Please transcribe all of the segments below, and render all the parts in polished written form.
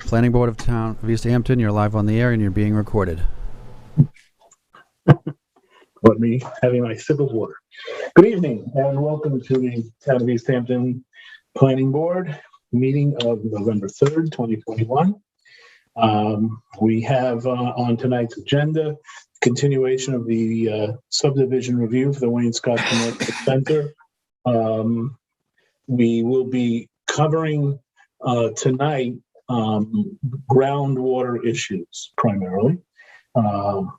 Planning Board of Town of East Hampton, you're live on the air and you're being recorded. Let me having my sip of water. Good evening and welcome to the Town of East Hampton Planning Board meeting of November 3rd, 2021. We have on tonight's agenda continuation of the subdivision review for the Wayne Scott Commercial Center. We will be covering tonight groundwater issues primarily,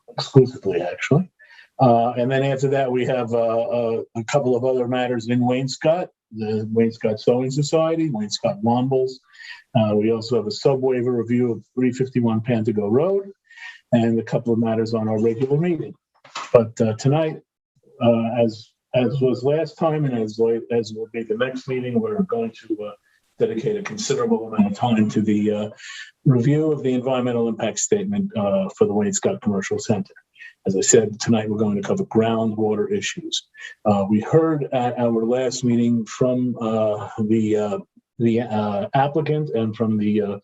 exclusively actually. And then after that, we have a couple of other matters in Wayne Scott, the Wayne Scott Sewing Society, Wayne Scott Wombles. We also have a sub-waiver review of 351 Pantago Road and a couple of matters on our regular meeting. But tonight, as was last time and as will be the next meeting, we're going to dedicate a considerable amount of time to the review of the environmental impact statement for the Wayne Scott Commercial Center. As I said, tonight we're going to cover groundwater issues. We heard at our last meeting from the applicant and from the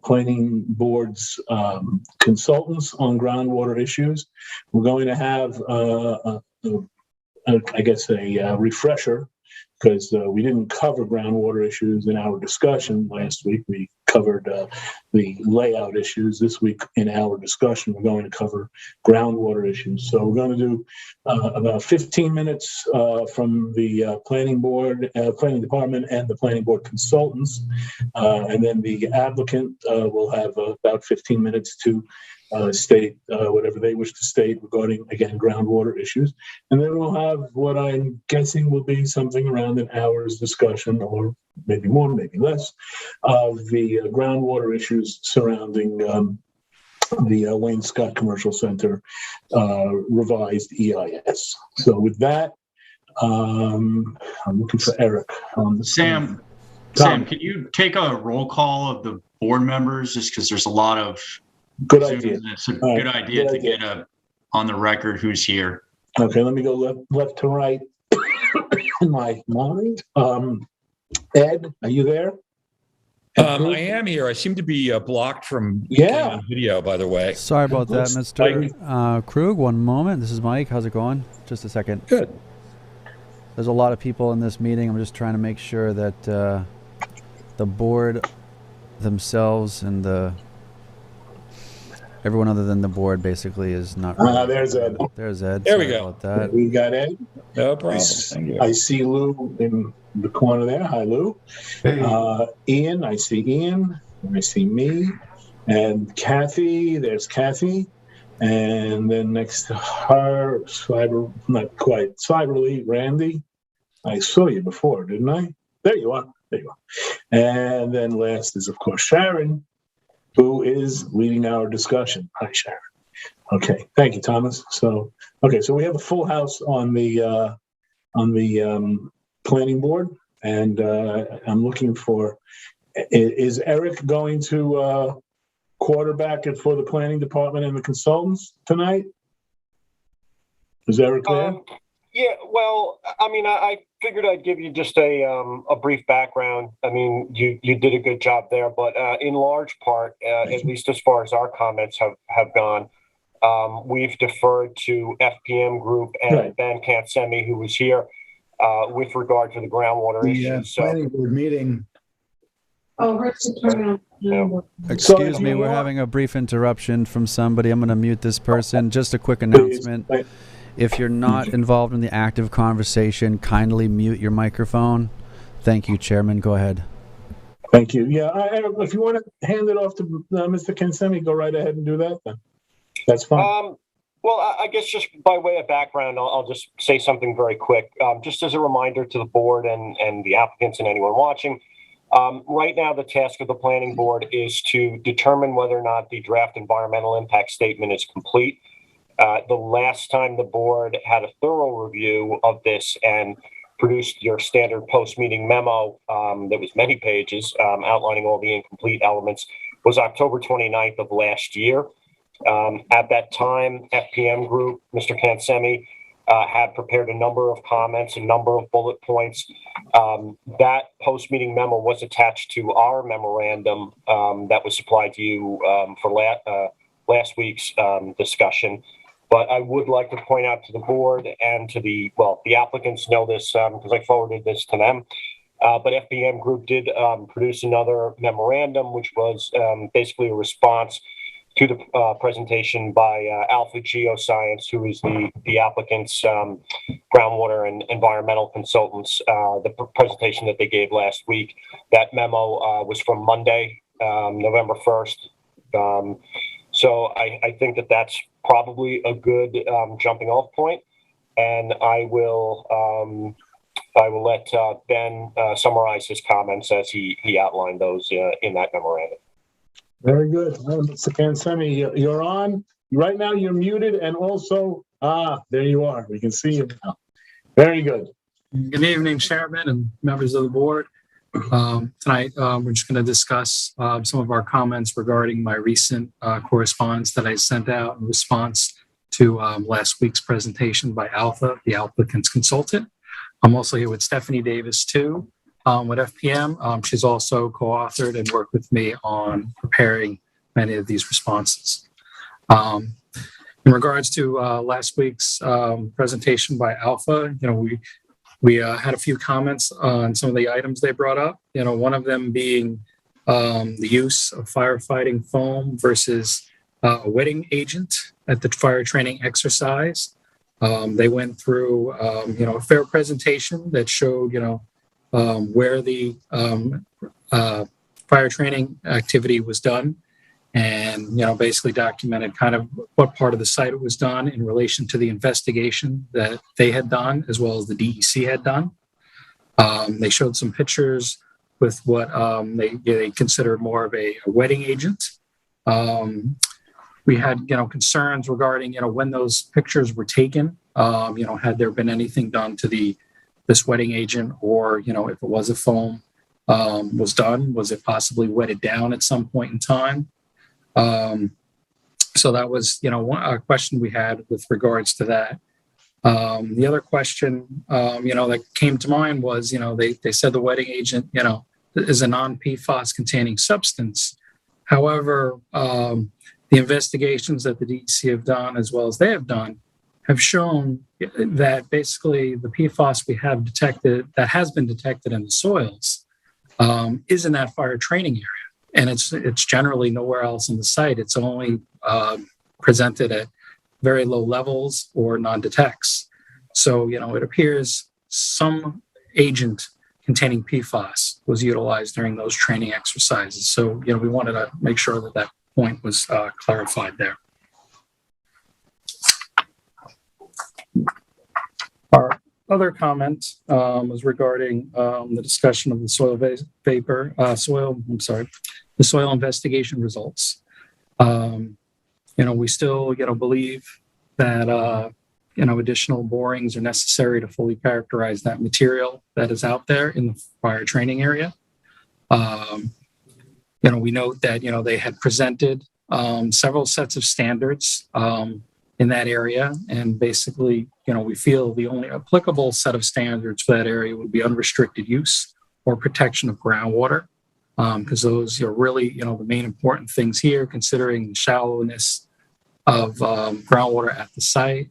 planning board's consultants on groundwater issues. We're going to have, I guess, a refresher, because we didn't cover groundwater issues in our discussion last week. We covered the layout issues. This week in our discussion, we're going to cover groundwater issues. So we're going to do about 15 minutes from the planning department and the planning board consultants. And then the applicant will have about 15 minutes to state whatever they wish to state regarding, again, groundwater issues. And then we'll have what I'm guessing will be something around an hour's discussion, or maybe more, maybe less, of the groundwater issues surrounding the Wayne Scott Commercial Center revised EIS. So with that, I'm looking for Eric. Sam, can you take a roll call of the board members, just because there's a lot of good idea. It's a good idea to get on the record who's here. Okay, let me go left to right in my mind. Ed, are you there? I am here. I seem to be blocked from getting on video, by the way. Sorry about that, Mr. Krug. One moment. This is Mike. How's it going? Just a second. Good. There's a lot of people in this meeting. I'm just trying to make sure that the board themselves and everyone other than the board basically is not. There's Ed. There's Ed. There we go. About that. We got Ed. No problem. Thank you. I see Lou in the corner there. Hi, Lou. Hey. Ian. I see Ian. And I see me. And Kathy. There's Kathy. And then next to her, not quite, cyberly, Randy. I saw you before, didn't I? There you are. There you are. And then last is, of course, Sharon, who is leading our discussion. Hi, Sharon. Okay, thank you, Thomas. So we have a full house on the planning board, and I'm looking for. Is Eric going to quarterback it for the planning department and the consultants tonight? Is Eric there? Yeah, well, I mean, I figured I'd give you just a brief background. I mean, you did a good job there, but in large part, at least as far as our comments have gone, we've deferred to FPM Group and Ben Kansemi, who was here, with regard to the groundwater issues. Planning board meeting. Excuse me, we're having a brief interruption from somebody. I'm going to mute this person. Just a quick announcement. If you're not involved in the active conversation, kindly mute your microphone. Thank you, Chairman. Go ahead. Thank you. Yeah, if you want to hand it off to Mr. Kansemi, go right ahead and do that then. That's fine. Well, I guess just by way of background, I'll just say something very quick. Just as a reminder to the board and the applicants and anyone watching, right now the task of the planning board is to determine whether or not the draft environmental impact statement is complete. The last time the board had a thorough review of this and produced your standard post-meeting memo that was many pages outlining all the incomplete elements was October 29th of last year. At that time, FPM Group, Mr. Kansemi, had prepared a number of comments, a number of bullet points. That post-meeting memo was attached to our memorandum that was supplied to you for last week's discussion. But I would like to point out to the board and to the applicants know this because I forwarded this to them. But FBM Group did produce another memorandum, which was basically a response to the presentation by Alpha Geoscience, who is the applicant's groundwater and environmental consultants, the presentation that they gave last week. That memo was from Monday, November 1st. So I think that that's probably a good jumping off point. And I will let Ben summarize his comments as he outlined those in that memorandum. Very good. Mr. Cansemi, you're on. Right now you're muted, and also, there you are. We can see you now. Very good. Good evening, Chairman and members of the board. Tonight, we're just going to discuss some of our comments regarding my recent correspondence that I sent out in response to last week's presentation by Alpha, the applicant's consultant. I'm also here with Stephanie Davis, too. With FPM, she's also co-authored and worked with me on preparing many of these responses. In regards to last week's presentation by Alpha, we had a few comments on some of the items they brought up. One of them being the use of firefighting foam versus a wetting agent at the fire training exercise. They went through, a fair presentation that showed, where the fire training activity was done, and basically documented kind of what part of the site it was done in relation to the investigation that they had done, as well as the DEC had done. They showed some pictures with what they considered more of a wetting agent. We had concerns regarding when those pictures were taken. Had there been anything done to this wetting agent, or if it was a foam was done, was it possibly wetted down at some point in time? So that was a question we had with regards to that. The other question that came to mind was they said the wetting agent is a non-PFAS containing substance. However, the investigations that the DEC have done, as well as they have done, have shown that basically the PFAS we have detected, that has been detected in the soils, is in that fire training area. And it's generally nowhere else in the site. It's only presented at very low levels or non-detects. So, it appears some agent containing PFAS was utilized during those training exercises. So, we wanted to make sure that point was clarified there. Our other comment was regarding the discussion of the the soil investigation results. We still, believe that, additional borings are necessary to fully characterize that material that is out there in the fire training area. We note that, they had presented several sets of standards in that area. And basically, we feel the only applicable set of standards for that area would be unrestricted use or protection of groundwater. Because those are really, the main important things here, considering the shallowness of groundwater at the site,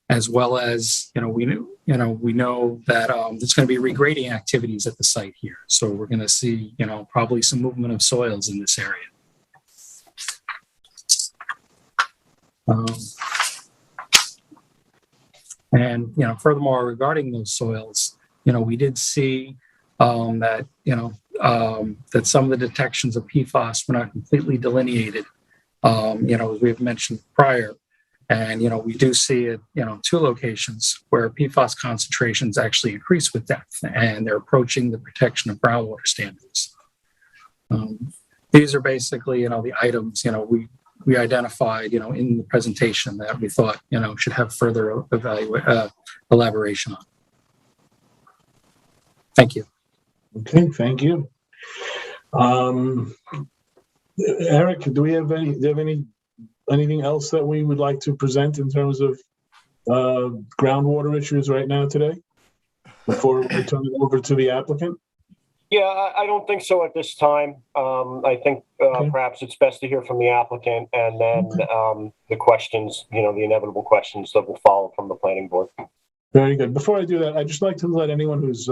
as well as, we know that there's going to be regrading activities at the site here. So we're going to see, probably some movement of soils in this area. And, furthermore, regarding those soils, we did see that, that some of the detections of PFAS were not completely delineated, as we've mentioned prior. And, we do see at, 2 locations where PFAS concentrations actually increase with depth, and they're approaching the protection of groundwater standards. These are basically, the items, we identified, in the presentation that we thought, should have further elaboration on. Thank you. Okay, thank you. Eric, do you have anything else that we would like to present in terms of groundwater issues right now today before we turn it over to the applicant? Yeah, I don't think so at this time. I think perhaps it's best to hear from the applicant and then the questions, the inevitable questions that will follow from the planning board. Very good. Before I do that, I'd just like to let anyone who's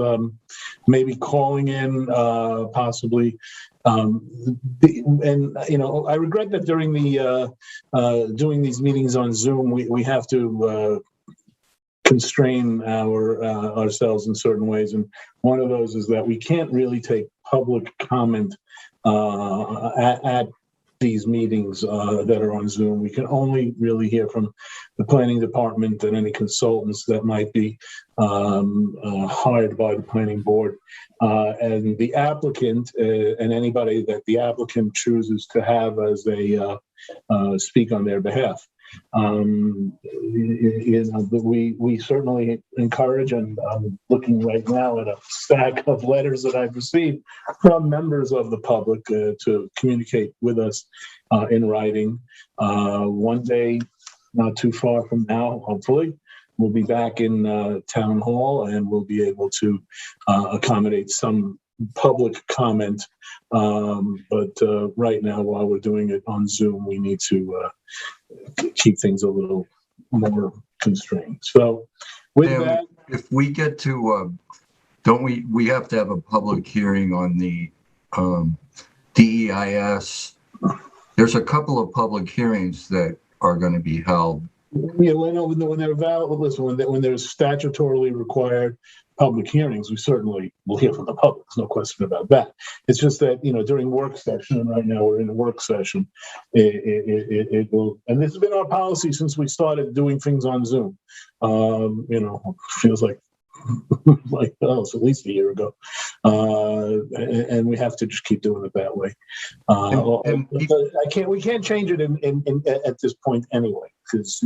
maybe calling in, possibly, and I regret that during doing these meetings on Zoom, we have to constrain ourselves in certain ways, and one of those is that we can't really take public comment at these meetings that are on Zoom. We can only really hear from the planning department and any consultants that might be hired by the planning board, and the applicant and anybody that the applicant chooses to have as a speak on their behalf. We certainly encourage, and I'm looking right now at a stack of letters that I've received from members of the public to communicate with us in writing. One day, not too far from now, hopefully, we'll be back in town hall and we'll be able to accommodate some public comment. But right now, while we're doing it on Zoom, we need to keep things a little more constrained. So with that, if we get to, don't we have to have a public hearing on the DEIS? There's a couple of public hearings that are going to be held. Yeah, when they're valid, listen, when there's statutorily required public hearings, we certainly will hear from the public. There's no question about that. It's just that, during work session, and right now we're in a work session, it will, and this has been our policy since we started doing things on Zoom. Feels like it's at least a year ago, and we have to just keep doing it that way. We can't change it at this point anyway, because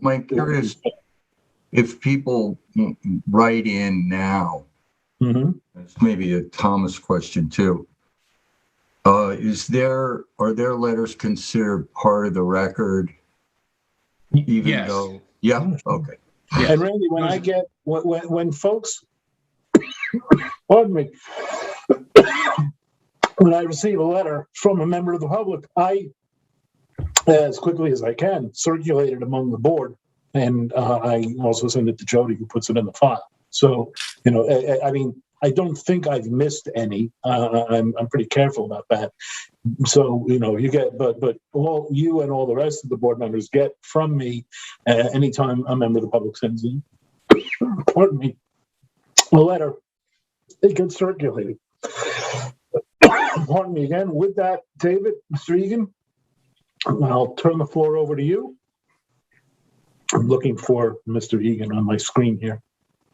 I'm curious if people write in now. Mm-hmm. That's maybe a Thomas question too. Are their letters considered part of the record? Even though, okay. Yeah. And Randy, when I get when folks, pardon me, when I receive a letter from a member of the public, I, as quickly as I can, circulate it among the board, and I also send it to Jody, who puts it in the file. So, I don't think I've missed any. I'm pretty careful about that. So, you get, but all you and all the rest of the board members get from me anytime a member of the public sends in, pardon me, a letter, it gets circulated. Pardon me again. With that, David, Mr. Egan, I'll turn the floor over to you. I'm looking for Mr. Egan on my screen here.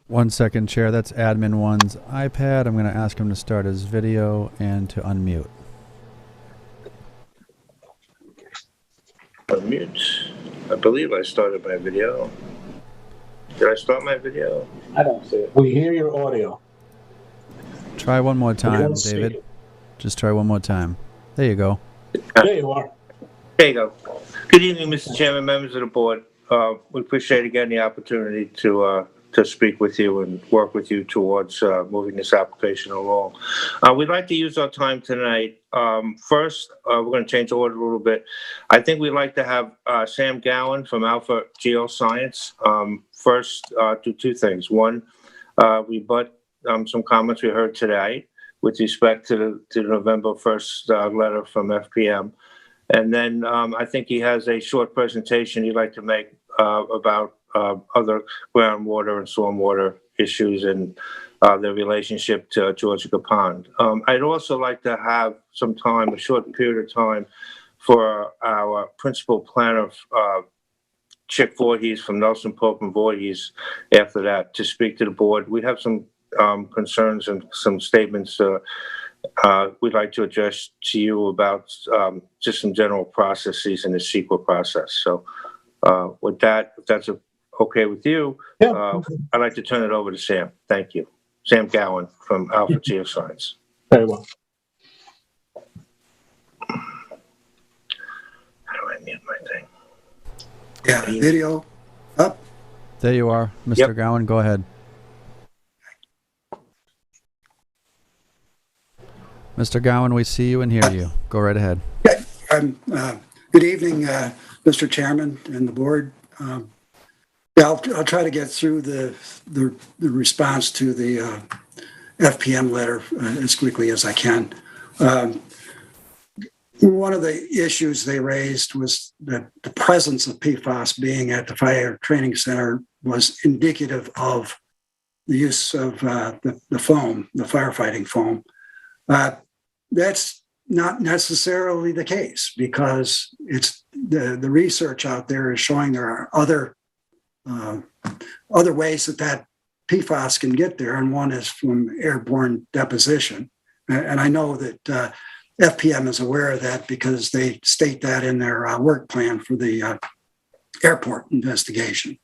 1 second, Chair. That's Admin 1's iPad. I'm going to ask him to start his video and to unmute. Unmute. I believe I started my video. Did I start my video? I don't see it. We hear your audio. Try one more time, David. Just try one more time. There you go. There you are. There you go. Good evening, Mr. Chairman, members of the board. We appreciate again the opportunity to speak with you and work with you towards moving this application along. We'd like to use our time tonight. First, we're going to change the order a little bit. I think we'd like to have Sam Gowan from Alpha Geoscience first do two things. One, rebut some comments we heard today with respect to the November 1st letter from FPM. And then I think he has a short presentation he'd like to make about other groundwater and stormwater issues and their relationship to Georgia Pond. I'd also like to have some time, a short period of time, for our principal planner, Chick Voorhees from Nelson Pope and Voorhees, after that, to speak to the board. We have some concerns and some statements we'd like to address to you about just some general processes in the CEQA process. So with that, if that's okay with you, I'd like to turn it over to Sam. Thank you. Sam Gowan from Alpha Geoscience. Very well. How do I mute my thing? Yeah, video up. There you are, Mr. Gowan. Go ahead. Mr. Gowan, we see you and hear you. Go right ahead. Good evening, Mr. Chairman and the board. I'll try to get through the response to the FPM letter as quickly as I can. One of the issues they raised was that the presence of PFAS being at the fire training center was indicative of the use of the foam, the firefighting foam. That's not necessarily the case, because it's the research out there is showing there are other ways that PFAS can get there, and one is from airborne deposition. And I know that FPM is aware of that because they state that in their work plan for the airport investigation.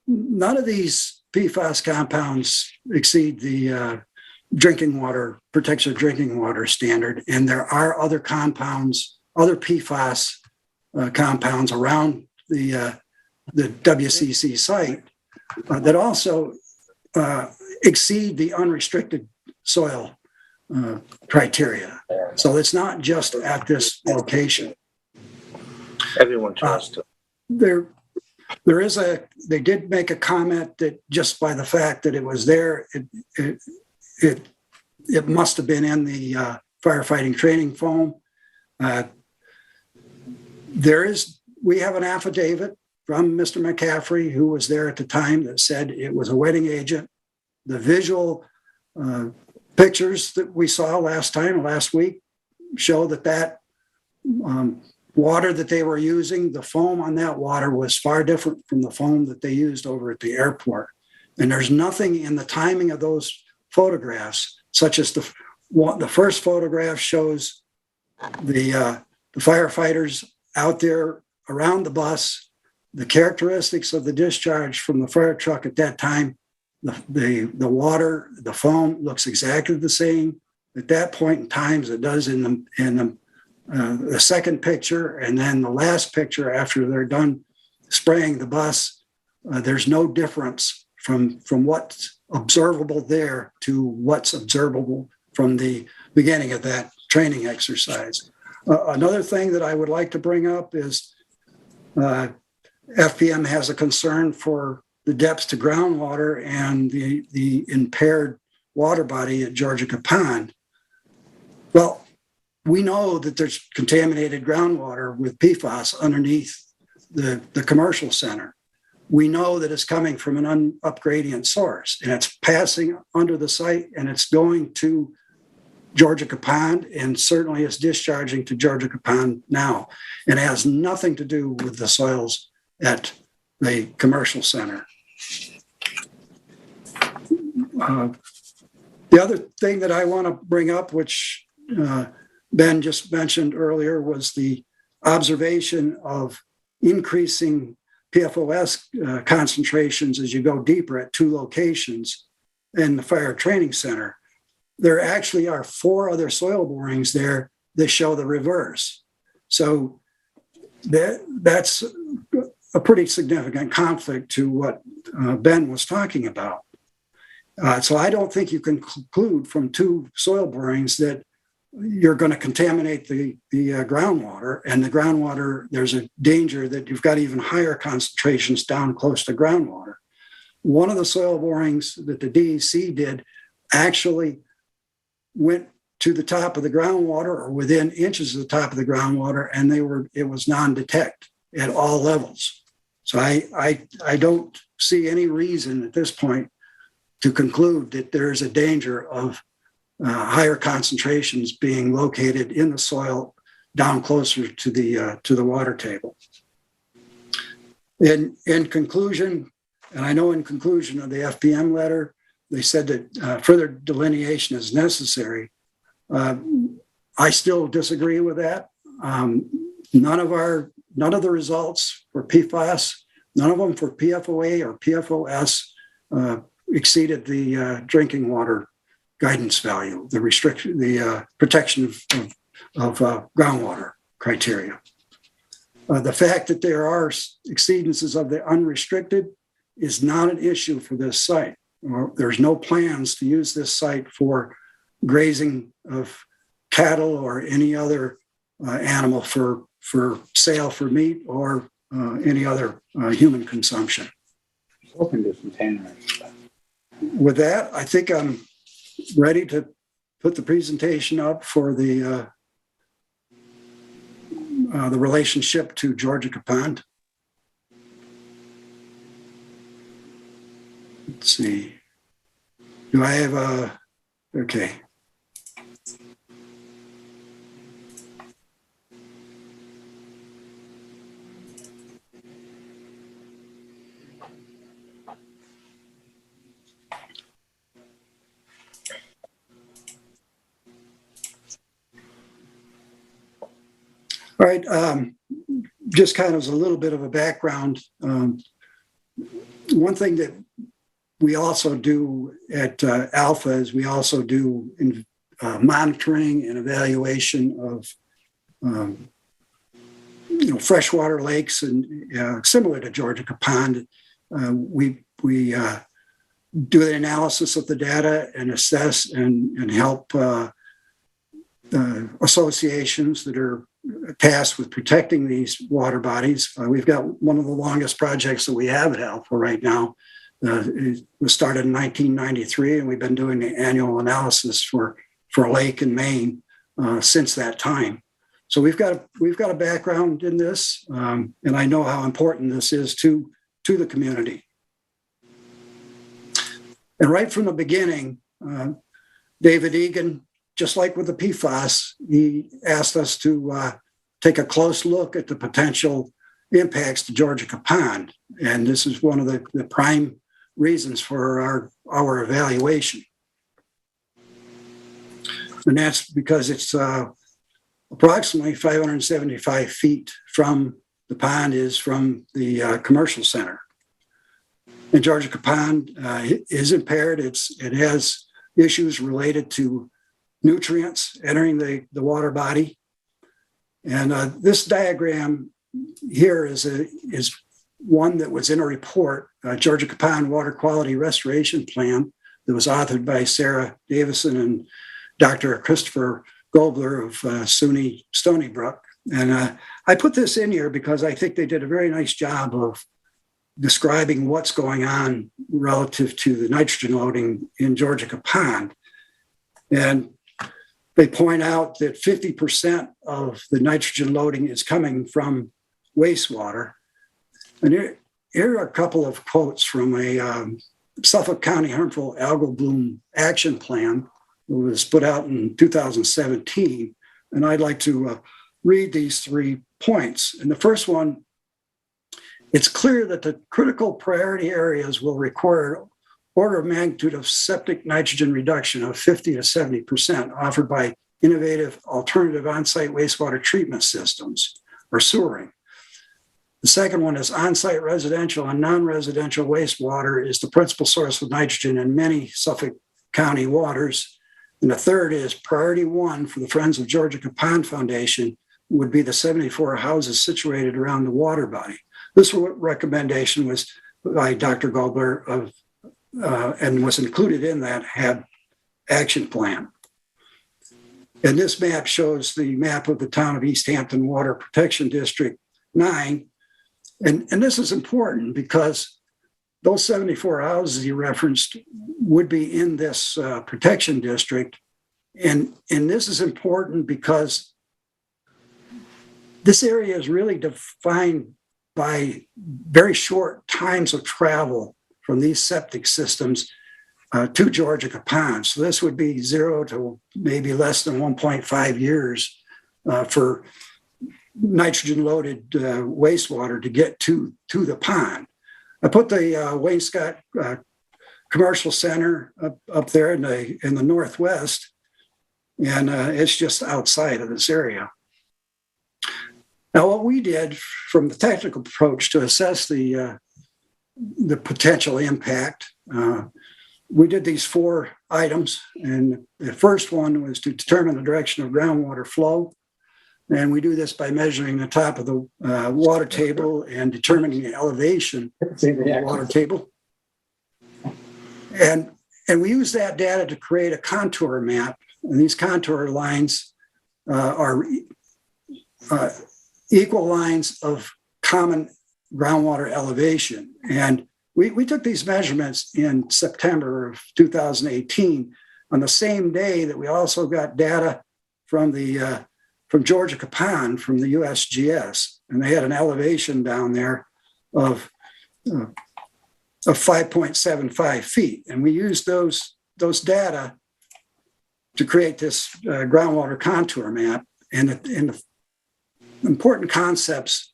None of these PFAS compounds exceed the drinking water, protection of drinking water standard, and there are other compounds, other PFAS compounds around the WCC site that also exceed the unrestricted soil criteria. So it's not just at this location. Everyone tries to. They did make a comment that just by the fact that it was there, it must have been in the firefighting training foam. We have an affidavit from Mr. McCaffrey, who was there at the time, that said it was a wetting agent. The visual pictures that we saw last week, show that water that they were using, the foam on that water was far different from the foam that they used over at the airport. And there's nothing in the timing of those photographs, such as the first photograph shows the firefighters out there around the bus, the characteristics of the discharge from the fire truck at that time, the water, the foam looks exactly the same at that point in time as it does in the second picture, and then the last picture after they're done spraying the bus. There's no difference from what's observable there to what's observable from the beginning of that training exercise. Another thing that I would like to bring up is FPM has a concern for the depths to groundwater and the impaired water body at Georgia Capone. Well, we know that there's contaminated groundwater with PFAS underneath the commercial center. We know that it's coming from an upgradient source, and it's passing under the site, and it's going to Georgia Capone, and certainly it's discharging to Georgia Capone now. And it has nothing to do with the soils at the commercial center. The other thing that I want to bring up, which Ben just mentioned earlier, was the observation of increasing PFOS concentrations as you go deeper at two locations in the fire training center. There actually are 4 other soil borings there that show the reverse. So that's a pretty significant conflict to what Ben was talking about. So I don't think you can conclude from 2 soil borings that you're going to contaminate the groundwater, and the groundwater, there's a danger that you've got even higher concentrations down close to groundwater. One of the soil borings that the DEC did actually went to the top of the groundwater or within inches of the top of the groundwater, and it was non-detect at all levels. So I don't see any reason at this point to conclude that there's a danger of higher concentrations being located in the soil down closer to the water table. In conclusion, and I know in conclusion of the FPM letter, they said that further delineation is necessary. I still disagree with that. None of the results for PFAS, none of them for PFOA or PFOS exceeded the drinking water guidance value, the protection of groundwater criteria. The fact that there are exceedances of the unrestricted is not an issue for this site. There's no plans to use this site for grazing of cattle or any other animal for sale for meat or any other human consumption. With that, I think I'm ready to put the presentation up for the relationship to Georgia Capone. Let's see. Do I have a, okay. All right, just kind of as a little bit of a background, one thing that we also do at Alpha is we also do monitoring and evaluation of freshwater lakes, and similar to Georgia Capone, we do the analysis of the data and assess and help associations that are tasked with protecting these water bodies. We've got one of the longest projects that we have at Alpha right now. It was started in 1993, and we've been doing the annual analysis for a lake in Maine since that time. So we've got a background in this, and I know how important this is to the community. And right from the beginning, David Egan, just like with the PFAS, he asked us to take a close look at the potential impacts to Georgia Capone. And this is one of the prime reasons for our evaluation. And that's because it's approximately 575 feet from the pond is from the commercial center. And Georgia Capone is impaired. It has issues related to nutrients entering the water body. And this diagram here is one that was in a report, Georgia Capone Water Quality Restoration Plan, that was authored by Sarah Davison and Dr. Christopher Gobler of SUNY Stony Brook. And I put this in here because I think they did a very nice job of describing what's going on relative to the nitrogen loading in Georgia Capone. And they point out that 50% of the nitrogen loading is coming from wastewater. And here are a couple of quotes from a Suffolk County Harmful Algal Bloom Action Plan that was put out in 2017. And I'd like to read these 3 points. And the first one, it's clear that the critical priority areas will require order of magnitude of septic nitrogen reduction of 50 to 70% offered by innovative alternative on-site wastewater treatment systems or sewering. The second one is on-site residential and non-residential wastewater is the principal source of nitrogen in many Suffolk County waters. And the third is priority 1 for the Friends of Georgia Capone Foundation would be the 74 houses situated around the water body. This recommendation was by Dr. Gobler and was included in that HAB action plan. And this map shows the map of the town of East Hampton Water Protection District 9. And this is important because those 74 houses you referenced would be in this protection district. And this is important because this area is really defined by very short times of travel from these septic systems to Georgia Capone. So this would be 0 to maybe less than 1.5 years for nitrogen-loaded wastewater to get to the pond. I put the Wayne Scott Commercial Center up there in the northwest, and it's just outside of this area. Now, what we did from the technical approach to assess the potential impact, we did these 4 items. And the first one was to determine the direction of groundwater flow. And we do this by measuring the top of the water table and determining the elevation of the water table. And we use that data to create a contour map. And these contour lines are equal lines of common groundwater elevation. And we took these measurements in September of 2018 on the same day that we also got data from Georgia Capone from the USGS. And they had an elevation down there of 5.75 feet. And we used those data to create this groundwater contour map. And the important concepts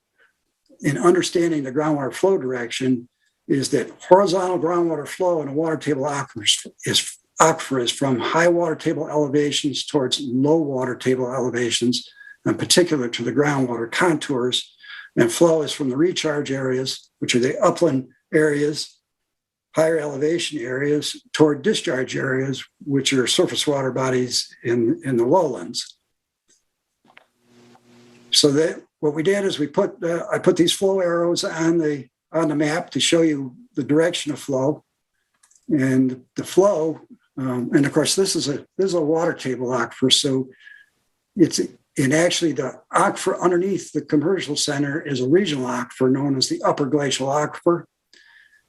in understanding the groundwater flow direction is that horizontal groundwater flow in a water table aquifer is from high water table elevations towards low water table elevations, in particular to the groundwater contours. And flow is from the recharge areas, which are the upland areas, higher elevation areas, toward discharge areas, which are surface water bodies in the lowlands. So that what we did is I put these flow arrows on the map to show you the direction of flow, and the flow. And of course, this is a water table aquifer, so actually the aquifer underneath the commercial center is a regional aquifer known as the Upper Glacial Aquifer.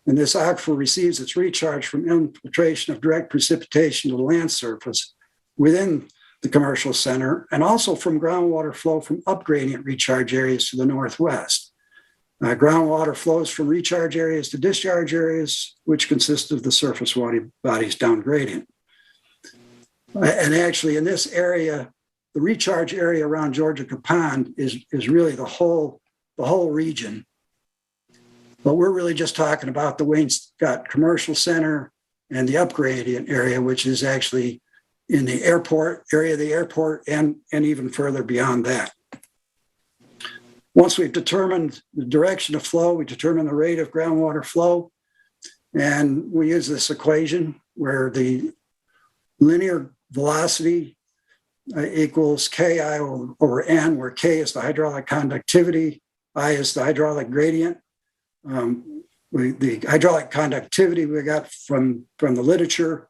And this aquifer receives its recharge from infiltration of direct precipitation to the land surface within the commercial center, and also from groundwater flow from upgradient recharge areas to the northwest. Groundwater flows from recharge areas to discharge areas, which consist of the surface water bodies down gradient. And actually in this area, the recharge area around Georgia Capone is really the whole region. But we're really just talking about the Wainscott Commercial Center and the upgradient area, which is actually in the airport area of the airport and even further beyond that. Once we've determined the direction of flow, we determine the rate of groundwater flow, and we use this equation where the linear velocity equals Ki over N, where K is the hydraulic conductivity, I is the hydraulic gradient. The hydraulic conductivity we got from the literature.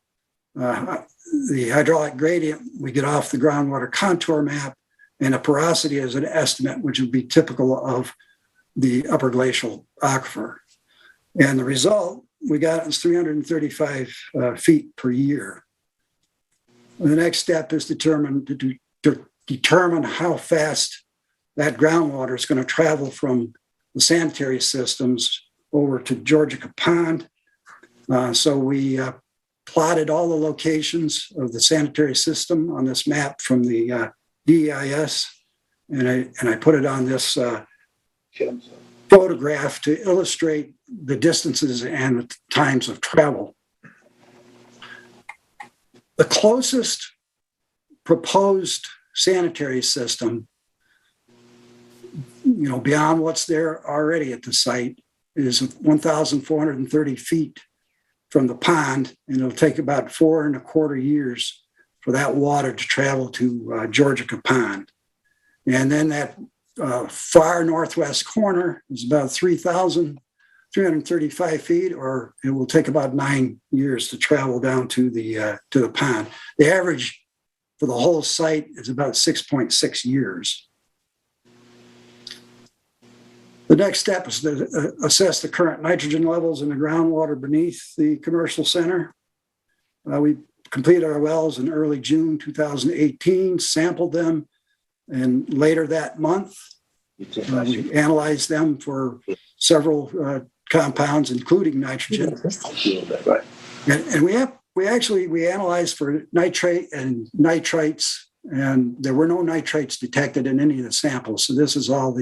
The hydraulic gradient we get off the groundwater contour map, and a porosity is an estimate, which would be typical of the upper glacial aquifer. And the result we got is 335 feet per year. And the next step is to determine how fast that groundwater is going to travel from the sanitary systems over to Georgia Capone. So we plotted all the locations of the sanitary system on this map from the DEIS, and I put it on this photograph to illustrate the distances and the times of travel. The closest proposed sanitary system, beyond what's there already at the site, is 1,430 feet from the pond, and it'll take about 4.25 years for that water to travel to Georgia Capone. And then that far northwest corner is about 3,335 feet, or it will take about 9 years to travel down to the pond. The average for the whole site is about 6.6 years. The next step is to assess the current nitrogen levels in the groundwater beneath the commercial center. We completed our wells in early June 2018, sampled them, and later that month, we analyzed them for several compounds, including nitrogen. And we analyzed for nitrate and nitrites, and there were no nitrates detected in any of the samples. So this is all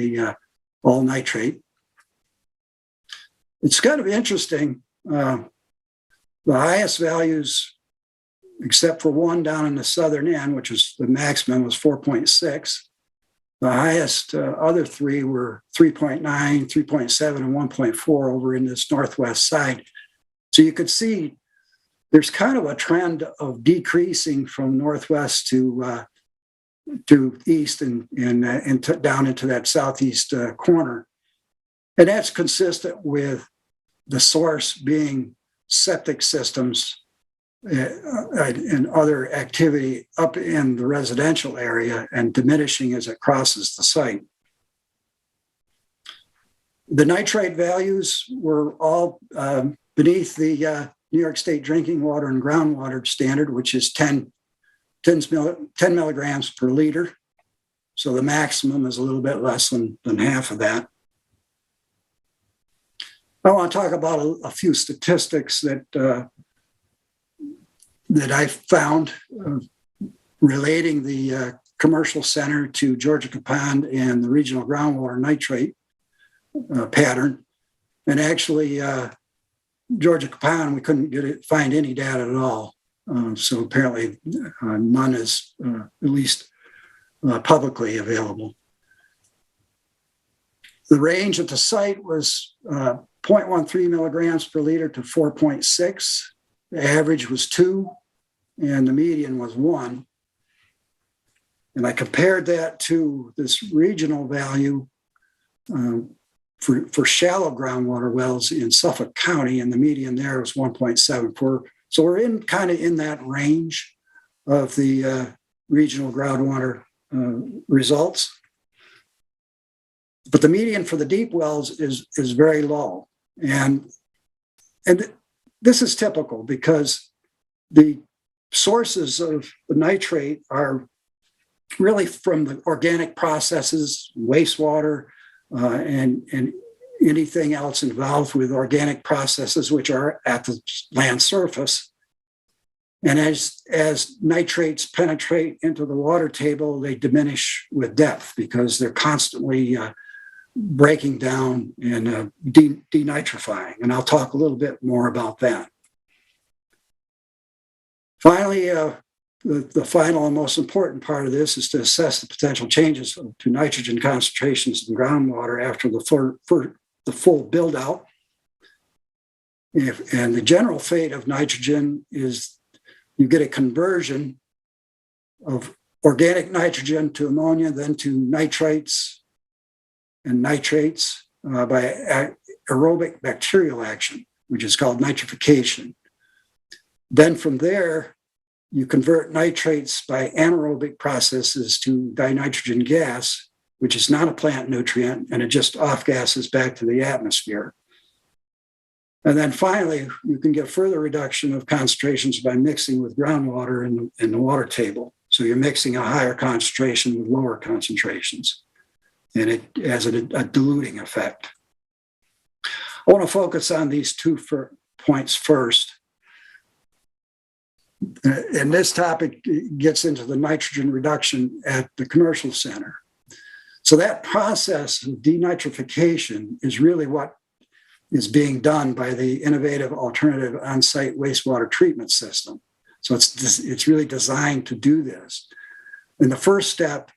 nitrate. It's kind of interesting. The highest values, except for one down in the southern end, which was the maximum, was 4.6. The highest other three were 3.9, 3.7, and 1.4 over in this northwest side. So you could see there's kind of a trend of decreasing from northwest to to east and down into that southeast corner. And that's consistent with the source being septic systems and other activity up in the residential area and diminishing as it crosses the site. The nitrate values were all beneath the New York State Drinking Water and Groundwater Standard, which is 10 milligrams per liter. So the maximum is a little bit less than half of that. I want to talk about a few statistics that I found relating the commercial center to Georgia Capone and the regional groundwater nitrate pattern. And actually, Georgia Capone, we couldn't find any data at all. So apparently none is at least publicly available. The range at the site was 0.13 milligrams per liter to 4.6. The average was 2, and the median was 1. And I compared that to this regional value for shallow groundwater wells in Suffolk County, and the median there was 1.74. So we're kind of in that range of the regional groundwater results. But the median for the deep wells is very low. And this is typical because the sources of the nitrate are really from the organic processes, wastewater, and anything else involved with organic processes which are at the land surface. And as nitrates penetrate into the water table, they diminish with depth because they're constantly breaking down and denitrifying. And I'll talk a little bit more about that. Finally, the final and most important part of this is to assess the potential changes to nitrogen concentrations in groundwater after the full build out. And the general fate of nitrogen is you get a conversion of organic nitrogen to ammonia, then to nitrites and nitrates by aerobic bacterial action, which is called nitrification. Then from there, you convert nitrates by anaerobic processes to dinitrogen gas, which is not a plant nutrient, and it just off-gases back to the atmosphere. And then finally, you can get further reduction of concentrations by mixing with groundwater in the water table. So you're mixing a higher concentration with lower concentrations, and it has a diluting effect. I want to focus on these two points first. And this topic gets into the nitrogen reduction at the commercial center. So that process of denitrification is really what is being done by the innovative alternative on-site wastewater treatment system. So it's really designed to do this. In the first step,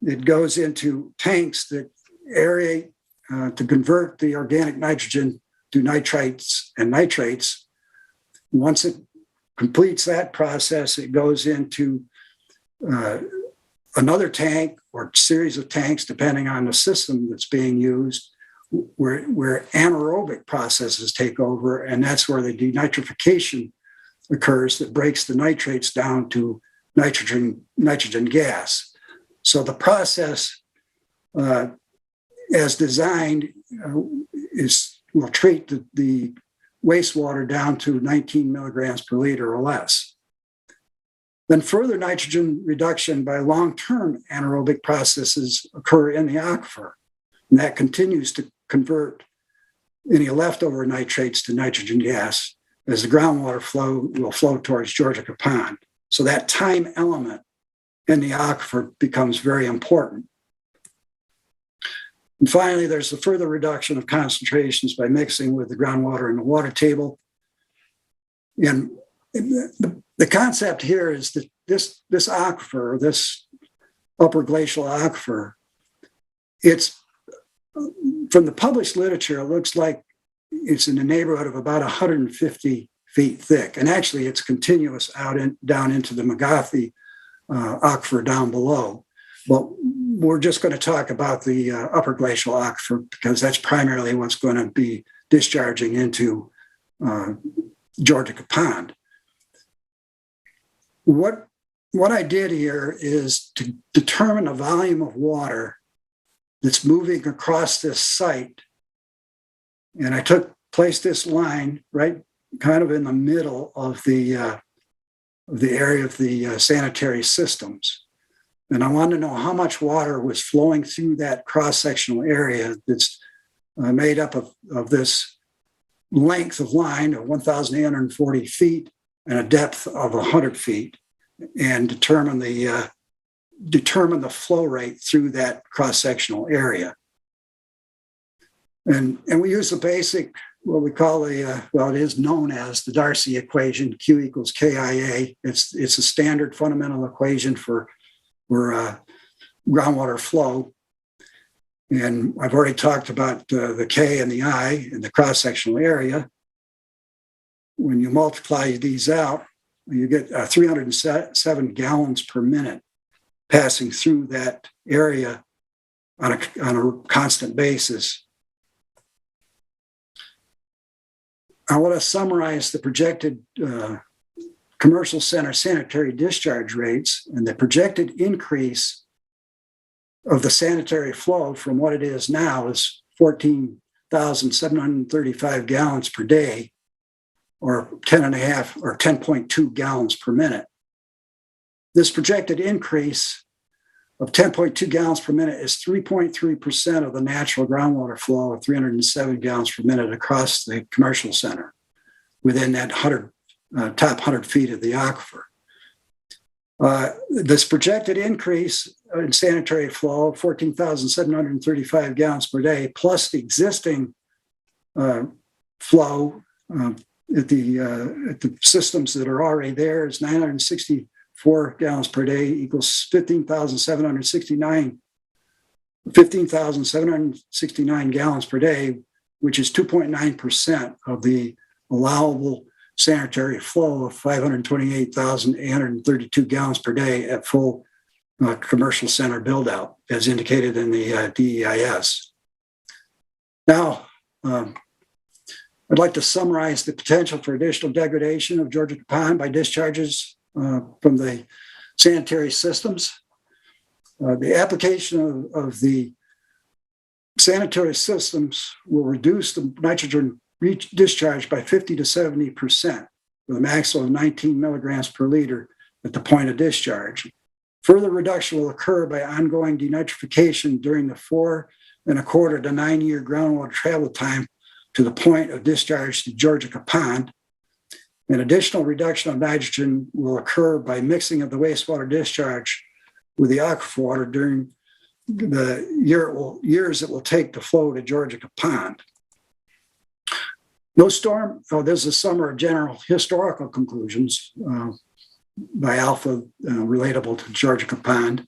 it goes into tanks that aerate to convert the organic nitrogen to nitrites and nitrates. Once it completes that process, it goes into another tank or series of tanks, depending on the system that's being used, where anaerobic processes take over, and that's where the denitrification occurs that breaks the nitrates down to nitrogen gas. So the process, as designed, will treat the wastewater down to 19 milligrams per liter or less. Then further nitrogen reduction by long-term anaerobic processes occur in the aquifer, and that continues to convert any leftover nitrates to nitrogen gas as the groundwater flow will flow towards Georgia Capone. So that time element in the aquifer becomes very important. And finally, there's the further reduction of concentrations by mixing with the groundwater in the water table. And the concept here is that this aquifer, this upper glacial aquifer, it's from the published literature, it looks like it's in the neighborhood of about 150 feet thick. And actually it's continuous down into the McGathy aquifer down below. But we're just going to talk about the upper glacial aquifer because that's primarily what's going to be discharging into Georgia Pond. What I did here is to determine the volume of water that's moving across this site. And I placed this line right kind of in the middle of the area of the sanitary systems. And I wanted to know how much water was flowing through that cross-sectional area that's made up of this length of line of 1,840 feet and a depth of 100 feet, and determine the flow rate through that cross-sectional area. And we use the basic, what we call it is known as the Darcy equation, Q equals KIA. It's a standard fundamental equation for groundwater flow. And I've already talked about the K and the I in the cross-sectional area. When you multiply these out, you get 307 gallons per minute passing through that area on a constant basis. I want to summarize the projected commercial center sanitary discharge rates and the projected increase of the sanitary flow from what it is now is 14,735 gallons per day, or 10.2 gallons per minute. This projected increase of 10.2 gallons per minute is 3.3% of the natural groundwater flow of 307 gallons per minute across the commercial center within that top 100 feet of the aquifer. This projected increase in sanitary flow, 14,735 gallons per day, plus the existing flow at the systems that are already there is 964 gallons per day equals 15,769 gallons per day, which is 2.9% of the allowable sanitary flow of 528,832 gallons per day at full commercial center build out, as indicated in the DEIS. Now, I'd like to summarize the potential for additional degradation of Georgia Pond by discharges from the sanitary systems. The application of the sanitary systems will reduce the nitrogen discharge by 50 to 70%, with a maximum of 19 milligrams per liter at the point of discharge. Further reduction will occur by ongoing denitrification during the 4.25 to 9 year groundwater travel time to the point of discharge to Georgia Pond. An additional reduction of nitrogen will occur by mixing of the wastewater discharge with the aquifer water during the years it will take to flow to Georgia Pond. This is a summary of general historical conclusions by Alpha relatable to Georgia Pond.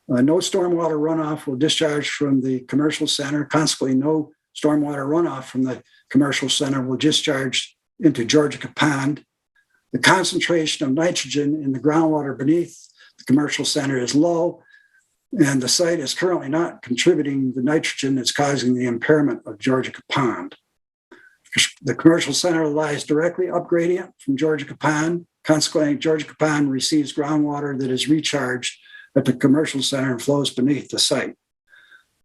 No stormwater runoff will discharge from the commercial center. Consequently, no stormwater runoff from the commercial center will discharge into Georgia Pond. The concentration of nitrogen in the groundwater beneath the commercial center is low, and the site is currently not contributing the nitrogen that's causing the impairment of Georgia Pond. The commercial center lies directly up gradient from Georgia Pond. Consequently, Georgia Pond receives groundwater that is recharged at the commercial center and flows beneath the site.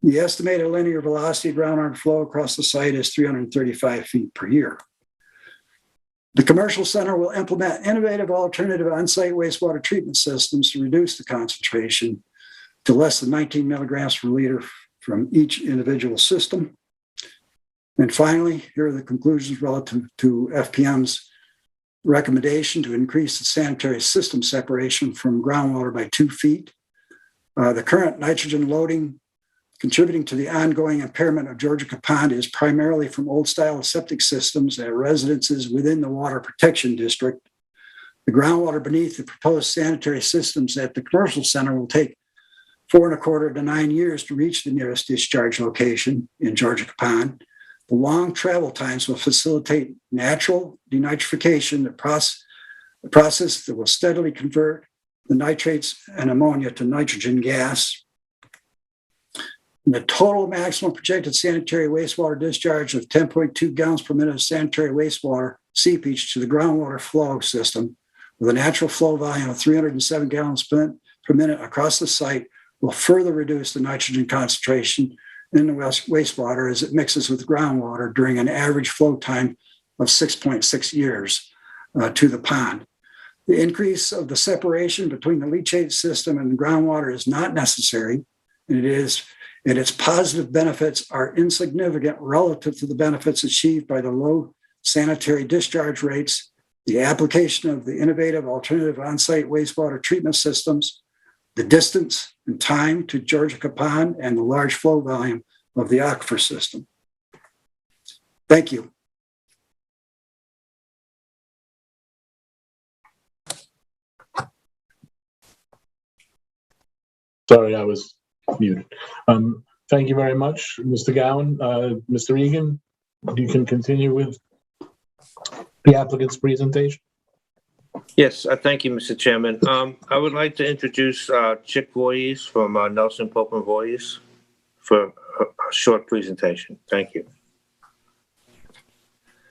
The estimated linear velocity of groundwater flow across the site is 335 feet per year. The commercial center will implement innovative alternative on-site wastewater treatment systems to reduce the concentration to less than 19 milligrams per liter from each individual system. And finally, here are the conclusions relative to FPM's recommendation to increase the sanitary system separation from groundwater by 2 feet. The current nitrogen loading contributing to the ongoing impairment of Georgia Pond is primarily from old-style septic systems at residences within the Water Protection District. The groundwater beneath the proposed sanitary systems at the commercial center will take 4.25 to 9 years to reach the nearest discharge location in Georgia Pond. The long travel times will facilitate natural denitrification, the process that will steadily convert the nitrates and ammonia to nitrogen gas. And the total maximum projected sanitary wastewater discharge of 10.2 gallons per minute of sanitary wastewater seepage to the groundwater flow system with a natural flow volume of 307 gallons per minute across the site will further reduce the nitrogen concentration in the wastewater as it mixes with groundwater during an average flow time of 6.6 years to the pond. The increase of the separation between the leachate system and groundwater is not necessary, and its positive benefits are insignificant relative to the benefits achieved by the low sanitary discharge rates, the application of the innovative alternative on-site wastewater treatment systems, the distance and time to Georgia Pond, and the large flow volume of the Aquifer system. Thank you. Sorry, I was muted. Thank you very much, Mr. Gowan. Mr. Egan, you can continue with the applicant's presentation. Yes, thank you, Mr. Chairman. I would like to introduce Chick Voorhees from Nelson Pope and Voorhees for a short presentation. Thank you.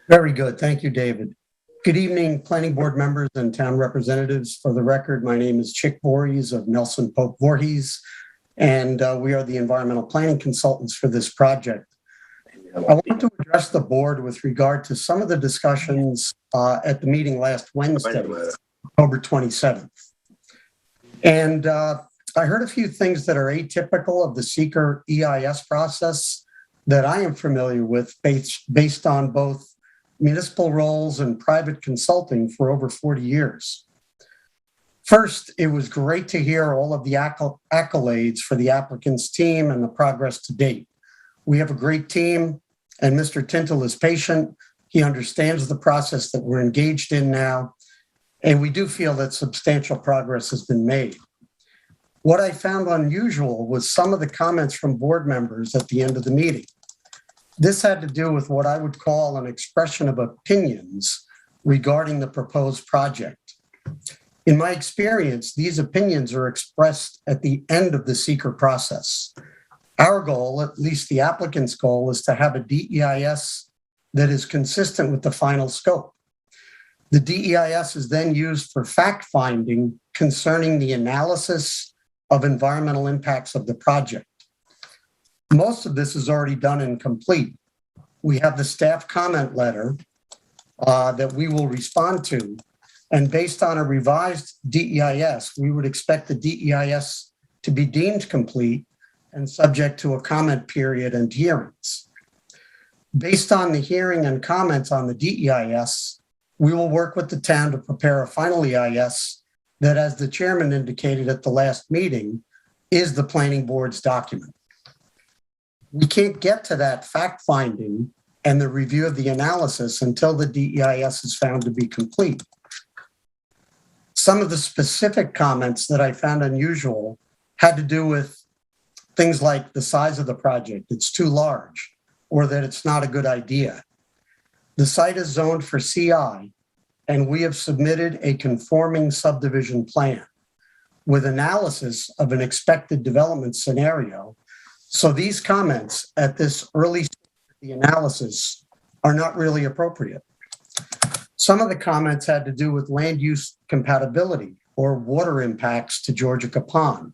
Very good. Thank you, David. Good evening, planning board members and town representatives. For the record, my name is Chick Voorhees of Nelson Pope Voorhees, and we are the environmental planning consultants for this project. I want to address the board with regard to some of the discussions at the meeting last Wednesday, October 27th. And I heard a few things that are atypical of the seeker EIS process that I am familiar with based on both municipal roles and private consulting for over 40 years. First, it was great to hear all of the accolades for the applicant's team and the progress to date. We have a great team, and Mr. Tintle is patient. He understands the process that we're engaged in now, and we do feel that substantial progress has been made. What I found unusual was some of the comments from board members at the end of the meeting. This had to do with what I would call an expression of opinions regarding the proposed project. In my experience, these opinions are expressed at the end of the seeker process. Our goal, at least the applicant's goal, is to have a DEIS that is consistent with the final scope. The DEIS is then used for fact-finding concerning the analysis of environmental impacts of the project. Most of this is already done and complete. We have the staff comment letter that we will respond to, and based on a revised DEIS, we would expect the DEIS to be deemed complete and subject to a comment period and hearings. Based on the hearing and comments on the DEIS, we will work with the town to prepare a final EIS that, as the chairman indicated at the last meeting, is the planning board's document. We can't get to that fact-finding and the review of the analysis until the DEIS is found to be complete. Some of the specific comments that I found unusual had to do with things like the size of the project, it's too large, or that it's not a good idea. The site is zoned for CI, and we have submitted a conforming subdivision plan with analysis of an expected development scenario. So these comments at this early stage of the analysis are not really appropriate. Some of the comments had to do with land use compatibility or water impacts to Georgia Pond.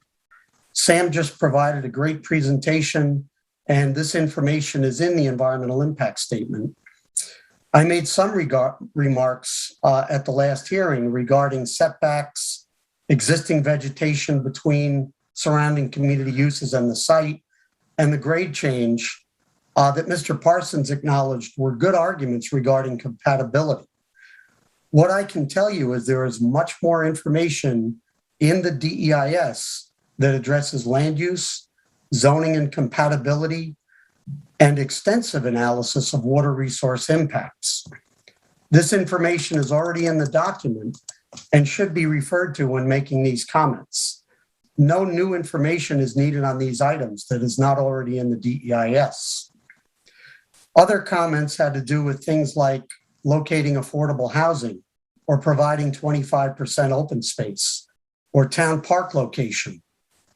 Sam just provided a great presentation, and this information is in the environmental impact statement. I made some remarks at the last hearing regarding setbacks, existing vegetation between surrounding community uses and the site, and the grade change that Mr. Parsons acknowledged were good arguments regarding compatibility. What I can tell you is there is much more information in the DEIS that addresses land use, zoning and compatibility, and extensive analysis of water resource impacts. This information is already in the document and should be referred to when making these comments. No new information is needed on these items that is not already in the DEIS. Other comments had to do with things like locating affordable housing or providing 25% open space. or town park location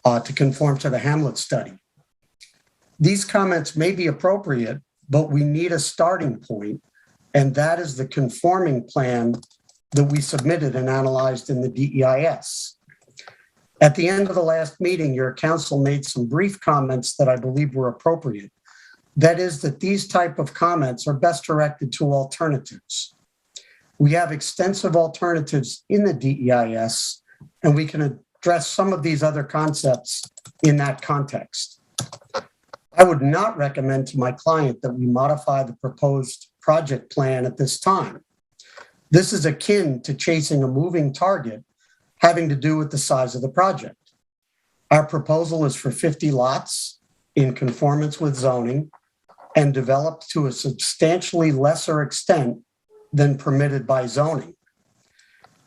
to conform to the Hamlet study. These comments may be appropriate, but we need a starting point, and that is the conforming plan that we submitted and analyzed in the DEIS. At the end of the last meeting, your council made some brief comments that I believe were appropriate. That is that these type of comments are best directed to alternatives. We have extensive alternatives in the DEIS, and we can address some of these other concepts in that context. I would not recommend to my client that we modify the proposed project plan at this time. This is akin to chasing a moving target having to do with the size of the project. Our proposal is for 50 lots in conformance with zoning and developed to a substantially lesser extent than permitted by zoning.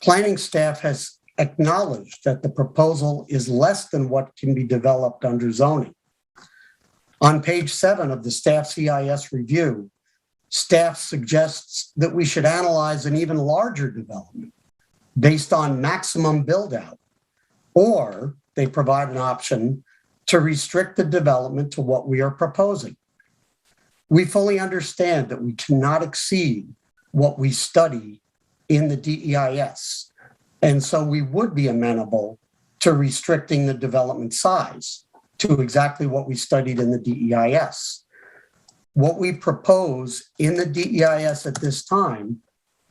Planning staff has acknowledged that the proposal is less than what can be developed under zoning. On page 7 of the staff's EIS review, staff suggests that we should analyze an even larger development based on maximum build-out, or they provide an option to restrict the development to what we are proposing. We fully understand that we cannot exceed what we study in the DEIS, and so we would be amenable to restricting the development size to exactly what we studied in the DEIS. What we propose in the DEIS at this time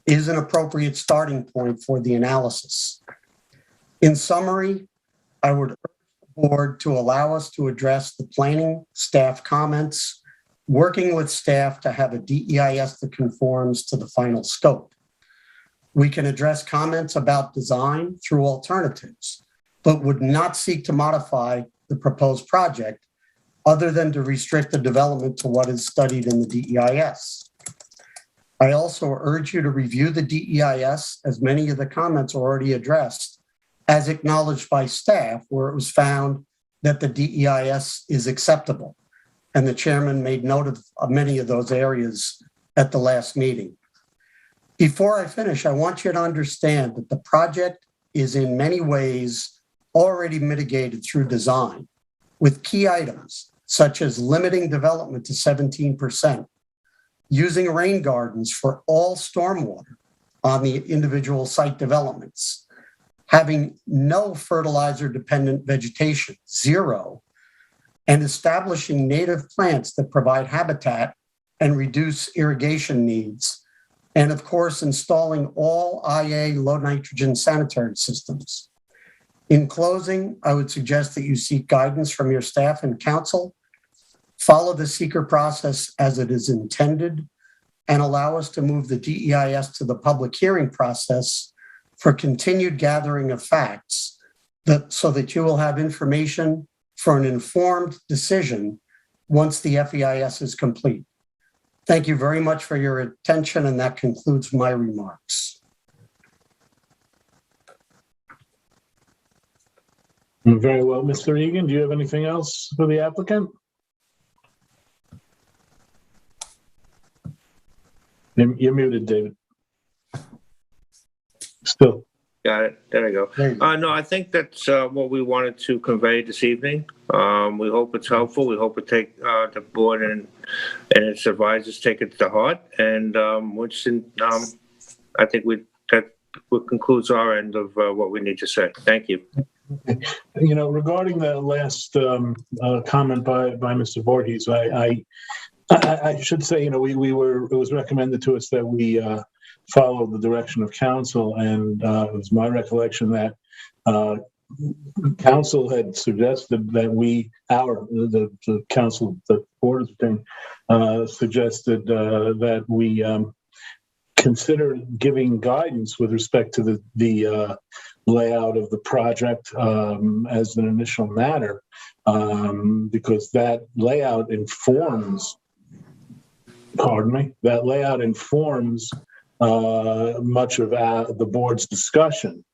is an appropriate starting point for the analysis. In summary, I would urge the board to allow us to address the planning staff comments, working with staff to have a DEIS that conforms to the final scope. We can address comments about design through alternatives, but would not seek to modify the proposed project other than to restrict the development to what is studied in the DEIS. I also urge you to review the DEIS, as many of the comments are already addressed, as acknowledged by staff, where it was found that the DEIS is acceptable. And the chairman made note of many of those areas at the last meeting. Before I finish, I want you to understand that the project is in many ways already mitigated through design, with key items such as limiting development to 17%, using rain gardens for all stormwater on the individual site developments, having no fertilizer-dependent vegetation, 0, and establishing native plants that provide habitat and reduce irrigation needs, and of course, installing all IA low nitrogen sanitary systems. In closing, I would suggest that you seek guidance from your staff and council, follow the seeker process as it is intended, and allow us to move the DEIS to the public hearing process for continued gathering of facts so that you will have information for an informed decision once the FEIS is complete. Thank you very much for your attention, and that concludes my remarks. Very well, Mr. Egan, do you have anything else for the applicant? You're muted, David. Still. Got it. There we go. No, I think that's what we wanted to convey this evening. We hope it's helpful. We hope it take the board and its advisors take it to heart. And I think that concludes our end of what we need to say. Thank you. You know, regarding the last comment by Mr. Voorhees, I should say, you know, it was recommended to us that we follow the direction of council, and it was my recollection that council had suggested that the council, the board of thing, suggested that we consider giving guidance with respect to the layout of the project as an initial matter, because that layout informs much of the board's discussion.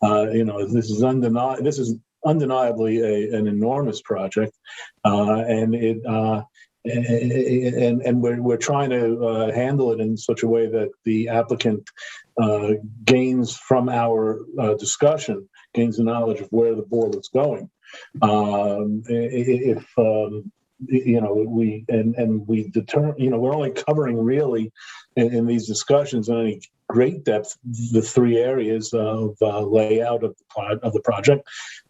You know, this is undeniably an enormous project, and we're trying to handle it in such a way that the applicant gains from our discussion gains the knowledge of where the board was going. If we determine, we're only covering really in these discussions in any great depth the three areas of layout of the project,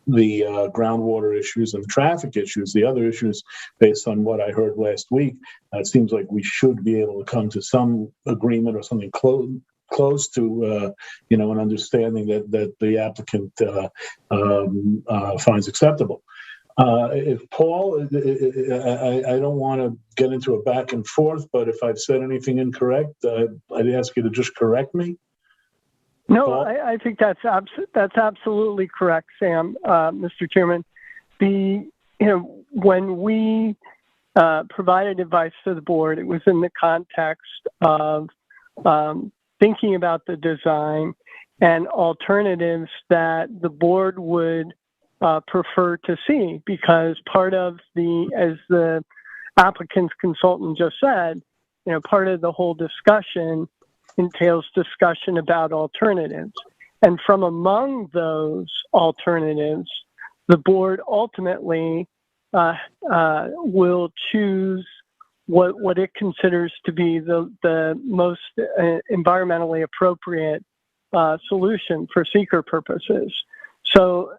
the groundwater issues and the traffic issues. The other issues, based on what I heard last week, it seems like we should be able to come to some agreement or something close to an understanding that the applicant finds acceptable. If Paul, I don't want to get into a back and forth, but if I've said anything incorrect, I'd ask you to just correct me. No, I think that's absolutely correct, Sam. Mr. Chairman, when we provided advice to the board, it was in the context of thinking about the design and alternatives that the board would prefer to see, because part of as the applicant's consultant just said, part of the whole discussion entails discussion about alternatives. And from among those alternatives, the board ultimately will choose what it considers to be the most environmentally appropriate solution for seeker purposes. So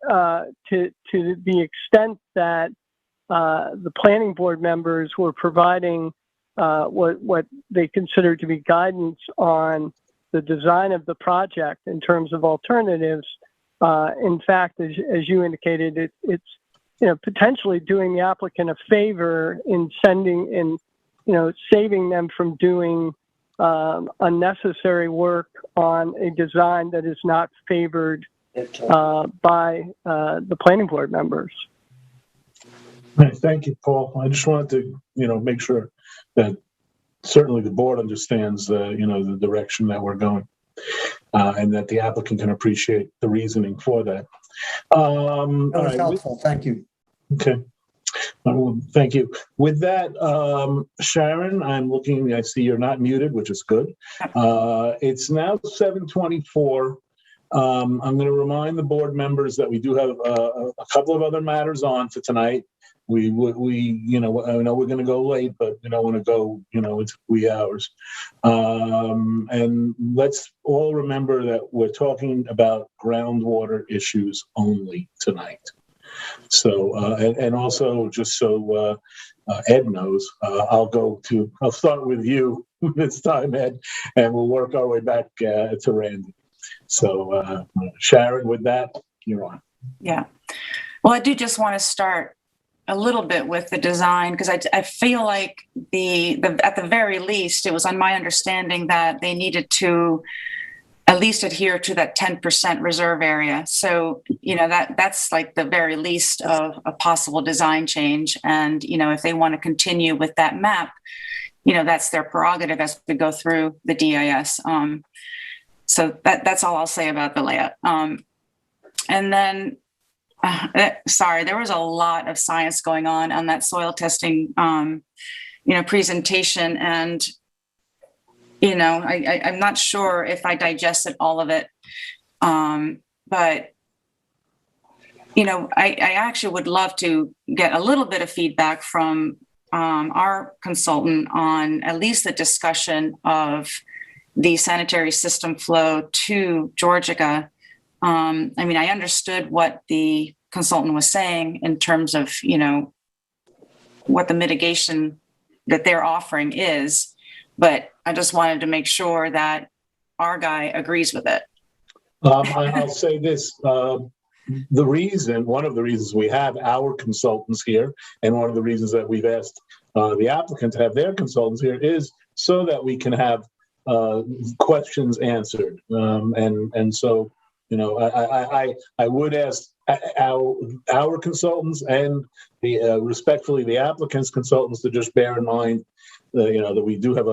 to the extent that the planning board members were providing what they consider to be guidance on the design of the project in terms of alternatives, in fact, as you indicated, it's potentially doing the applicant a favor in saving them from doing unnecessary work on a design that is not favored by the planning board members. Thank you, Paul. I just wanted to, make sure that certainly the board understands, the direction that we're going, and that the applicant can appreciate the reasoning for that. That was helpful. Thank you. Okay. Thank you. With that, Sharon, I see you're not muted, which is good. It's now 7:24. I'm going to remind the board members that we do have a couple of other matters on for tonight. I know we're going to go late, but we don't want to go, into 3 hours. And let's all remember that we're talking about groundwater issues only tonight. So, and also just so Ed knows, I'll start with you this time, Ed, and we'll work our way back to Randy. So, Sharon, with that, you're on. Yeah. Well, I do just want to start a little bit with the design, because I feel like at the very least, it was on my understanding that they needed to at least adhere to that 10% reserve area. So, that's like the very least of a possible design change. And, if they want to continue with that map, that's their prerogative as we go through the DIS. So that's all I'll say about the layout. And then, sorry, there was a lot of science going on that soil testing, presentation. And, I'm not sure if I digested all of it. But, I actually would love to get a little bit of feedback from our consultant on at least the discussion of the sanitary system flow to Georgia. I understood what the consultant was saying in terms of, what the mitigation that they're offering is, but I just wanted to make sure that our guy agrees with it. I'll say this. One of the reasons we have our consultants here, and one of the reasons that we've asked the applicant to have their consultants here, is so that we can have questions answered. And so, I would ask our consultants and respectfully the applicant's consultants to just bear in mind that we do have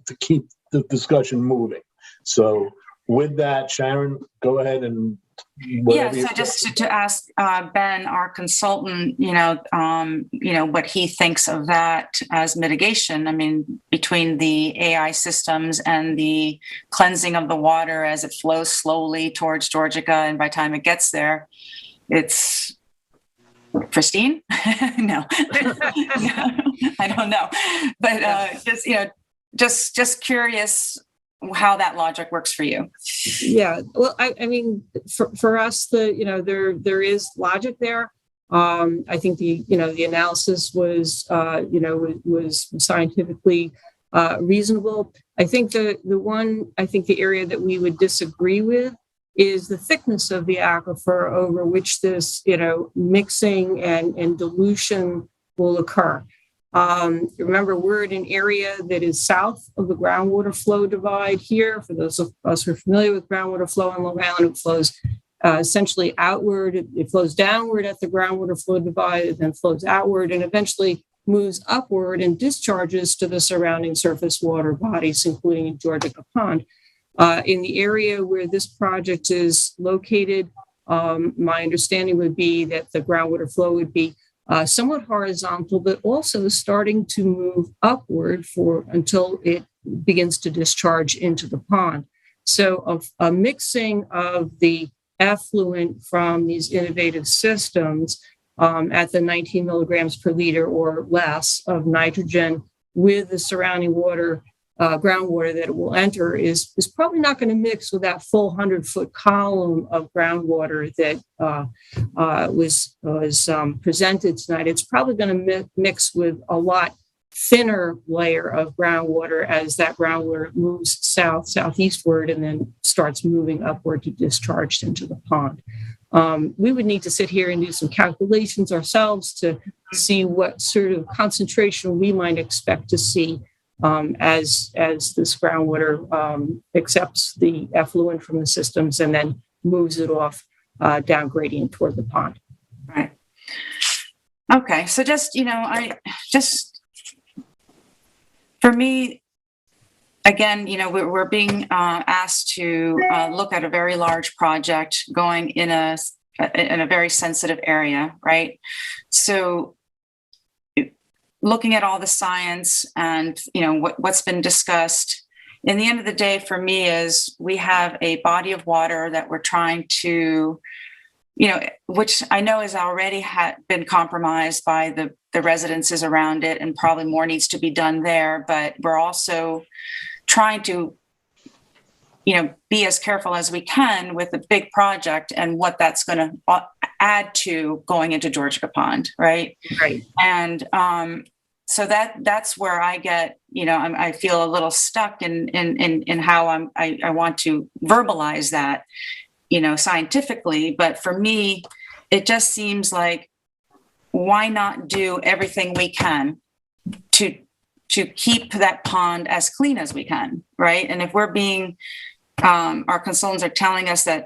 to keep the discussion moving. So with that, Sharon, go ahead and. Yeah, so just to ask Ben, our consultant, what he thinks of that as mitigation. I mean, between the AI systems and the cleansing of the water as it flows slowly towards Georgica, and by the time it gets there, it's pristine. No, I don't know, but just curious how that logic works for you. Yeah, well, I mean, for us, there is logic there. I think the analysis was was scientifically reasonable. I think the area that we would disagree with is the thickness of the aquifer over which this mixing and dilution will occur. Remember, we're in an area that is south of the groundwater flow divide here. For those of us who are familiar with groundwater flow in Long Island, it flows essentially outward. It flows downward at the groundwater flow divide, and then flows outward and eventually moves upward and discharges to the surrounding surface water bodies, including Georgica Pond. In the area where this project is located, my understanding would be that the groundwater flow would be somewhat horizontal, but also starting to move upward until it begins to discharge into the pond. So a mixing of the effluent from these innovative systems at the 19 milligrams per liter or less of nitrogen with the surrounding water, groundwater that it will enter is probably not going to mix with that full 100-foot column of groundwater that was presented tonight. It's probably going to mix with a lot thinner layer of groundwater as that groundwater moves southeastward and then starts moving upward to discharge into the pond. We would need to sit here and do some calculations ourselves to see what sort of concentration we might expect to see as this groundwater accepts the effluent from the systems and then moves it off down gradient toward the pond. Right. Okay. So for me, again, we're being asked to look at a very large project going in a very sensitive area, right? So looking at all the science and what's been discussed, in the end of the day for me is we have a body of water that we're trying to, which I know has already been compromised by the residences around it, and probably more needs to be done there. But we're also trying to, be as careful as we can with a big project and what that's going to add to going into Georgica Pond, right? Right. And so that's where I get, I feel a little stuck in how I want to verbalize that, scientifically. But for me, it just seems like, why not do everything we can to keep that pond as clean as we can, right? And if we're being, our consultants are telling us that,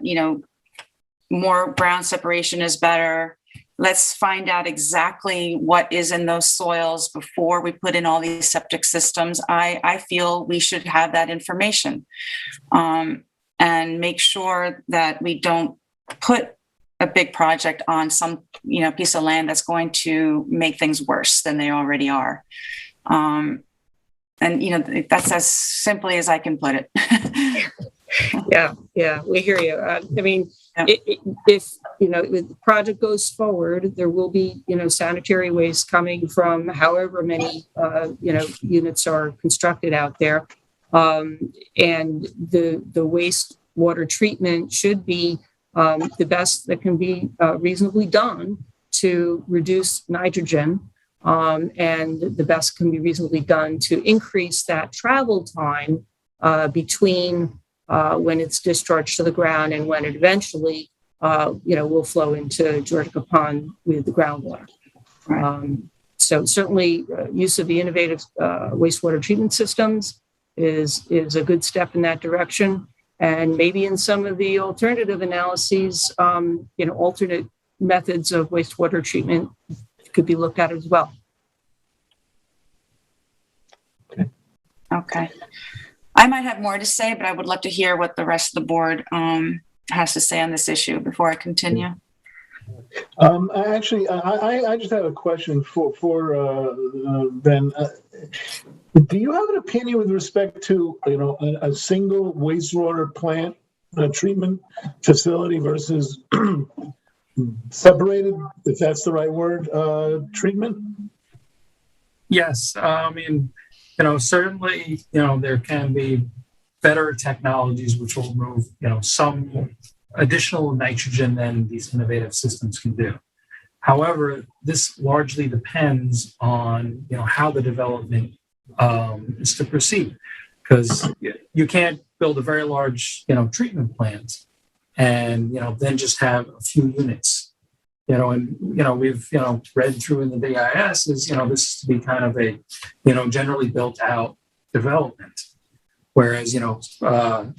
more ground separation is better. Let's find out exactly what is in those soils before we put in all these septic systems. I feel we should have that information and make sure that we don't put a big project on some, piece of land that's going to make things worse than they already are. And, that's as simply as I can put it. Yeah, we hear you. If the project goes forward, there will be sanitary waste coming from however many units are constructed out there, and the wastewater treatment should be the best that can be reasonably done to reduce nitrogen, and the best can be reasonably done to increase that travel time between when it's discharged to the ground and when it eventually, will flow into Georgica Pond with the groundwater. Right. So certainly use of the innovative wastewater treatment systems is a good step in that direction. And maybe in some of the alternative analyses, alternate methods of wastewater treatment could be looked at as well. Okay. I might have more to say, but I would love to hear what the rest of the board has to say on this issue before I continue. Actually, I just have a question for Ben. Do you have an opinion with respect to a single wastewater plant treatment facility versus separated, if that's the right word, treatment? Yes, I mean, certainly, there can be better technologies which will remove, some additional nitrogen than these innovative systems can do. However, this largely depends on, how the development is to proceed, because you can't build a very large, treatment plant and, then just have a few units. We've, read through in the DIS is, this is to be kind of a, generally built out development. Whereas, a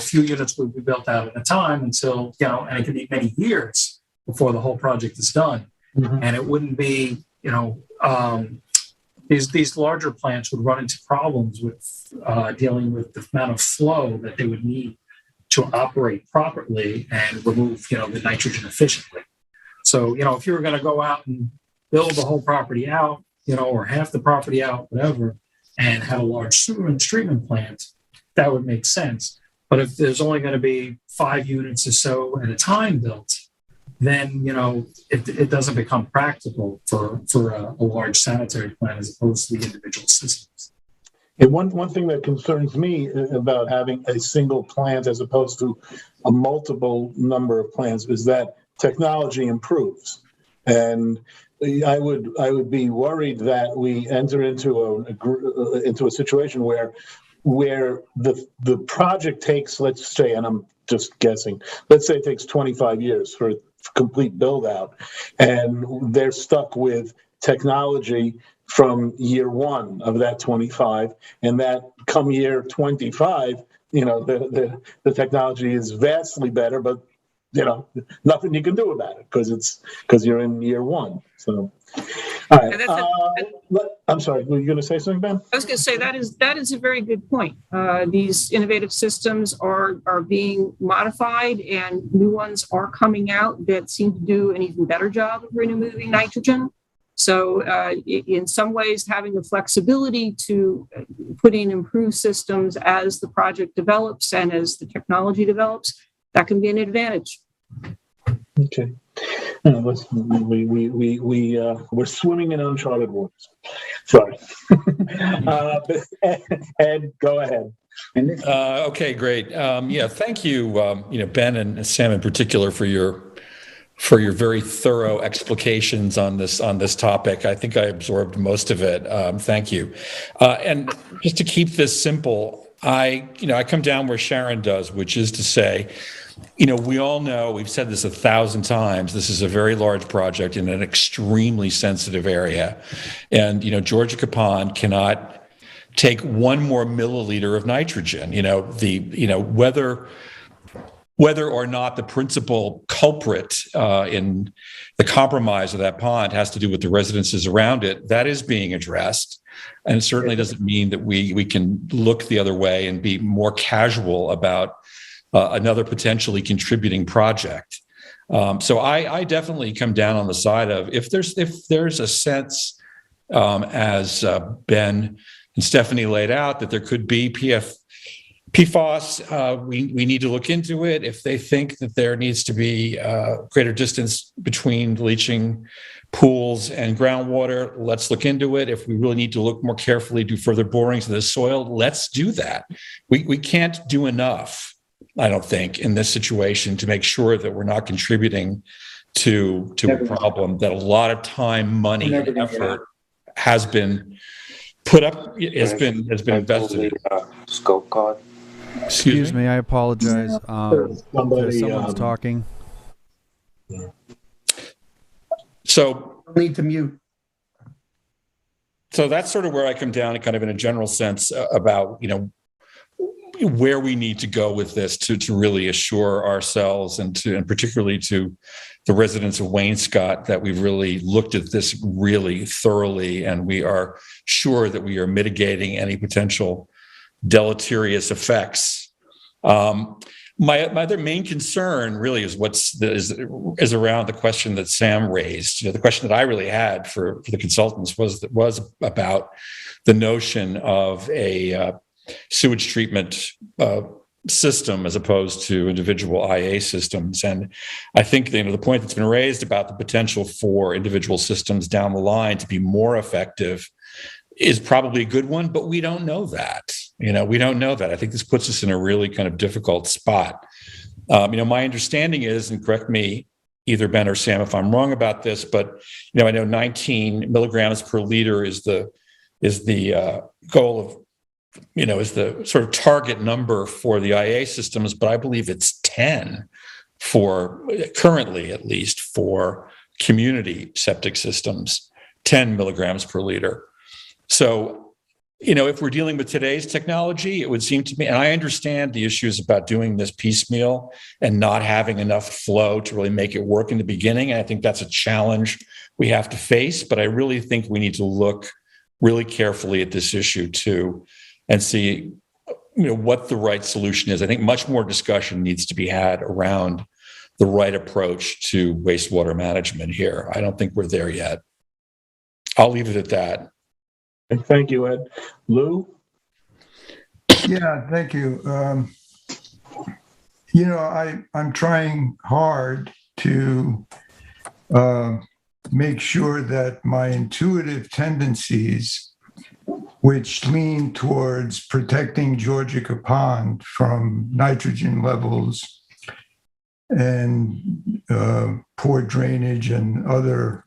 few units would be built out at a time until, and it could be many years before the whole project is done. Mm-hmm. And it wouldn't be, these larger plants would run into problems with dealing with the amount of flow that they would need to operate properly and remove, the nitrogen efficiently. So, if you were going to go out and build the whole property out, or half the property out, whatever, and have a large sewage treatment plant, that would make sense. But if there's only going to be 5 units or so at a time built, then, it doesn't become practical for a large sanitary plant as opposed to the individual systems. And one thing that concerns me about having a single plant as opposed to a multiple number of plants is that technology improves. And I would be worried that we enter into a situation where the project takes, let's say, and I'm just guessing, let's say it takes 25 years for a complete build out, and they're stuck with technology from year 1 of that 25, and that come year 25, the technology is vastly better, but nothing you can do about it because you're in year 1. So, all right. I'm sorry. Were you going to say something, Ben? I was going to say that is a very good point. These innovative systems are being modified, and new ones are coming out that seem to do an even better job of removing nitrogen. So, in some ways, having the flexibility to put in improved systems as the project develops and as the technology develops, that can be an advantage. Okay. We're swimming in uncharted waters. Sorry. Ed, go ahead. Okay, great. Thank you, Ben and Sam in particular for your very thorough explications on this topic. I think I absorbed most of it. Thank you. And just to keep this simple, I come down where Sharon does, which is to say, we all know, we've said this 1,000 times, this is a very large project in an extremely sensitive area. And, Georgia Capone cannot take 1 more milliliter of nitrogen. Whether or not the principal culprit in the compromise of that pond has to do with the residences around it, that is being addressed. And it certainly doesn't mean that we can look the other way and be more casual about another potentially contributing project. So I definitely come down on the side of if there's a sense, as Ben and Stephanie laid out, that there could be PFAS, we need to look into it. If they think that there needs to be greater distance between leaching pools and groundwater, let's look into it. If we really need to look more carefully, do further borings of the soil, let's do that. We can't do enough, I don't think, in this situation to make sure that we're not contributing to a problem that a lot of time, money, and effort has been put up, has been invested in. Scope card. Excuse me, I apologize. Someone's talking. So need to mute. So that's sort of where I come down, kind of in a general sense, about where we need to go with this to really assure ourselves and particularly to the residents of Wainscott that we've really looked at this really thoroughly, and we are sure that we are mitigating any potential deleterious effects. My other main concern really is is around the question that Sam raised. The question that I really had for the consultants was about the notion of a sewage treatment system as opposed to individual IA systems. And I think the point that's been raised about the potential for individual systems down the line to be more effective is probably a good one, but we don't know that. We don't know that. I think this puts us in a really kind of difficult spot. My understanding is, and correct me, either Ben or Sam, if I'm wrong about this, but I know 19 milligrams per liter is the goal of, is the sort of target number for the IA systems, but I believe it's 10 for currently, at least for community septic systems, 10 milligrams per liter. So, if we're dealing with today's technology, it would seem to me, and I understand the issues about doing this piecemeal and not having enough flow to really make it work in the beginning. And I think that's a challenge we have to face, but I really think we need to look really carefully at this issue too and see, what the right solution is. I think much more discussion needs to be had around the right approach to wastewater management here. I don't think we're there yet. I'll leave it at that. Thank you, Ed. Lou? Yeah, thank you. I'm trying hard to make sure that my intuitive tendencies, which lean towards protecting Georgia Pond from nitrogen levels and poor drainage and other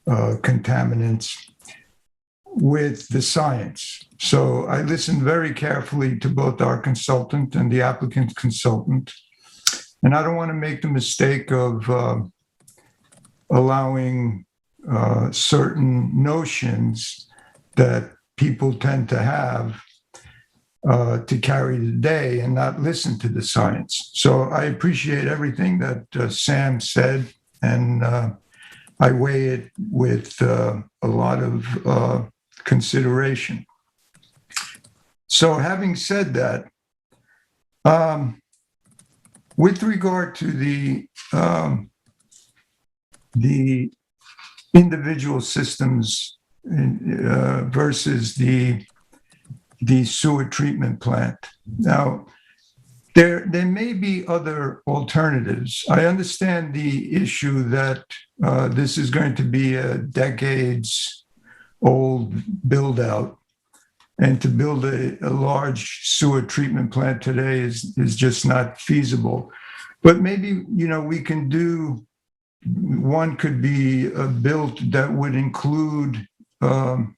contaminants, with the science. So I listened very carefully to both our consultant and the applicant's consultant. And I don't want to make the mistake of allowing certain notions that people tend to have to carry the day and not listen to the science. So I appreciate everything that Sam said, and I weigh it with a lot of consideration. So having said that, with regard to the individual systems versus the sewer treatment plant. Now, there may be other alternatives. I understand the issue that this is going to be a decades-old build-out, and to build a large sewer treatment plant today is just not feasible. But maybe, we can do, one could be built that would include the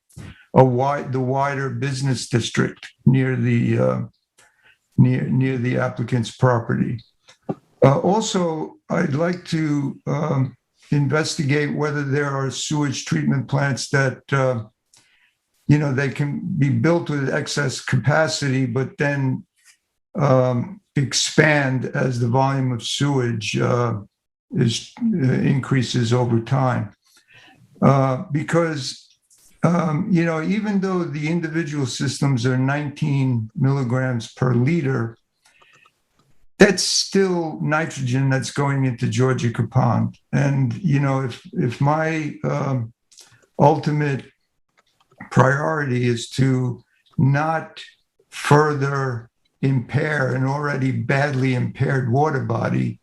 wider business district near the applicant's property. Also, I'd like to investigate whether there are sewage treatment plants that they can be built with excess capacity, but then expand as the volume of sewage increases over time. Because even though the individual systems are 19 milligrams per liter, that's still nitrogen that's going into Georgia Pond. And, if my ultimate priority is to not further impair an already badly impaired water body,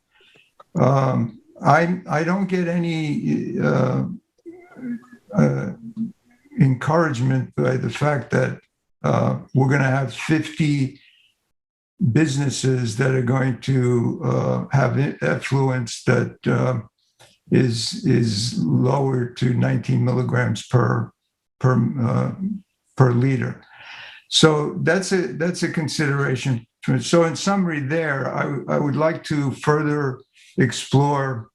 I don't get any encouragement by the fact that we're going to have 50 businesses that are going to have effluence that is lower to 19 milligrams per liter. So that's a consideration. So in summary there, I would like to further explore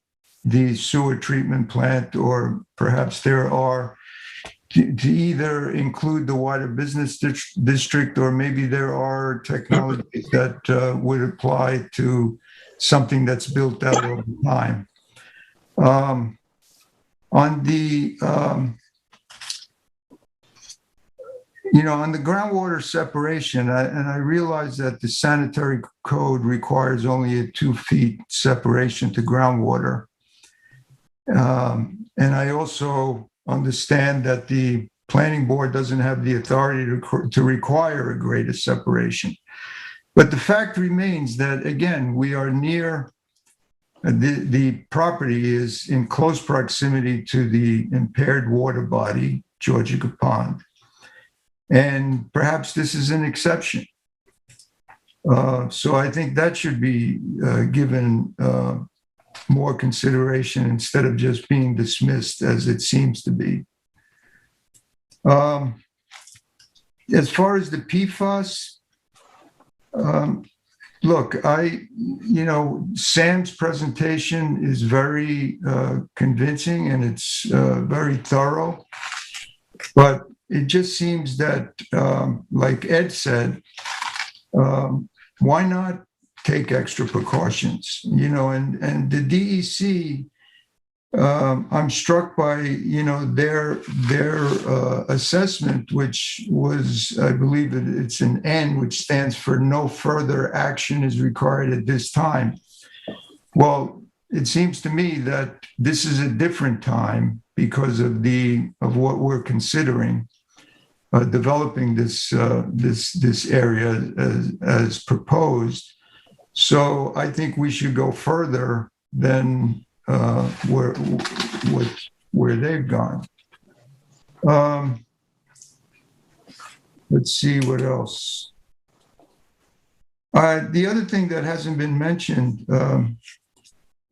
the sewer treatment plant, or perhaps there are to either include the wider business district, or maybe there are technologies that would apply to something that's built out over time. On the on the groundwater separation, and I realize that the sanitary code requires only a 2 feet separation to groundwater. And I also understand that the planning board doesn't have the authority to require a greater separation. But the fact remains that, again, we are near, the property is in close proximity to the impaired water body, Georgia Pond. And perhaps this is an exception. So I think that should be given more consideration instead of just being dismissed as it seems to be. As far as the PFAS, look, Sam's presentation is very convincing and it's very thorough, but it just seems that, like Ed said, why not take extra precautions? And the DEC, I'm struck by their assessment, which was, I believe it's an N, which stands for no further action is required at this time. Well, it seems to me that this is a different time because of what we're considering. Developing this area as proposed. So I think we should go further than where they've gone. Let's see what else. The other thing that hasn't been mentioned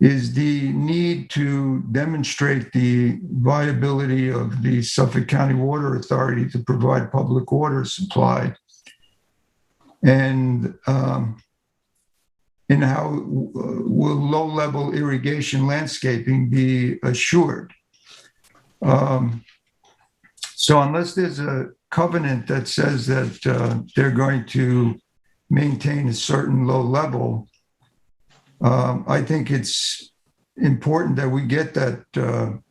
is the need to demonstrate the viability of the Suffolk County Water Authority to provide public water supply, and how will low-level irrigation landscaping be assured? So unless there's a covenant that says that they're going to maintain a certain low level, I think it's important that we get that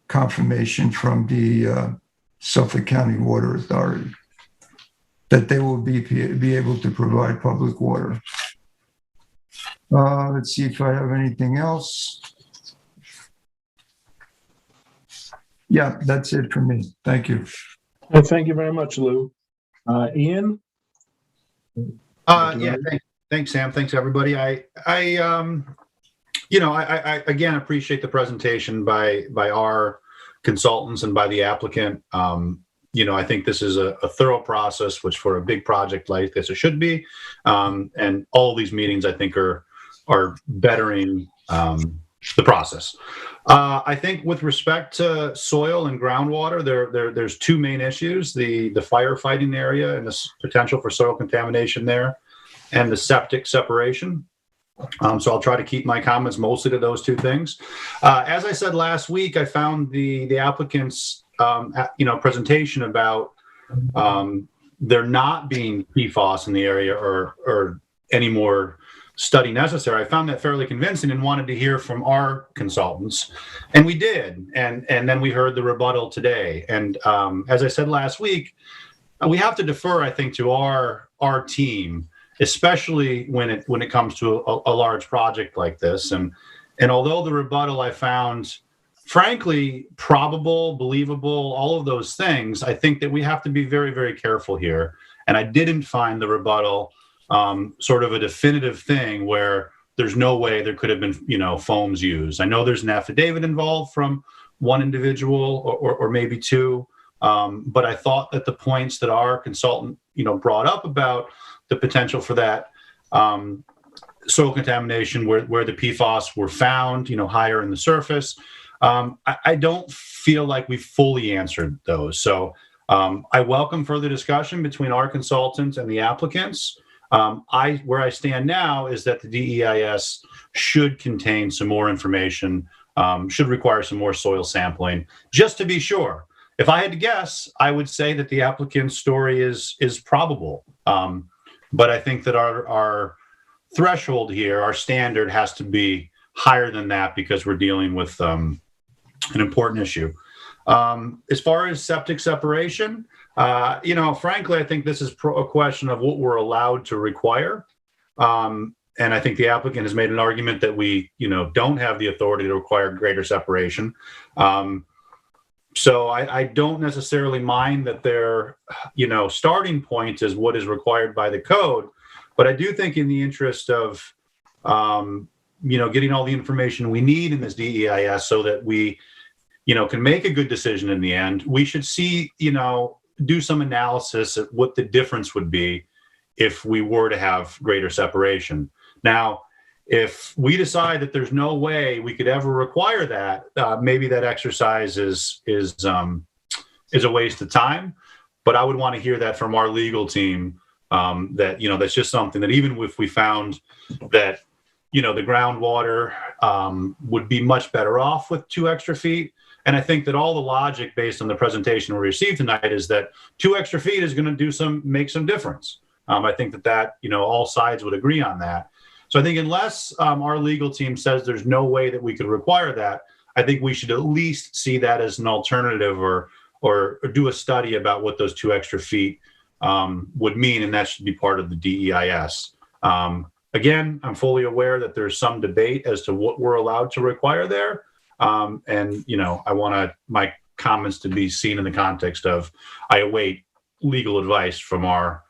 confirmation from the Suffolk County Water Authority that they will be able to provide public water. Let's see if I have anything else. Yeah, that's it for me. Thank you. Well, thank you very much, Lou. Ian? Thanks, Sam. Thanks, everybody. I again appreciate the presentation by our consultants and by the applicant. I think this is a thorough process, which for a big project like this, it should be. And all of these meetings, I think, are bettering the process. I think with respect to soil and groundwater, there's two main issues: the firefighting area and the potential for soil contamination there, and the septic separation. So I'll try to keep my comments mostly to those two things. As I said last week, I found the applicant's presentation about there not being PFAS in the area or any more study necessary. I found that fairly convincing and wanted to hear from our consultants, and we did. And then we heard the rebuttal today. And as I said last week, we have to defer, I think, to our team, especially when it comes to a large project like this. And although the rebuttal I found, frankly, probable, believable, all of those things, I think that we have to be very, very careful here. And I didn't find the rebuttal sort of a definitive thing where there's no way there could have been, foams used. I know there's an affidavit involved from one individual or maybe two, but I thought that the points that our consultant, brought up about the potential for that soil contamination where the PFAS were found, higher in the surface, I don't feel like we fully answered those. So I welcome further discussion between our consultants and the applicants. Where I stand now is that the DEIS should contain some more information, should require some more soil sampling, just to be sure. If I had to guess, I would say that the applicant's story is probable. But I think that our threshold here, our standard, has to be higher than that because we're dealing with an important issue. As far as septic separation, frankly, I think this is a question of what we're allowed to require. And I think the applicant has made an argument that we, don't have the authority to require greater separation. So I don't necessarily mind that their, starting point is what is required by the code. But I do think in the interest of, getting all the information we need in this DEIS so that we, can make a good decision in the end, we should see, do some analysis of what the difference would be if we were to have greater separation. Now, if we decide that there's no way we could ever require that, maybe that exercise is a waste of time. But I would want to hear that from our legal team. That that's just something that even if we found that the groundwater would be much better off with 2 extra feet. And I think that all the logic based on the presentation we received tonight is that 2 extra feet is going to make some difference. I think that all sides would agree on that. So I think unless our legal team says there's no way that we could require that, I think we should at least see that as an alternative or do a study about what those 2 extra feet would mean, and that should be part of the DEIS. Again, I'm fully aware that there's some debate as to what we're allowed to require there. And I want my comments to be seen in the context of I await legal advice from our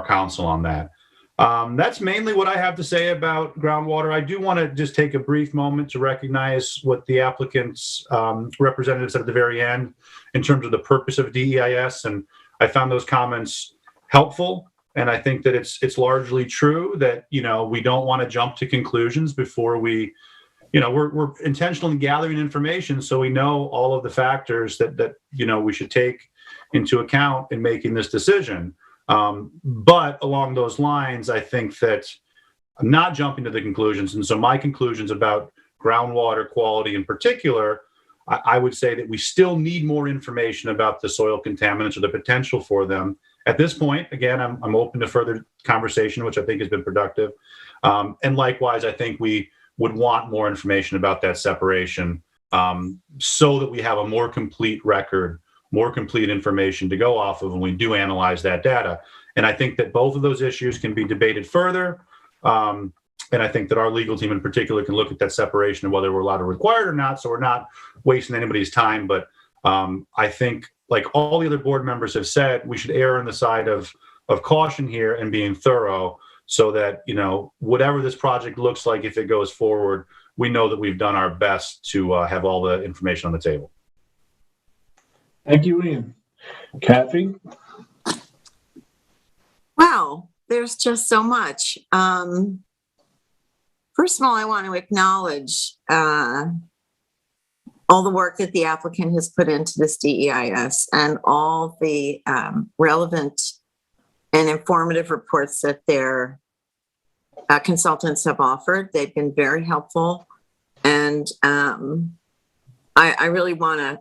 counsel on that. That's mainly what I have to say about groundwater. I do want to just take a brief moment to recognize what the applicant's representative said at the very end in terms of the purpose of DEIS, and I found those comments helpful. And I think that it's largely true that we don't want to jump to conclusions before we, we're intentionally gathering information so we know all of the factors that we should take into account in making this decision. But along those lines, I think that I'm not jumping to the conclusions. And so my conclusions about groundwater quality in particular, I would say that we still need more information about the soil contaminants or the potential for them. At this point, again, I'm open to further conversation, which I think has been productive. And likewise, I think we would want more information about that separation so that we have a more complete record, more complete information to go off of when we do analyze that data. And I think that both of those issues can be debated further. And I think that our legal team in particular can look at that separation and whether we're allowed to require it or not, so we're not wasting anybody's time. But I think, like all the other board members have said, we should err on the side of caution here and being thorough so that, whatever this project looks like, if it goes forward, we know that we've done our best to have all the information on the table. Thank you, Ian. Kathy? Wow, there's just so much. First of all, I want to acknowledge all the work that the applicant has put into this DEIS and all the relevant and informative reports that their consultants have offered. They've been very helpful. And I really want to,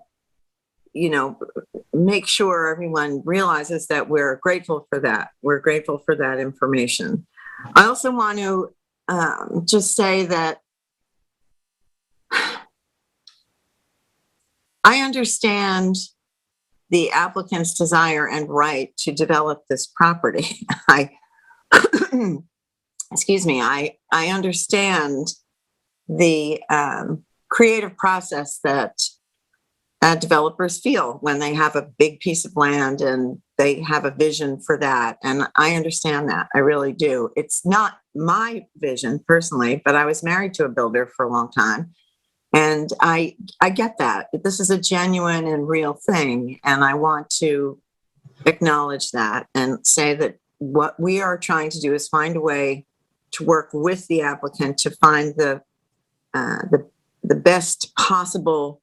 make sure everyone realizes that we're grateful for that. We're grateful for that information. I also want to just say that I understand the applicant's desire and right to develop this property. Excuse me, I understand the creative process that developers feel when they have a big piece of land and they have a vision for that. And I understand that, I really do. It's not my vision personally, but I was married to a builder for a long time. And I get that. This is a genuine and real thing. And I want to acknowledge that and say that what we are trying to do is find a way to work with the applicant to find the best possible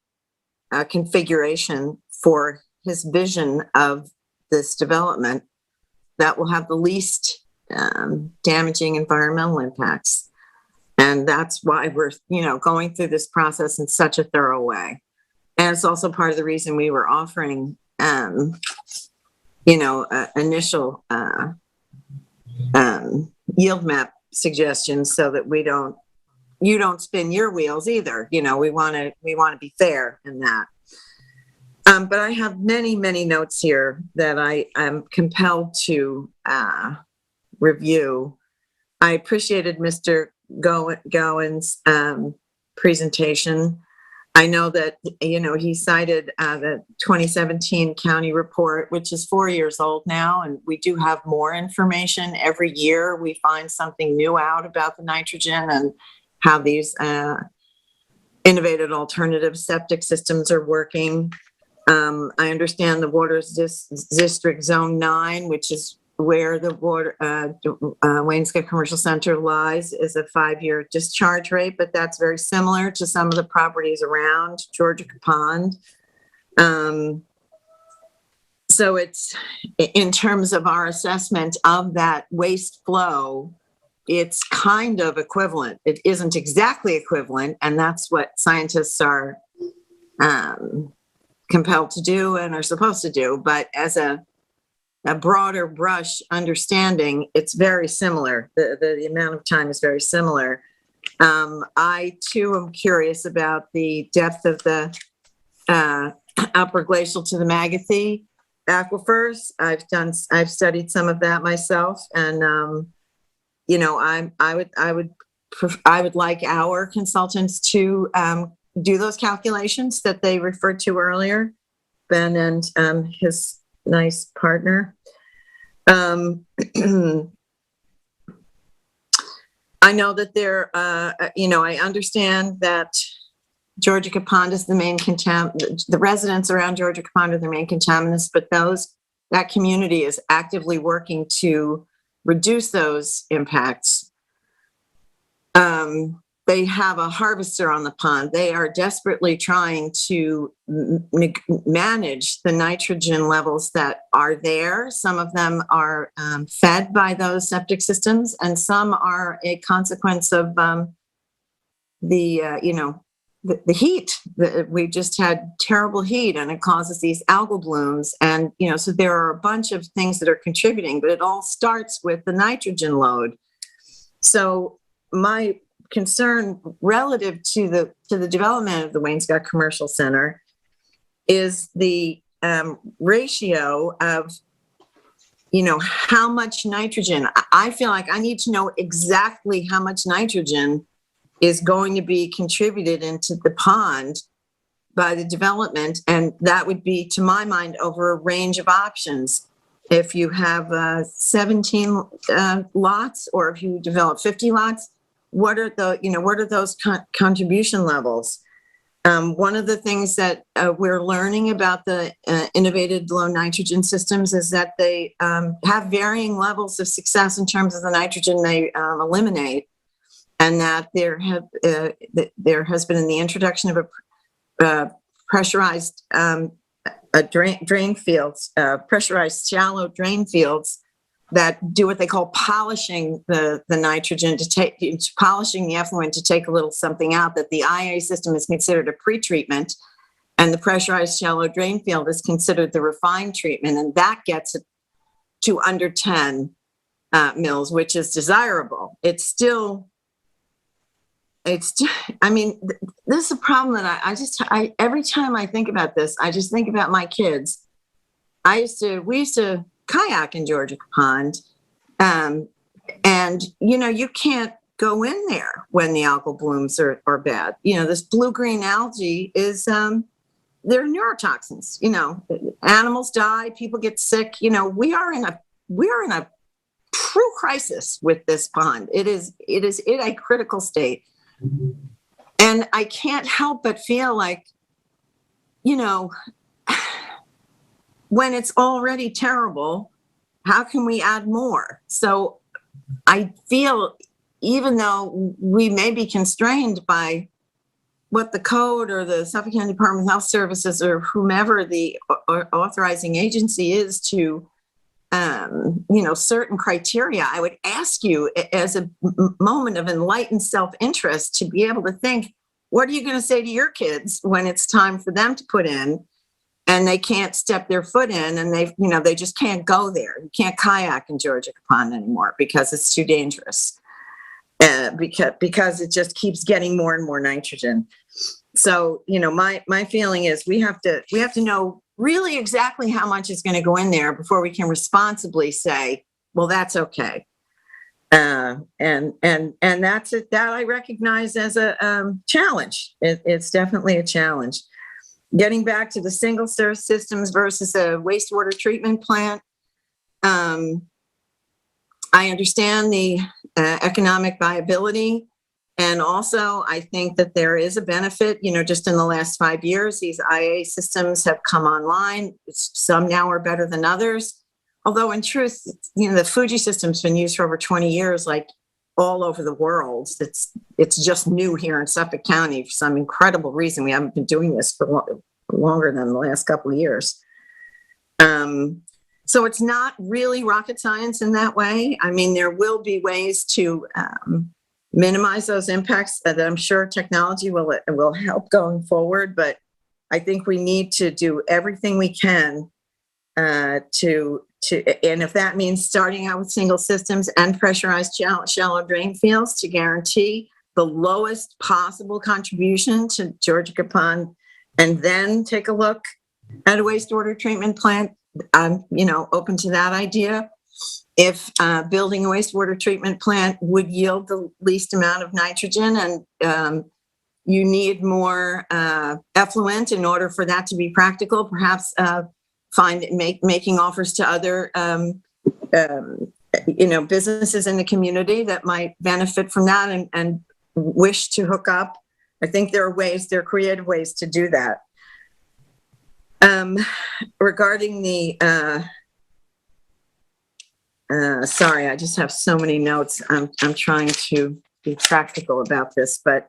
configuration for his vision of this development that will have the least damaging environmental impacts. And that's why we're, going through this process in such a thorough way. And it's also part of the reason we were offering, initial yield map suggestions so that you don't spin your wheels either. We want to be fair in that. But I have many, many notes here that I am compelled to review. I appreciated Mr. Gowen's presentation. I know that, he cited the 2017 county report, which is 4 years old now, and we do have more information. Every year we find something new out about the nitrogen and how these innovative alternative septic systems are working. I understand the Water District Zone 9, which is where the Waynescott Commercial Center lies, is a 5-year discharge rate, but that's very similar to some of the properties around Georgia Pond. So it's, in terms of our assessment of that waste flow, it's kind of equivalent. It isn't exactly equivalent, and that's what scientists are compelled to do and are supposed to do. But as a broader brush understanding, it's very similar. The amount of time is very similar. I too am curious about the depth of the upper glacial to the Magathie aquifers. I've studied some of that myself, and I would like our consultants to do those calculations that they referred to earlier, Ben and his nice partner. I know that I understand that Georgia Pond is the main the residents around Georgia Pond are the main contaminants, but that community is actively working to reduce those impacts. They have a harvester on the pond. They are desperately trying to manage the nitrogen levels that are there. Some of them are fed by those septic systems, and some are a consequence of the heat. We just had terrible heat, and it causes these algal blooms. And, so there are a bunch of things that are contributing, but it all starts with the nitrogen load. So my concern relative to the development of the Waynescott Commercial Center is the ratio of, how much nitrogen. I feel like I need to know exactly how much nitrogen is going to be contributed into the pond by the development. And that would be, to my mind, over a range of options. If you have 17 lots, or if you develop 50 lots, what are those contribution levels? One of the things that we're learning about the innovative low nitrogen systems is that they have varying levels of success in terms of the nitrogen they eliminate, and that there has been in the introduction of a pressurized drain fields, pressurized shallow drain fields that do what they call polishing the nitrogen polishing the effluent to take a little something out, that the IA system is considered a pretreatment, and the pressurized shallow drain field is considered the refined treatment, and that gets it to under 10 mils, which is desirable. This is a problem that every time I think about this, I just think about my kids. We used to kayak in Georgia Pond, and you can't go in there when the algal blooms are bad. This blue-green algae is they're neurotoxins. Animals die, people get sick. We are in a true crisis with this pond. It is in a critical state, and I can't help but feel like, when it's already terrible, how can we add more? So I feel, even though we may be constrained by what the code or the Suffolk County Department of Health Services or whomever the authorizing agency is to, certain criteria, I would ask you, as a moment of enlightened self-interest, to be able to think, what are you going to say to your kids when it's time for them to put in, and they can't step their foot in, and they just can't go there. You can't kayak in Georgia Pond anymore because it's too dangerous. Because it just keeps getting more and more nitrogen. So, my feeling is we have to know really exactly how much is going to go in there before we can responsibly say, well, that's okay. And that's it, that I recognize as a challenge. It's definitely a challenge. Getting back to the single source systems versus a wastewater treatment plant. I understand the economic viability. And also, I think that there is a benefit, just in the last 5 years, these IA systems have come online. Some now are better than others. Although in truth, the Fuji system's been used for over 20 years, like all over the world. It's just new here in Suffolk County for some incredible reason. We haven't been doing this for longer than the last couple of years. So it's not really rocket science in that way. I mean, there will be ways to minimize those impacts that I'm sure technology will help going forward. But I think we need to do everything we can and if that means starting out with single systems and pressurized shallow drain fields to guarantee the lowest possible contribution to Georgia Capone, and then take a look at a wastewater treatment plant, I'm open to that idea. If building a wastewater treatment plant would yield the least amount of nitrogen, and you need more effluent in order for that to be practical, perhaps making offers to other businesses in the community that might benefit from that and wish to hook up. I think there are creative ways to do that. Regarding the sorry, I just have so many notes. I'm trying to be practical about this, but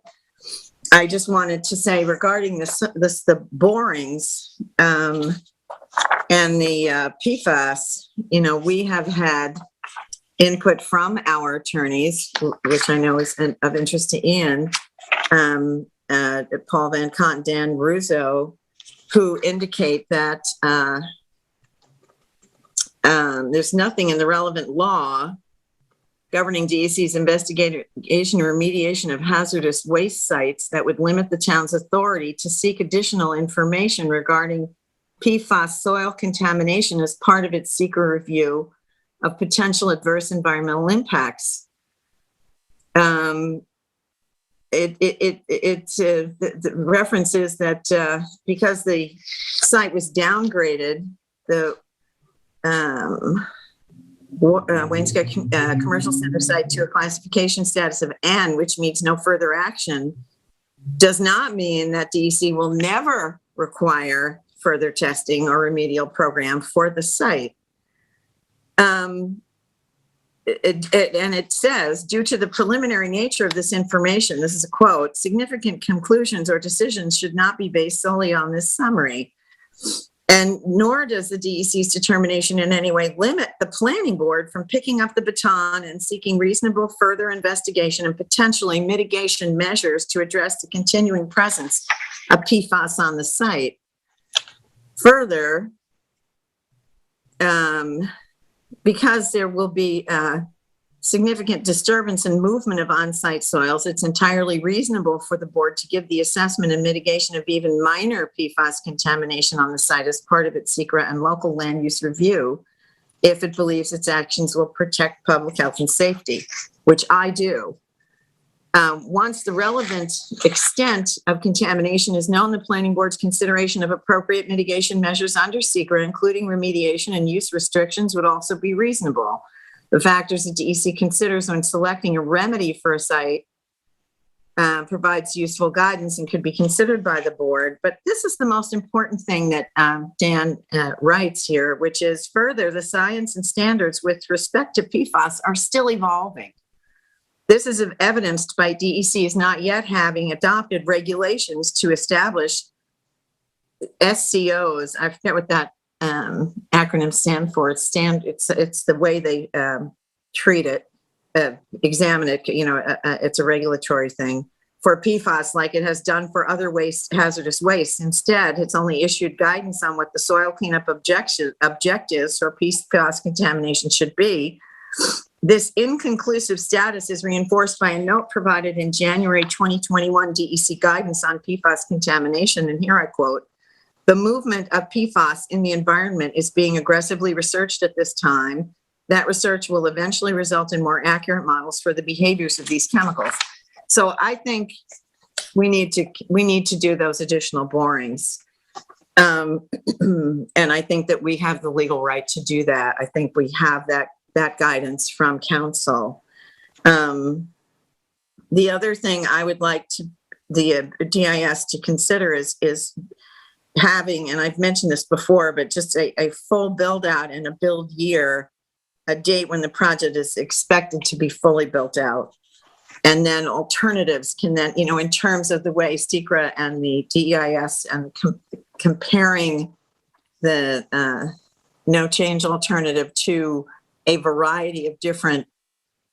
I just wanted to say regarding the borings and the PFAS, we have had input from our attorneys, which I know is of interest to Ian, Paul Van Cont, Dan Russo, who indicate that there's nothing in the relevant law governing DEC's investigation or remediation of hazardous waste sites that would limit the town's authority to seek additional information regarding PFAS soil contamination as part of its secret review of potential adverse environmental impacts. The reference is that because the site was downgraded, the Waynescott Commercial Center site to a classification status of N, which means no further action, does not mean that DEC will never require further testing or remedial program for the site. And it says, due to the preliminary nature of this information, this is a quote, significant conclusions or decisions should not be based solely on this summary. And nor does the DEC's determination in any way limit the planning board from picking up the baton and seeking reasonable further investigation and potentially mitigation measures to address the continuing presence of PFAS on the site. Further, because there will be significant disturbance and movement of on-site soils, it's entirely reasonable for the board to give the assessment and mitigation of even minor PFAS contamination on the site as part of its secret and local land use review if it believes its actions will protect public health and safety, which I do. Once the relevant extent of contamination is known, the planning board's consideration of appropriate mitigation measures under secret, including remediation and use restrictions, would also be reasonable. The factors that DEC considers when selecting a remedy for a site provides useful guidance and could be considered by the board. But this is the most important thing that Dan writes here, which is further, the science and standards with respect to PFAS are still evolving. This is evidenced by DEC's not yet having adopted regulations to establish SCOs. I forget what that acronym stand for. It's the way they treat it, examine it. It's a regulatory thing for PFAS, like it has done for other hazardous waste. Instead, it's only issued guidance on what the soil cleanup objectives for PFAS contamination should be. This inconclusive status is reinforced by a note provided in January 2021 DEC guidance on PFAS contamination. And here I quote, "The movement of PFAS in the environment is being aggressively researched at this time. That research will eventually result in more accurate models for the behaviors of these chemicals." So I think we need to do those additional borings. And I think that we have the legal right to do that. I think we have that guidance from council. The other thing I would like the DIS to consider is having, and I've mentioned this before, but just a full build out and a build year, a date when the project is expected to be fully built out. And then alternatives can then, in terms of the way SECRA and the DEIS and comparing the no change alternative to a variety of different,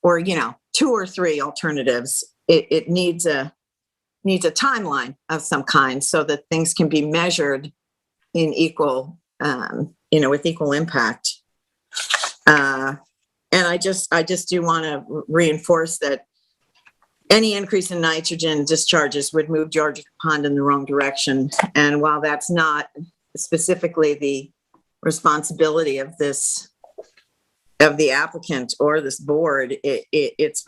or, 2 or 3 alternatives, it needs a timeline of some kind so that things can be measured in equal, with equal impact. And I just do want to reinforce that any increase in nitrogen discharges would move Georgia Pond in the wrong direction. And while that's not specifically the responsibility of the applicant or this board, it's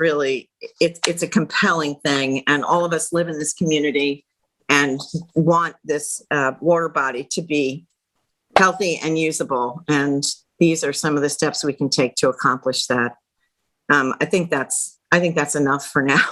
a compelling thing. And all of us live in this community and want this water body to be healthy and usable. And these are some of the steps we can take to accomplish that. I think that's enough for now.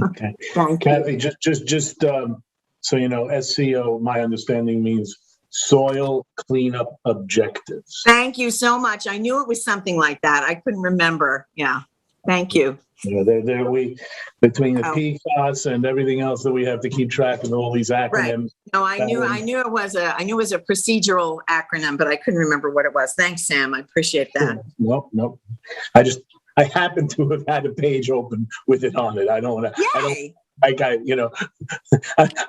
Okay. Kathy, just so you know, SCO, my understanding means soil cleanup objectives. Thank you so much. I knew it was something like that. I couldn't remember. Yeah. Thank you. We between the PFAS and everything else that we have to keep track of all these acronyms. Right. No, I knew it was a procedural acronym, but I couldn't remember what it was. Thanks, Sam. I appreciate that. Nope. I happen to have had a page open with it on it. I don't want to.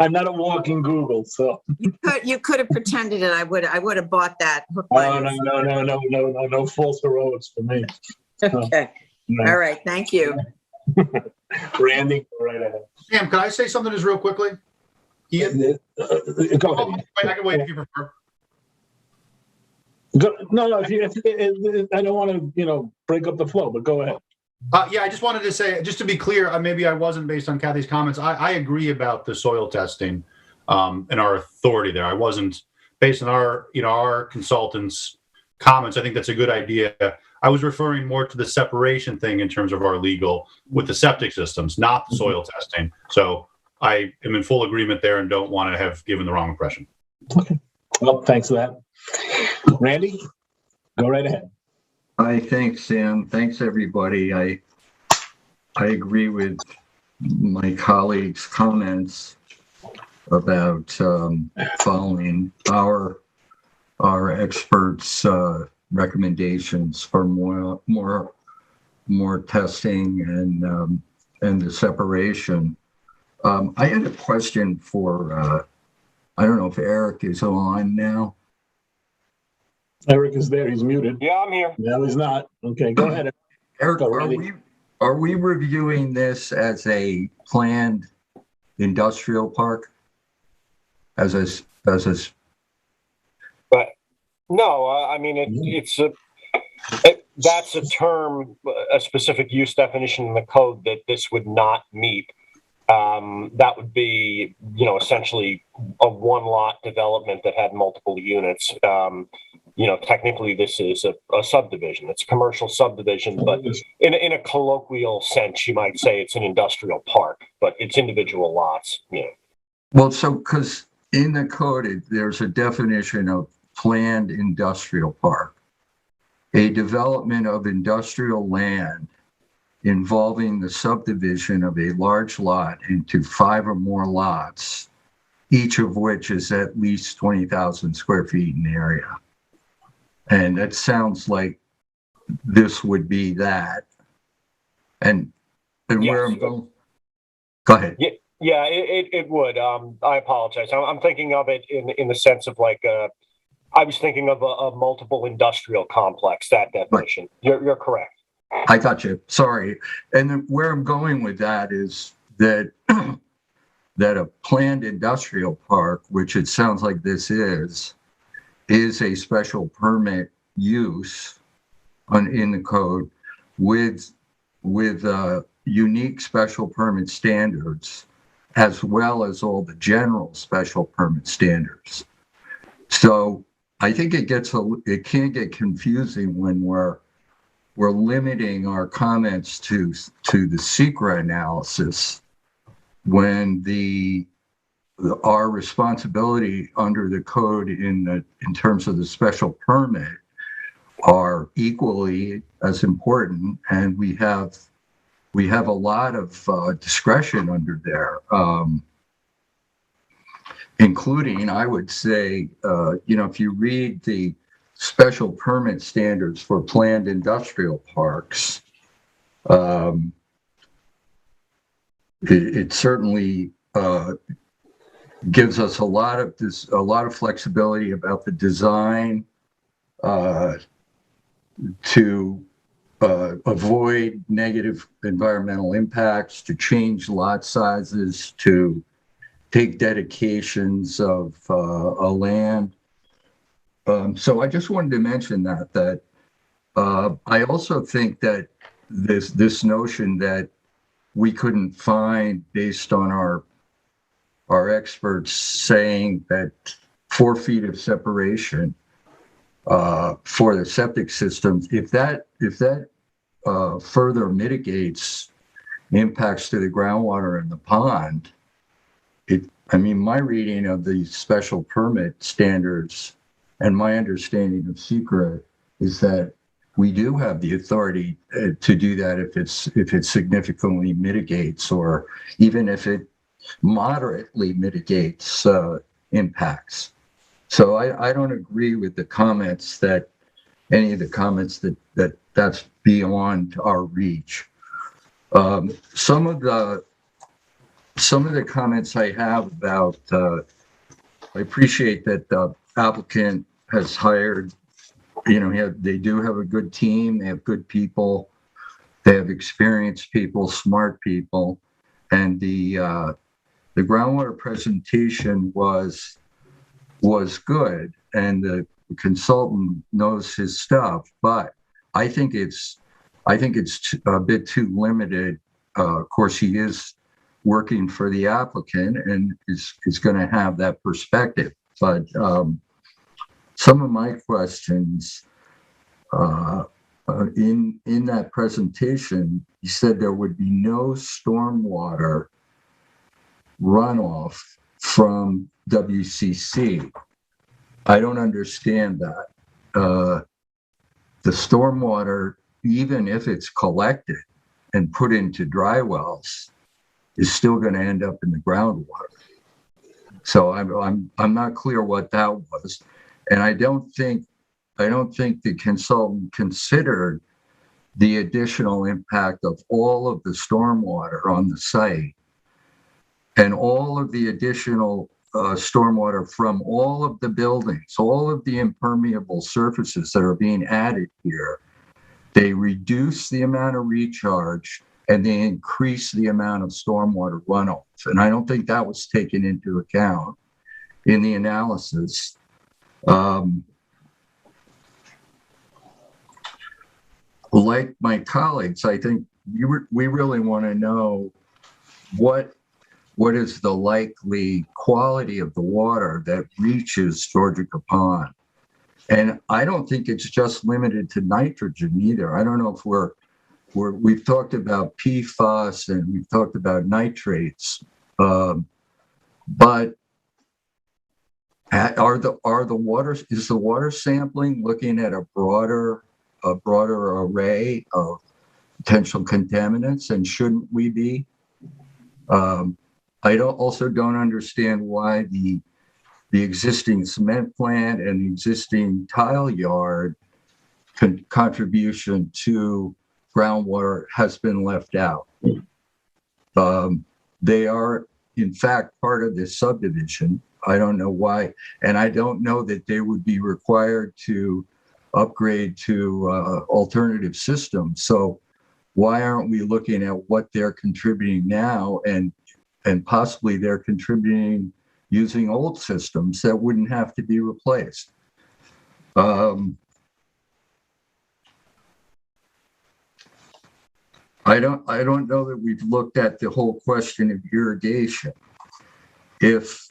I'm not a walking Google, so you could have pretended it. I would have bought that. No false heroics for me. Okay. No. All right. Thank you. Randy, go right ahead. Sam, can I say something just real quickly? Go ahead. I can wait if you prefer. No. I don't want to, break up the flow, but go ahead. I just wanted to say, just to be clear, maybe I wasn't based on Kathy's comments. I agree about the soil testing and our authority there. I wasn't based on our consultants' comments. I think that's a good idea. I was referring more to the separation thing in terms of our legal with the septic systems, not the soil testing. So I am in full agreement there and don't want to have given the wrong impression. Okay. Well, thanks for that. Randy, go right ahead. Thanks, Sam. Thanks, everybody. I agree with my colleagues' comments about following our experts' recommendations for more testing and the separation. I had a question for I don't know if Eric is on now. Eric is there. He's muted. Yeah, I'm here. No, he's not. Okay, go ahead. Eric, are we reviewing this as a planned industrial park? But no, that's a term, a specific use definition in the code that this would not meet. That would be, essentially a one lot development that had multiple units. Technically this is a subdivision. It's a commercial subdivision, but in a colloquial sense, you might say it's an industrial park, but it's individual lots. Well, so because in the code, there's a definition of planned industrial park, a development of industrial land involving the subdivision of a large lot into 5 or more lots, each of which is at least 20,000 square feet in area. And that sounds like this would be that. And where I'm going, go ahead. Yeah, it would. I apologize. I'm thinking of it in the sense of I was thinking of a multiple industrial complex, that definition. Right. You're correct. I got you. Sorry. And then where I'm going with that is that that a planned industrial park, which it sounds like this is a special permit use in the code with unique special permit standards, as well as all the general special permit standards. So I think it can get confusing when we're limiting our comments to the secret analysis, when our responsibility under the code in terms of the special permit are equally as important, and we have a lot of discretion under there, including, I would say, if you read the special permit standards for planned industrial parks, it certainly gives us a lot of flexibility about the design to avoid negative environmental impacts, to change lot sizes, to take dedications of a land. So I just wanted to mention that I also think that this notion that we couldn't find, based on our experts saying that 4 feet of separation for the septic systems, if that further mitigates impacts to the groundwater in the pond, my reading of the special permit standards and my understanding of secret is that we do have the authority to do that if it significantly mitigates, or even if it moderately mitigates impacts. So I don't agree with the comments any of the comments that's beyond our reach. Some of the comments I have about, I appreciate that the applicant has hired, they do have a good team, they have good people, they have experienced people, smart people, and the groundwater presentation was good, and the consultant knows his stuff, but I think it's a bit too limited. Of course, he is working for the applicant and is going to have that perspective, but some of my questions in that presentation, he said there would be no stormwater runoff from WCC. I don't understand that. The stormwater, even if it's collected and put into dry wells, is still going to end up in the groundwater. So I'm not clear what that was, and I don't think the consultant considered the additional impact of all of the stormwater on the site and all of the additional stormwater from all of the buildings, all of the impermeable surfaces that are being added here. They reduce the amount of recharge and they increase the amount of stormwater runoff. And I don't think that was taken into account in the analysis. Like my colleagues, I think we really want to know what is the likely quality of the water that reaches Georgia Capone. And I don't think it's just limited to nitrogen either. I don't know if we've talked about PFAS and we've talked about nitrates, but is the water sampling looking at a broader array of potential contaminants, and shouldn't we be? I also don't understand why the existing cement plant and the existing tile yard contribution to groundwater has been left out. They are, in fact, part of this subdivision. I don't know why, and I don't know that they would be required to upgrade to alternative systems. So why aren't we looking at what they're contributing now, and possibly they're contributing using old systems that wouldn't have to be replaced? I don't know that we've looked at the whole question of irrigation. If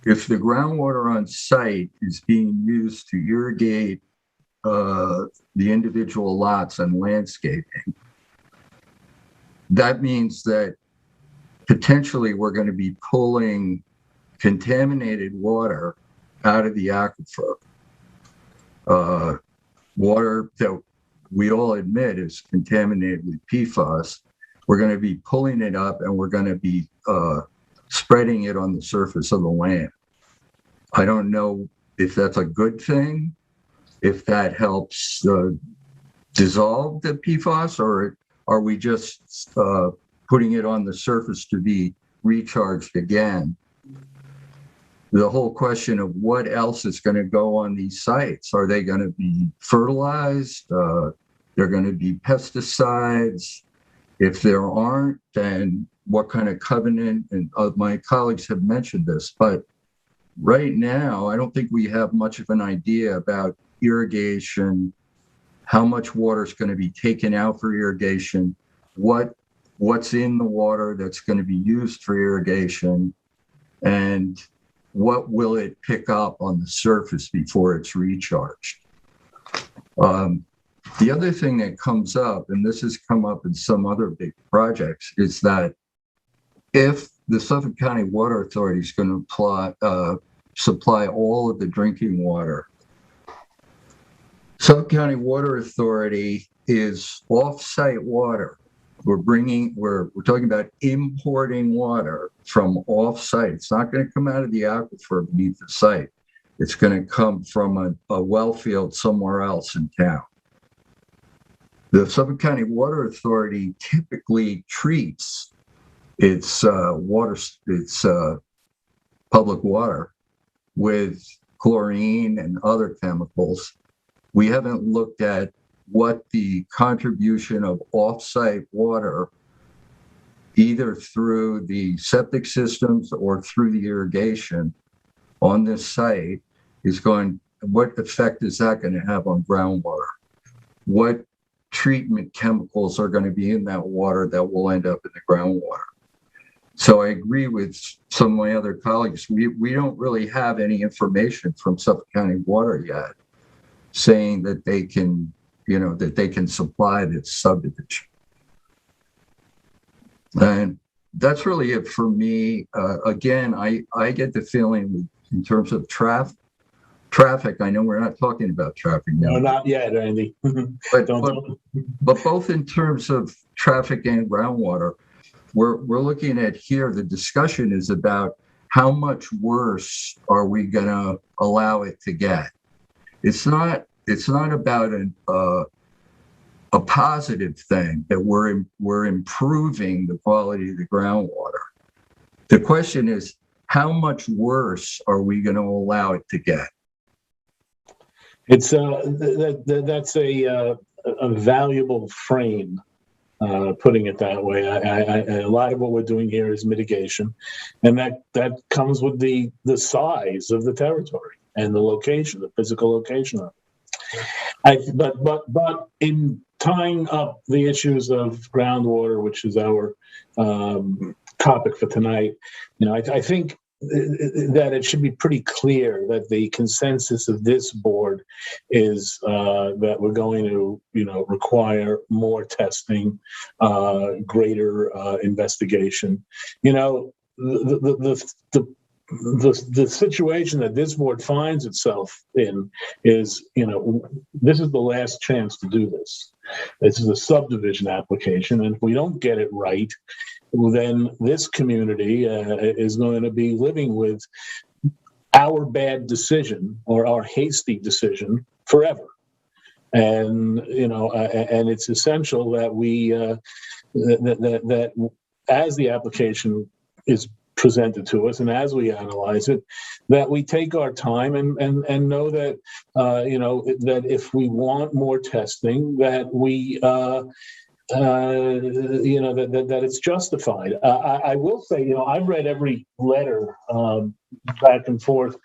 the groundwater on site is being used to irrigate the individual lots and landscaping, that means that potentially we're going to be pulling contaminated water out of the aquifer. Water that we all admit is contaminated with PFAS. We're going to be pulling it up and we're going to be spreading it on the surface of the land. I don't know if that's a good thing, if that helps dissolve the PFAS, or are we just putting it on the surface to be recharged again? The whole question of what else is going to go on these sites. Are they going to be fertilized? They're going to be pesticides? If there aren't, then what kind of covenant? And my colleagues have mentioned this, but right now, I don't think we have much of an idea about irrigation, how much water is going to be taken out for irrigation, what's in the water that's going to be used for irrigation, and what will it pick up on the surface before it's recharged. The other thing that comes up, and this has come up in some other big projects, is that if the Suffolk County Water Authority is going to supply all of the drinking water, Suffolk County Water Authority is off-site water. We're talking about importing water from off-site. It's not going to come out of the aquifer beneath the site. It's going to come from a well field somewhere else in town. The Suffolk County Water Authority typically treats its public water with chlorine and other chemicals. We haven't looked at what the contribution of off-site water, either through the septic systems or through the irrigation on this site, what effect is that going to have on groundwater? What treatment chemicals are going to be in that water that will end up in the groundwater? So I agree with some of my other colleagues. We don't really have any information from Suffolk County Water yet saying that they can supply this subdivision. And that's really it for me. Again, I get the feeling in terms of traffic, I know we're not talking about traffic now. No, not yet, Andy. but both in terms of traffic and groundwater, we're looking at here, the discussion is about how much worse are we going to allow it to get. It's not about a positive thing that we're improving the quality of the groundwater. The question is, how much worse are we going to allow it to get? It's that's a valuable frame, putting it that way. A lot of what we're doing here is mitigation, and that comes with the size of the territory and the location, the physical location of it. But in tying up the issues of groundwater, which is our topic for tonight, I think that it should be pretty clear that the consensus of this board is that we're going to, require more testing, greater investigation. The situation that this board finds itself in is, this is the last chance to do this. This is a subdivision application, and if we don't get it right, then this community is going to be living with our bad decision or our hasty decision forever. And and it's essential that we that as the application is presented to us, and as we analyze it, that we take our time and know that that if we want more testing, that we that it's justified. I will say, I've read every letter back and forth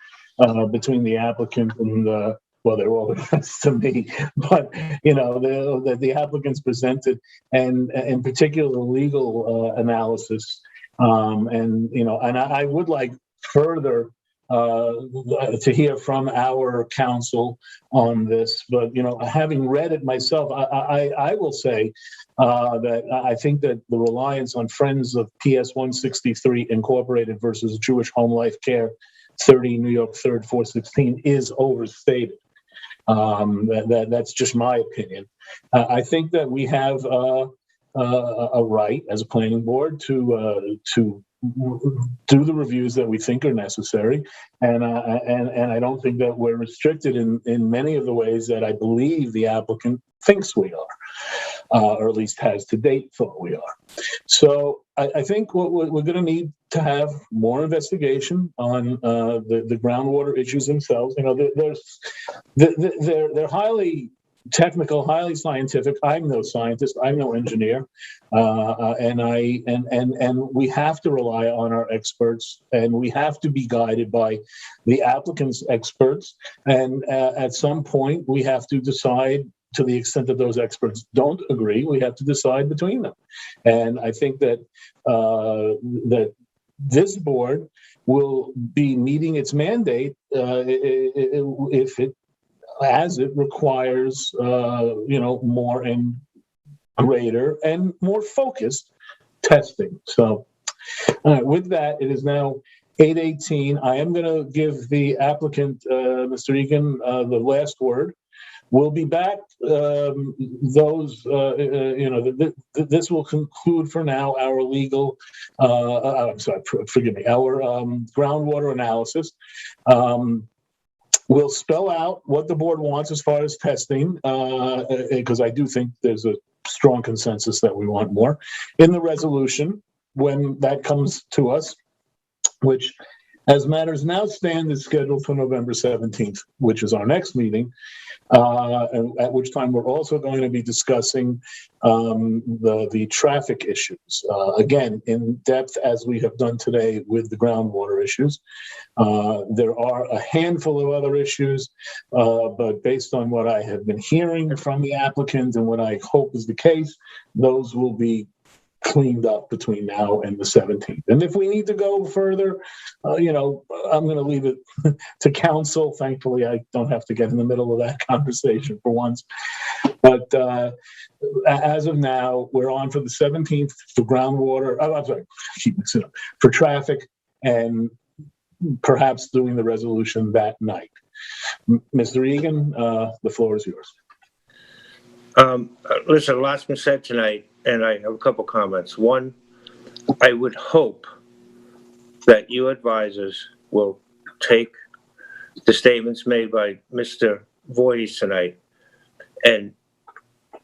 between the applicant and well, they're all addressed to me, but the applicants presented, and in particular the legal analysis, and I would like further to hear from our counsel on this. But having read it myself, I will say that I think that the reliance on Friends of PS 163 Incorporated versus Jewish Home Life Care, 30 New York 3rd 416 is overstated. That's just my opinion. I think that we have a right as a planning board to do the reviews that we think are necessary, and I don't think that we're restricted in many of the ways that I believe the applicant thinks we are, or at least has to date thought we are. So I think what we're going to need to have more investigation on the groundwater issues themselves. They're highly technical, highly scientific. I'm no scientist. I'm no engineer, and we have to rely on our experts, and we have to be guided by the applicant's experts. And at some point, we have to decide. To the extent that those experts don't agree, we have to decide between them. And I think that that this board will be meeting its mandate if it requires, more and greater and more focused testing. So, with that, it is now 8:18. I am going to give the applicant, Mr. Egan, the last word. We'll be back. This will conclude for now our legal. Forgive me. Our groundwater analysis. We'll spell out what the board wants as far as testing, because I do think there's a strong consensus that we want more in the resolution when that comes to us, which, as matters now stand, is scheduled for November 17th, which is our next meeting, and at which time we're also going to be discussing the traffic issues, again, in depth as we have done today with the groundwater issues. There are a handful of other issues, but based on what I have been hearing from the applicant and what I hope is the case, those will be cleaned up between now and the 17th. And if we need to go further, I'm going to leave it to council. Thankfully, I don't have to get in the middle of that conversation for once. But as of now, we're on for the 17th for groundwater. I'm sorry, keep mixing up, for traffic, and perhaps doing the resolution that night. Mr. Egan, the floor is yours. Listen, a lot's been said tonight, and I have a couple comments. One, I would hope that you advisors will take the statements made by Mr. Voorhees tonight and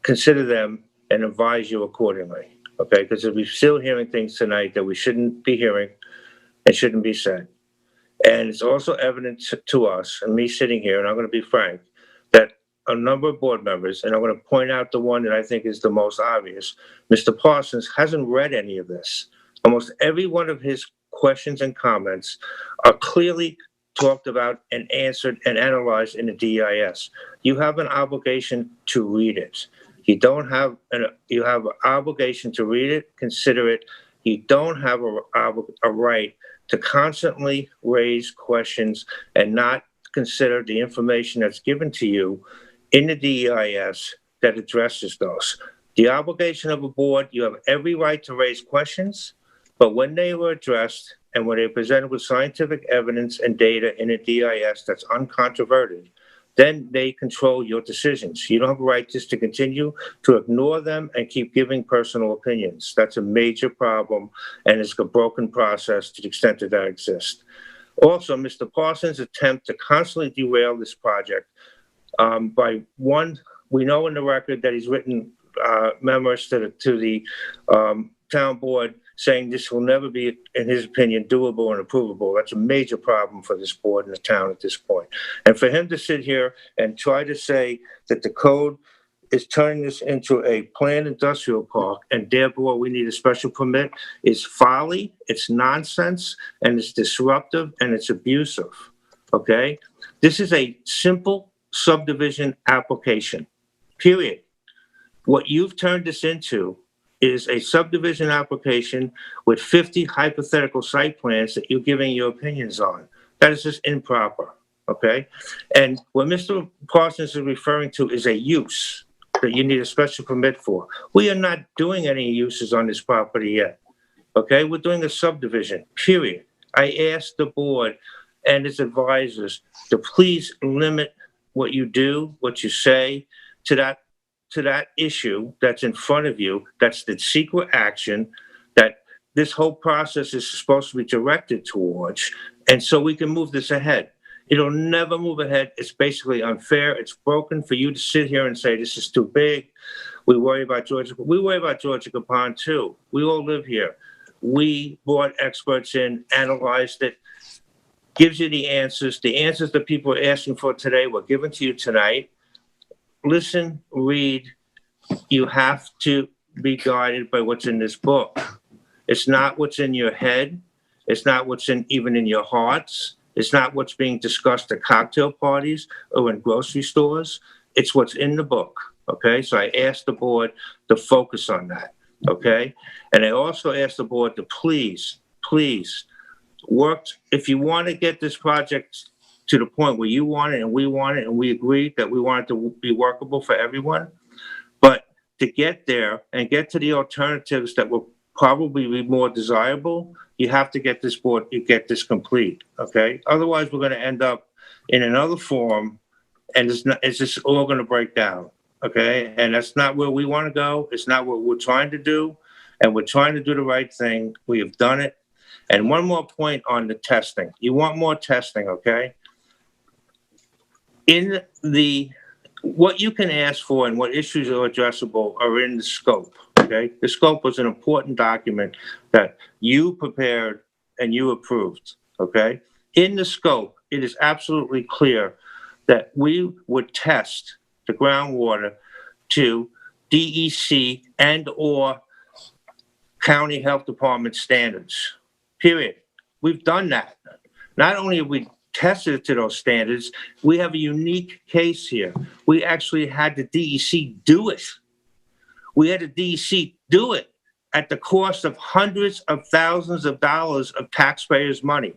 consider them and advise you accordingly, okay? Because we're still hearing things tonight that we shouldn't be hearing and shouldn't be said. And it's also evident to us, and me sitting here, and I'm going to be frank, that a number of board members, and I'm going to point out the one that I think is the most obvious, Mr. Parsons hasn't read any of this. Almost every one of his questions and comments are clearly talked about and answered and analyzed in the DEIS. You have an obligation to read it. You have an obligation to read it, consider it. You don't have a right to constantly raise questions and not consider the information that's given to you in the DEIS that addresses those. The obligation of a board, you have every right to raise questions, but when they were addressed and when they're presented with scientific evidence and data in a DEIS that's uncontroverted, then they control your decisions. You don't have a right just to continue to ignore them and keep giving personal opinions. That's a major problem, and it's a broken process to the extent that that exists. Also, Mr. Parsons' attempt to constantly derail this project by one, we know in the record that he's written memos to the town board saying this will never be, in his opinion, doable and approvable. That's a major problem for this board and the town at this point. And for him to sit here and try to say that the code is turning this into a planned industrial park and therefore we need a special permit is folly, it's nonsense, and it's disruptive and it's abusive, okay? This is a simple subdivision application, period. What you've turned this into is a subdivision application with 50 hypothetical site plans that you're giving your opinions on. That is just improper, okay? And what Mr. Parsons is referring to is a use that you need a special permit for. We are not doing any uses on this property yet, okay? We're doing a subdivision, period. I asked the board and its advisors to please limit what you do, what you say to that issue that's in front of you, that's the secret action that this whole process is supposed to be directed towards, and so we can move this ahead. It'll never move ahead. It's basically unfair. It's broken for you to sit here and say, this is too big. We worry about Georgia. We worry about Georgia Capone too. We all live here. We brought experts in, analyzed it, gives you the answers. The answers that people are asking for today were given to you tonight. Listen, read. You have to be guided by what's in this book. It's not what's in your head. It's not what's even in your hearts. It's not what's being discussed at cocktail parties or in grocery stores. It's what's in the book, okay? So I asked the board to focus on that, okay? And I also asked the board to please work. If you want to get this project to the point where you want it and we agreed that we want it to be workable for everyone, but to get there and get to the alternatives that will probably be more desirable, you have to get this board, you get this complete, okay? Otherwise, we're going to end up in another forum, and it's just all going to break down, okay? And that's not where we want to go. It's not what we're trying to do, and we're trying to do the right thing. We have done it. And one more point on the testing. You want more testing, okay? What you can ask for and what issues are addressable are in the scope, okay? The scope was an important document that you prepared and you approved, okay? In the scope, it is absolutely clear that we would test the groundwater to DEC and or county health department standards, period. We've done that. Not only have we tested it to those standards, we have a unique case here. We actually had the DEC do it. We had the DEC do it at the cost of hundreds of thousands of dollars of taxpayers' money.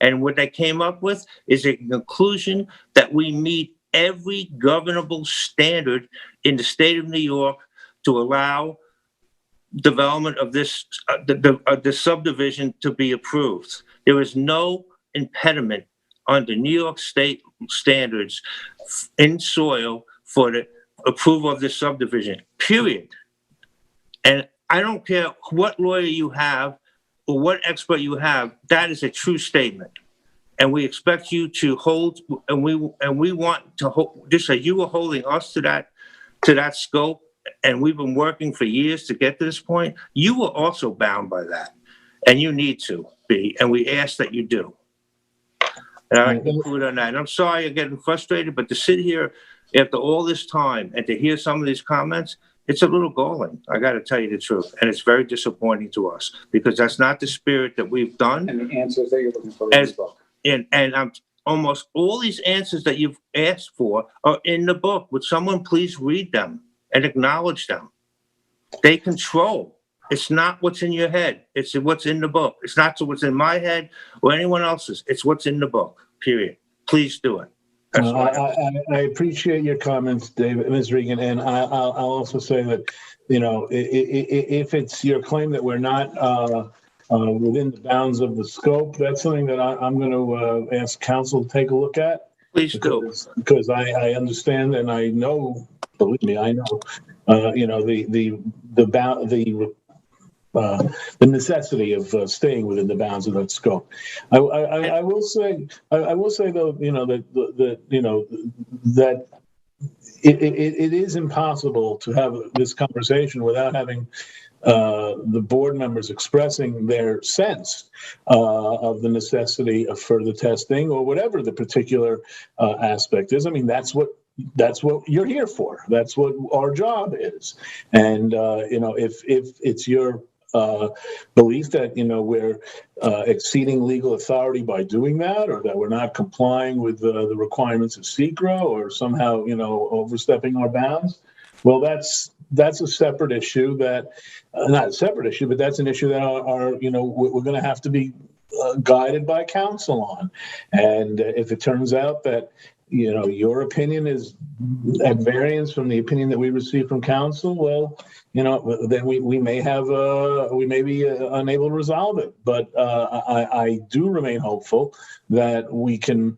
And what they came up with is a conclusion that we meet every governable standard in the state of New York to allow development of this the subdivision to be approved. There is no impediment under New York State standards in soil for the approval of this subdivision, period. And I don't care what lawyer you have or what expert you have, that is a true statement. And we expect you to hold, and we want to hold, just as you were holding us to that scope, and we've been working for years to get to this point, you were also bound by that. And you need to be, and we ask that you do. And I conclude on that. And I'm sorry you're getting frustrated, but to sit here after all this time and to hear some of these comments, it's a little galling. I got to tell you the truth. And it's very disappointing to us because that's not the spirit that we've done. And the answers that you're looking for in the book. And I'm almost all these answers that you've asked for are in the book. Would someone please read them and acknowledge them? They control. It's not what's in your head. It's what's in the book. It's not what's in my head or anyone else's. It's what's in the book, period. Please do it. I appreciate your comments, David, Ms. Regan, and I'll also say that, you know, if it's your claim that we're not within the bounds of the scope, that's something that I'm going to ask council to take a look at. Please do. Because I understand and I know, believe me, I know, you know, the necessity of staying within the bounds of that scope. I will say though, you know, that it is impossible to have this conversation without having the board members expressing their sense of the necessity of further testing or whatever the particular aspect is. I mean, that's what you're here for. That's what our job is. And if it's your belief that we're exceeding legal authority by doing that, or that we're not complying with the requirements of SECRA, or somehow overstepping our bounds, well, that's a separate issue. That not a separate issue, but that's an issue that we're going to have to be guided by counsel on. And if it turns out that your opinion is at variance from the opinion that we receive from counsel, well, then we may be unable to resolve it. But I do remain hopeful that we can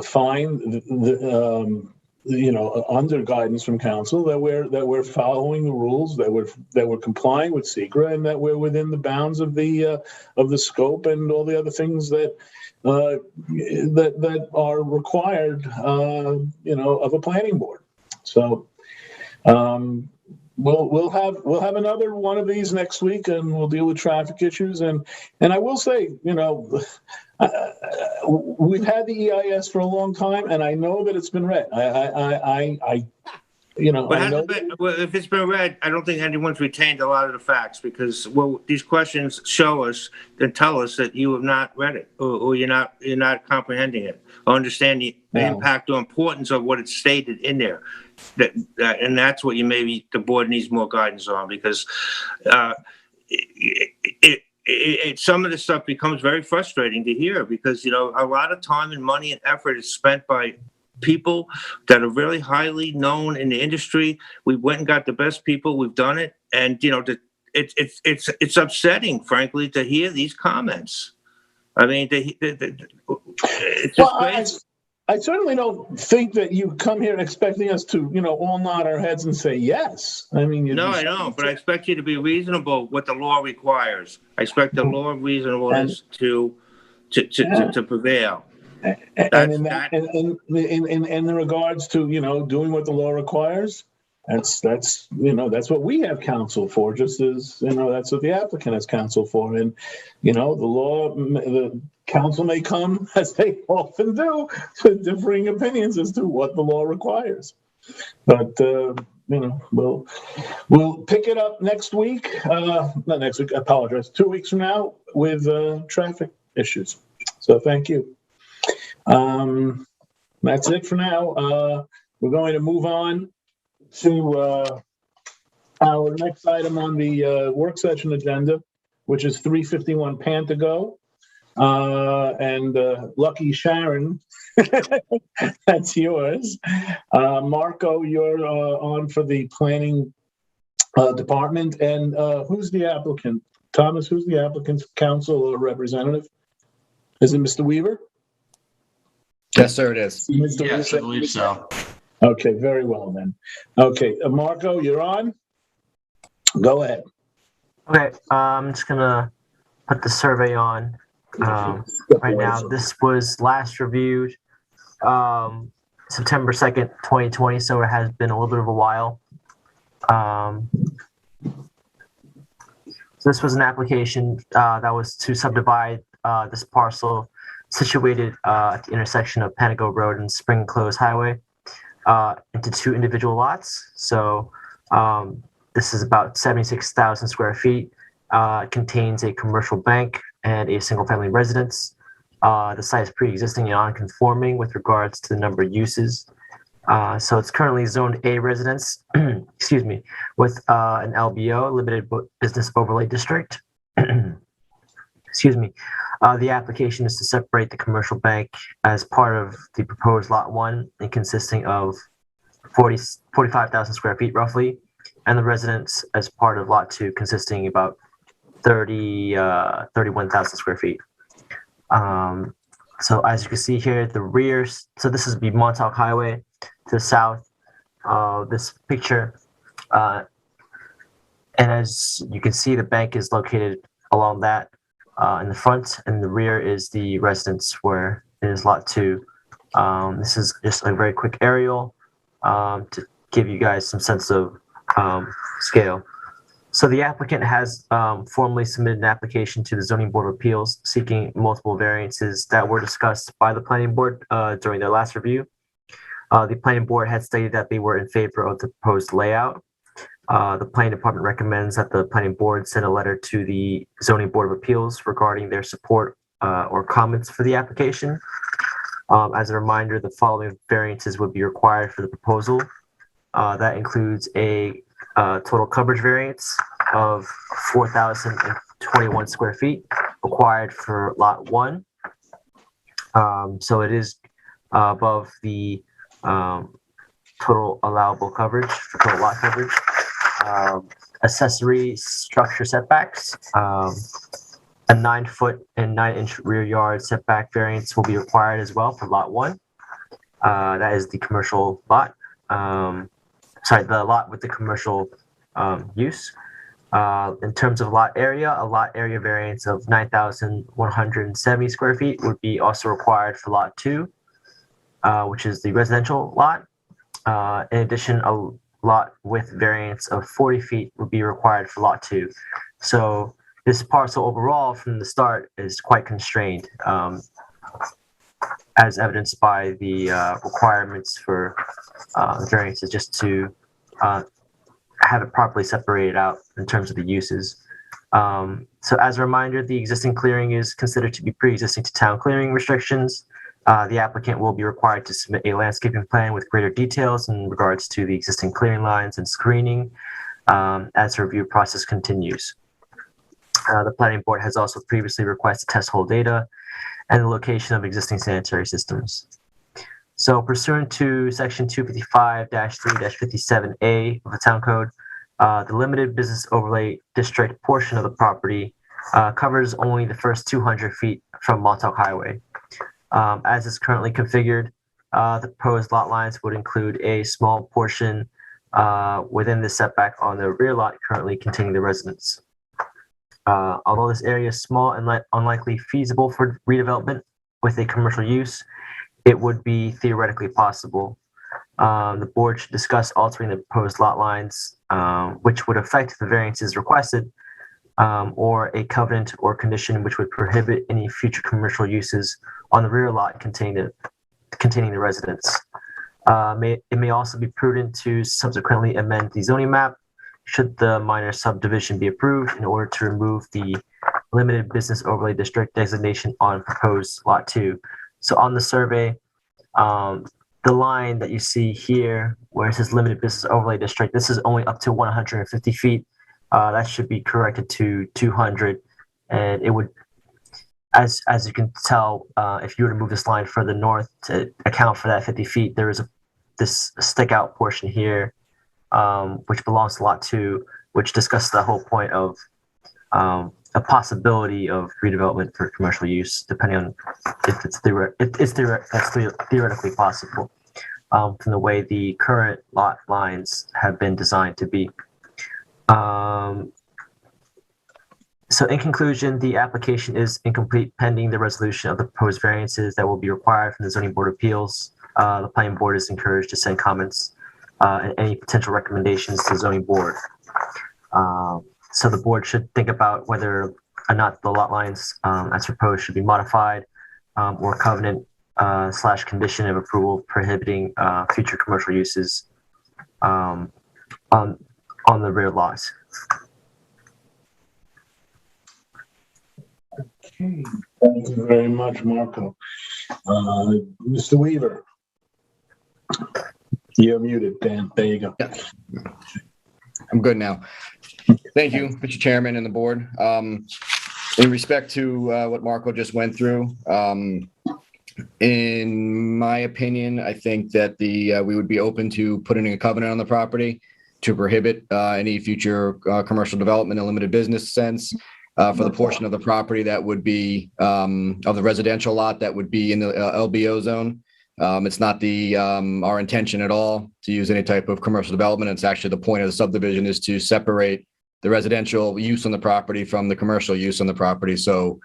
find under guidance from counsel that we're following the rules, that we're complying with SECRA, and that we're within the bounds of the scope and all the other things that are required, of a planning board. So we'll have another one of these next week, and we'll deal with traffic issues. And I will say, we've had the EIS for a long time, and I know that it's been read. If it's been read, I don't think anyone's retained a lot of the facts, because these questions show us and tell us that you have not read it, or you're not comprehending it, or understand the impact or importance of what it's stated in there. And that's what the board needs more guidance on, because some of this stuff becomes very frustrating to hear, because a lot of time and money and effort is spent by people that are really highly known in the industry. We went and got the best people. We've done it, and it's upsetting, frankly, to hear these comments. I mean, it's just crazy. I certainly don't think that you come here expecting us to, all nod our heads and say yes. I mean, no, I don't. But I expect you to be reasonable what the law requires. I expect the law of reasonableness to prevail. And in regards to doing what the law requires, that's what we have counsel for, just as that's what the applicant has counsel for. And the counsel may come, as they often do, with differing opinions as to what the law requires. But we'll pick it up next week. Not next week. I apologize. 2 weeks from now with traffic issues. So thank you. That's it for now. We're going to move on to our next item on the work session agenda, which is 351 Pantago. And Lucky Sharon, that's yours. Marco, you're on for the planning department. And who's the applicant? Thomas, who's the applicant's counsel or representative? Is it Mr. Weaver? Yes, sir, it is. Yes, I believe so. Okay, very well then. Okay, Marco, you're on. Go ahead. Okay, I'm just gonna put the survey on right now. This was last reviewed September 2nd, 2020, so it has been a little bit of a while. So this was an application that was to subdivide this parcel situated at the intersection of Pantago Road and Spring Close Highway into two individual lots. So this is about 76,000 square feet. It contains a commercial bank and a single-family residence. The site is pre-existing and non-conforming with regards to the number of uses. So it's currently zoned A residence, excuse me, with an LBO, Limited Business Overlay District. Excuse me. The application is to separate the commercial bank as part of the proposed Lot 1, and consisting of 45,000 square feet roughly, and the residence as part of Lot 2, consisting about 31,000 square feet. So as you can see here, the rear, so this is the Montauk Highway to the south of this picture. And as you can see, the bank is located along that in the front, and the rear is the residence where it is Lot 2. This is just a very quick aerial to give you guys some sense of scale. So the applicant has formally submitted an application to the Zoning Board of Appeals seeking multiple variances that were discussed by the Planning Board during their last review. The Planning Board had stated that they were in favor of the proposed layout. The Planning Department recommends that the Planning Board send a letter to the Zoning Board of Appeals regarding their support or comments for the application. As a reminder, the following variances would be required for the proposal. That includes a total coverage variance of 4,021 square feet required for Lot 1. So it is above the total allowable coverage for total lot coverage. Accessory structure setbacks. A 9-foot and 9-inch rear yard setback variance will be required as well for Lot 1. That is the commercial lot. The lot with the commercial use. In terms of lot area, a lot area variance of 9,170 square feet would be also required for Lot 2, which is the residential lot. In addition, a lot width variance of 40 feet would be required for Lot 2. So this parcel overall from the start is quite constrained, as evidenced by the requirements for variances just to have it properly separated out in terms of the uses. So as a reminder, the existing clearing is considered to be pre-existing to town clearing restrictions. The applicant will be required to submit a landscaping plan with greater details in regards to the existing clearing lines and screening as the review process continues. The Planning Board has also previously requested test hole data and the location of existing sanitary systems. So pursuant to section 255-3-57A of the Town Code, the limited business overlay district portion of the property covers only the first 200 feet from Montauk Highway. As is currently configured, the proposed lot lines would include a small portion within the setback on the rear lot currently containing the residence. Although this area is small and unlikely feasible for redevelopment with a commercial use, it would be theoretically possible. The board should discuss altering the proposed lot lines, which would affect the variances requested, or a covenant or condition which would prohibit any future commercial uses on the rear lot containing the residence. It may also be prudent to subsequently amend the zoning map should the minor subdivision be approved in order to remove the limited business overlay district designation on proposed Lot 2. So on the survey, the line that you see here where it says limited business overlay district, this is only up to 150 feet. That should be corrected to 200, and it would, as you can tell, if you were to move this line further north to account for that 50 feet, there is this stick out portion here, which belongs to Lot 2, which discusses the whole point of a possibility of redevelopment for commercial use, depending on if it's theoretically possible from the way the current lot lines have been designed to be. So in conclusion, the application is incomplete pending the resolution of the proposed variances that will be required from the Zoning Board of Appeals. The Planning Board is encouraged to send comments and any potential recommendations to the Zoning Board. So the board should think about whether or not the lot lines as proposed should be modified or covenant / condition of approval prohibiting future commercial uses on the rear lots. Okay, thank you very much, Marco. Mr. Weaver. You're muted, Dan. There you go. Yeah. I'm good now. Thank you, Mr. Chairman and the board. In respect to what Marco just went through, in my opinion, I think that we would be open to putting a covenant on the property to prohibit any future commercial development in a limited business sense for the portion of the property that would be of the residential lot that would be in the LBO zone. It's not our intention at all to use any type of commercial development. It's actually the point of the subdivision is to separate the residential use on the property from the commercial use on the property. So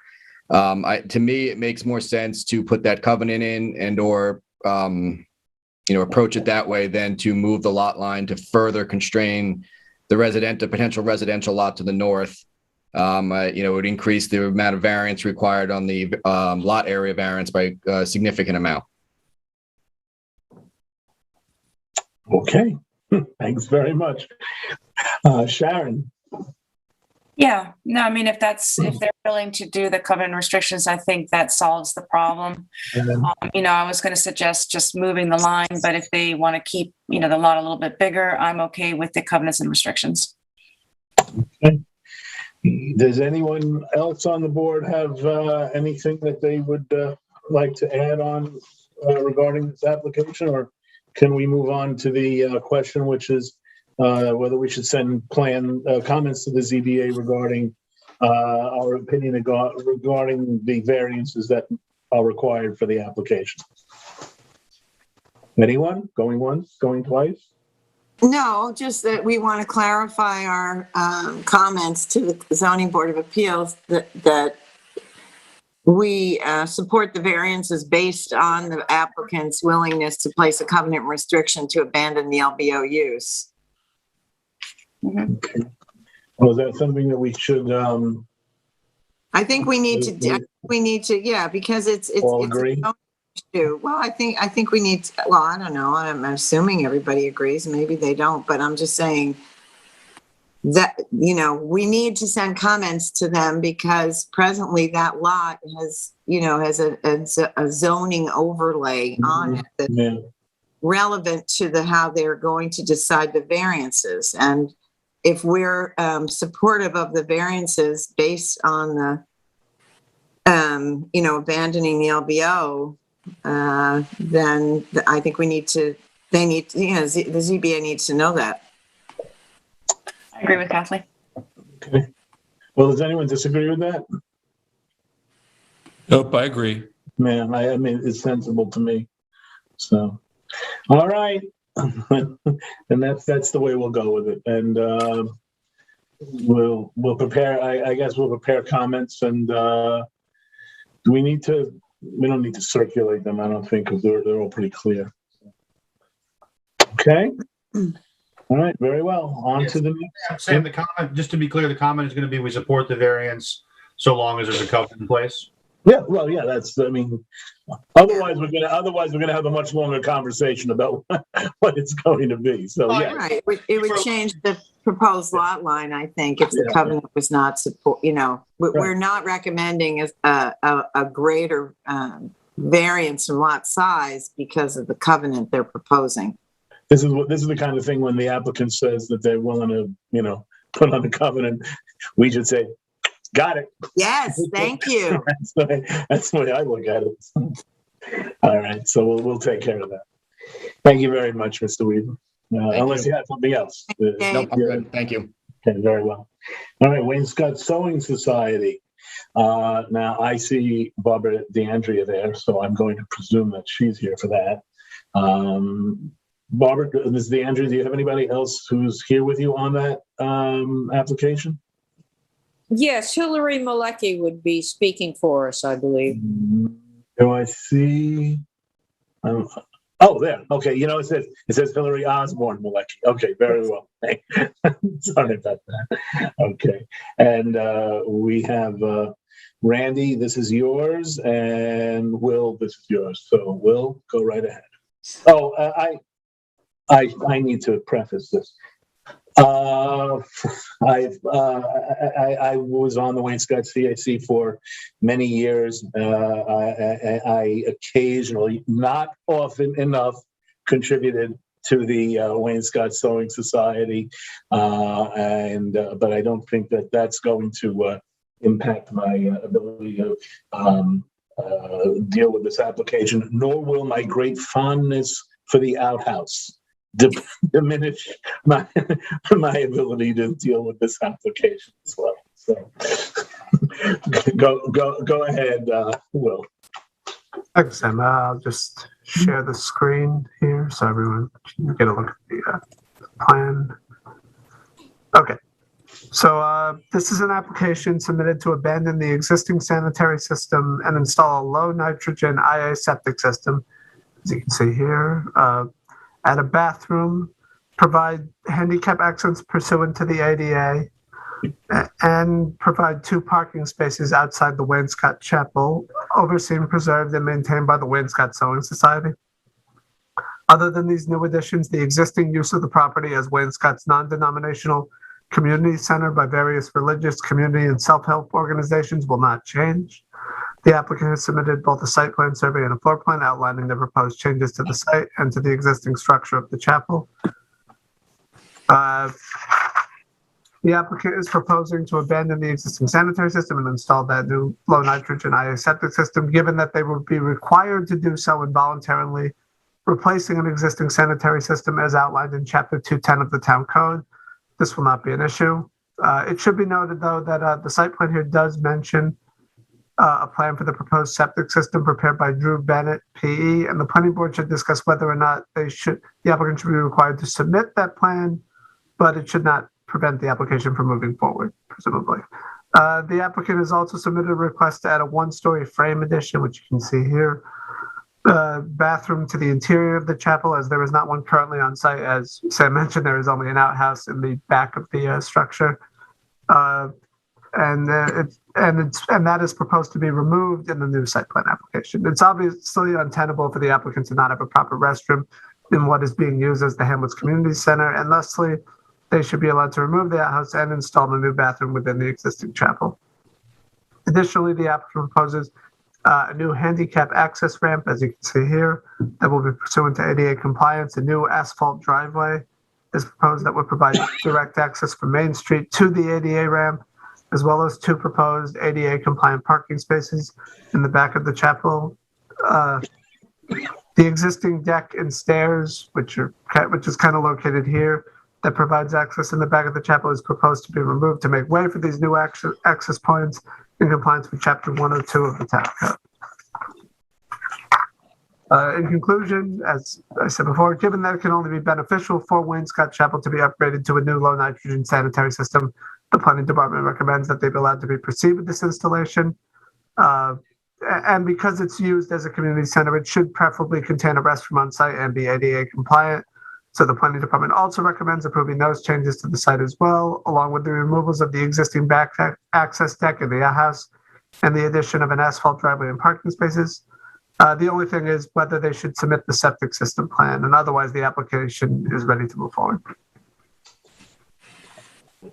to me, it makes more sense to put that covenant in and or approach it that way than to move the lot line to further constrain the potential residential lot to the north. It would increase the amount of variance required on the lot area variance by a significant amount. Okay, thanks very much. Sharon? Yeah, no, I mean, if they're willing to do the covenant restrictions, I think that solves the problem. I was going to suggest just moving the line, but if they want to keep, the lot a little bit bigger, I'm okay with the covenants and restrictions. Okay. Does anyone else on the board have anything that they would like to add on regarding this application, or can we move on to the question, which is whether we should send comments to the ZBA regarding our opinion regarding the variances that are required for the application? Anyone? Going once, going twice? No, just that we want to clarify our comments to the Zoning Board of Appeals that we support the variances based on the applicant's willingness to place a covenant restriction to abandon the LBO use. Okay. Well, is that something that we should? I think we need to. Yeah, because it's agree. Well, I think we need to, well, I don't know. I'm assuming everybody agrees. Maybe they don't, but I'm just saying that, we need to send comments to them because presently that lot has a zoning overlay on it that's relevant to how they're going to decide the variances. And if we're supportive of the variances based on the, abandoning the LBO, then I think the ZBA needs to know that. I agree with Kathleen. Okay. Well, does anyone disagree with that? Nope, I agree. Man, I mean, it's sensible to me. So, all right. And that's the way we'll go with it. And we'll prepare, I guess we'll prepare comments, and we don't need to circulate them, I don't think, because they're all pretty clear. Okay. All right, very well. On to the next. Sam, the comment, just to be clear, the comment is going to be we support the variance so long as there's a covenant in place. Yeah, well, yeah, otherwise we're gonna have a much longer conversation about what it's going to be. So yeah. Right. It would change the proposed lot line, I think, if the covenant was not support, we're not recommending a greater variance in lot size because of the covenant they're proposing. This is the kind of thing when the applicant says that they're willing to, put on the covenant, we should say, got it. Yes, thank you. That's the way I look at it. All right, so we'll take care of that. Thank you very much, Mr. Weaver. Unless you have something else. Nope, I'm good. Thank you. Okay, very well. All right, Wainscott Sewing Society. Now I see Barbara DeAndrea there, so I'm going to presume that she's here for that. Barbara, Ms. DeAndrea, do you have anybody else who's here with you on that application? Yes, Hillary Malecki would be speaking for us, I believe. Do I see? Oh, there. Okay. It says Hillary Osborne Malecki. Okay, very well. Sorry about that. Okay. And we have Randy, this is yours, and Will, this is yours. So Will, go right ahead. Oh, I need to preface this. I was on the Wainscott CAC for many years. I occasionally, not often enough, contributed to the Wainscott Sewing Society, but I don't think that that's going to impact my ability to deal with this application, nor will my great fondness for the outhouse diminish my ability to deal with this application as well. So go ahead, Will. Thanks, Sam. I'll just share the screen here so everyone can get a look at the plan. Okay. So this is an application submitted to abandon the existing sanitary system and install a low nitrogen IA septic system, as you can see here. Add a bathroom, provide handicap access pursuant to the ADA, and provide 2 parking spaces outside the Wainscott Chapel, overseen, preserved, and maintained by the Wainscott Sewing Society. Other than these new additions, the existing use of the property as Wainscott's non-denominational community center by various religious, community, and self-help organizations will not change. The applicant has submitted both a site plan survey and a floor plan outlining the proposed changes to the site and to the existing structure of the chapel. The applicant is proposing to abandon the existing sanitary system and install that new low nitrogen IA septic system, given that they would be required to do so involuntarily, replacing an existing sanitary system as outlined in Chapter 210 of the Town Code. This will not be an issue. It should be noted, though, that the site plan here does mention a plan for the proposed septic system prepared by Drew Bennett, PE, and the planning board should discuss whether or not the applicant should be required to submit that plan, but it should not prevent the application from moving forward, presumably. The applicant has also submitted a request to add a 1-story frame addition, which you can see here. Bathroom to the interior of the chapel, as there is not one currently on site. As Sam mentioned, there is only an outhouse in the back of the structure. And that is proposed to be removed in the new site plan application. It's obviously untenable for the applicant to not have a proper restroom in what is being used as the Hamlet's Community Center, and thusly, they should be allowed to remove the outhouse and install a new bathroom within the existing chapel. Additionally, the applicant proposes a new handicap access ramp, as you can see here, that will be pursuant to ADA compliance. A new asphalt driveway is proposed that would provide direct access from Main Street to the ADA ramp, as well as 2 proposed ADA compliant parking spaces in the back of the chapel. The existing deck and stairs, which is kind of located here, that provides access in the back of the chapel, is proposed to be removed to make way for these new access points in compliance with Chapter 102 of the Town Code. In conclusion, as I said before, given that it can only be beneficial for Wainscott Chapel to be upgraded to a new low nitrogen sanitary system, the planning department recommends that they be allowed to proceed with this installation. And because it's used as a community center, it should preferably contain a restroom on site and be ADA compliant. So the planning department also recommends approving those changes to the site as well, along with the removals of the existing back access deck in the outhouse and the addition of an asphalt driveway and parking spaces. The only thing is whether they should submit the septic system plan, and otherwise the application is ready to move forward.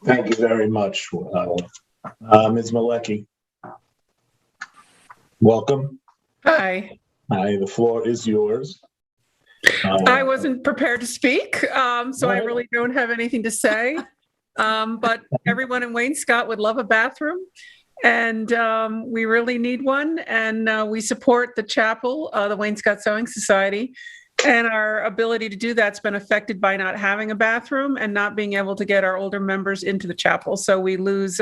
Thank you very much, Ms. Malecki. Welcome. Hi. Hi, the floor is yours. I wasn't prepared to speak, so I really don't have anything to say. But everyone in Wainscott would love a bathroom, and we really need one. And we support the chapel, the Wainscott Sewing Society. And our ability to do that's been affected by not having a bathroom and not being able to get our older members into the chapel. So we lose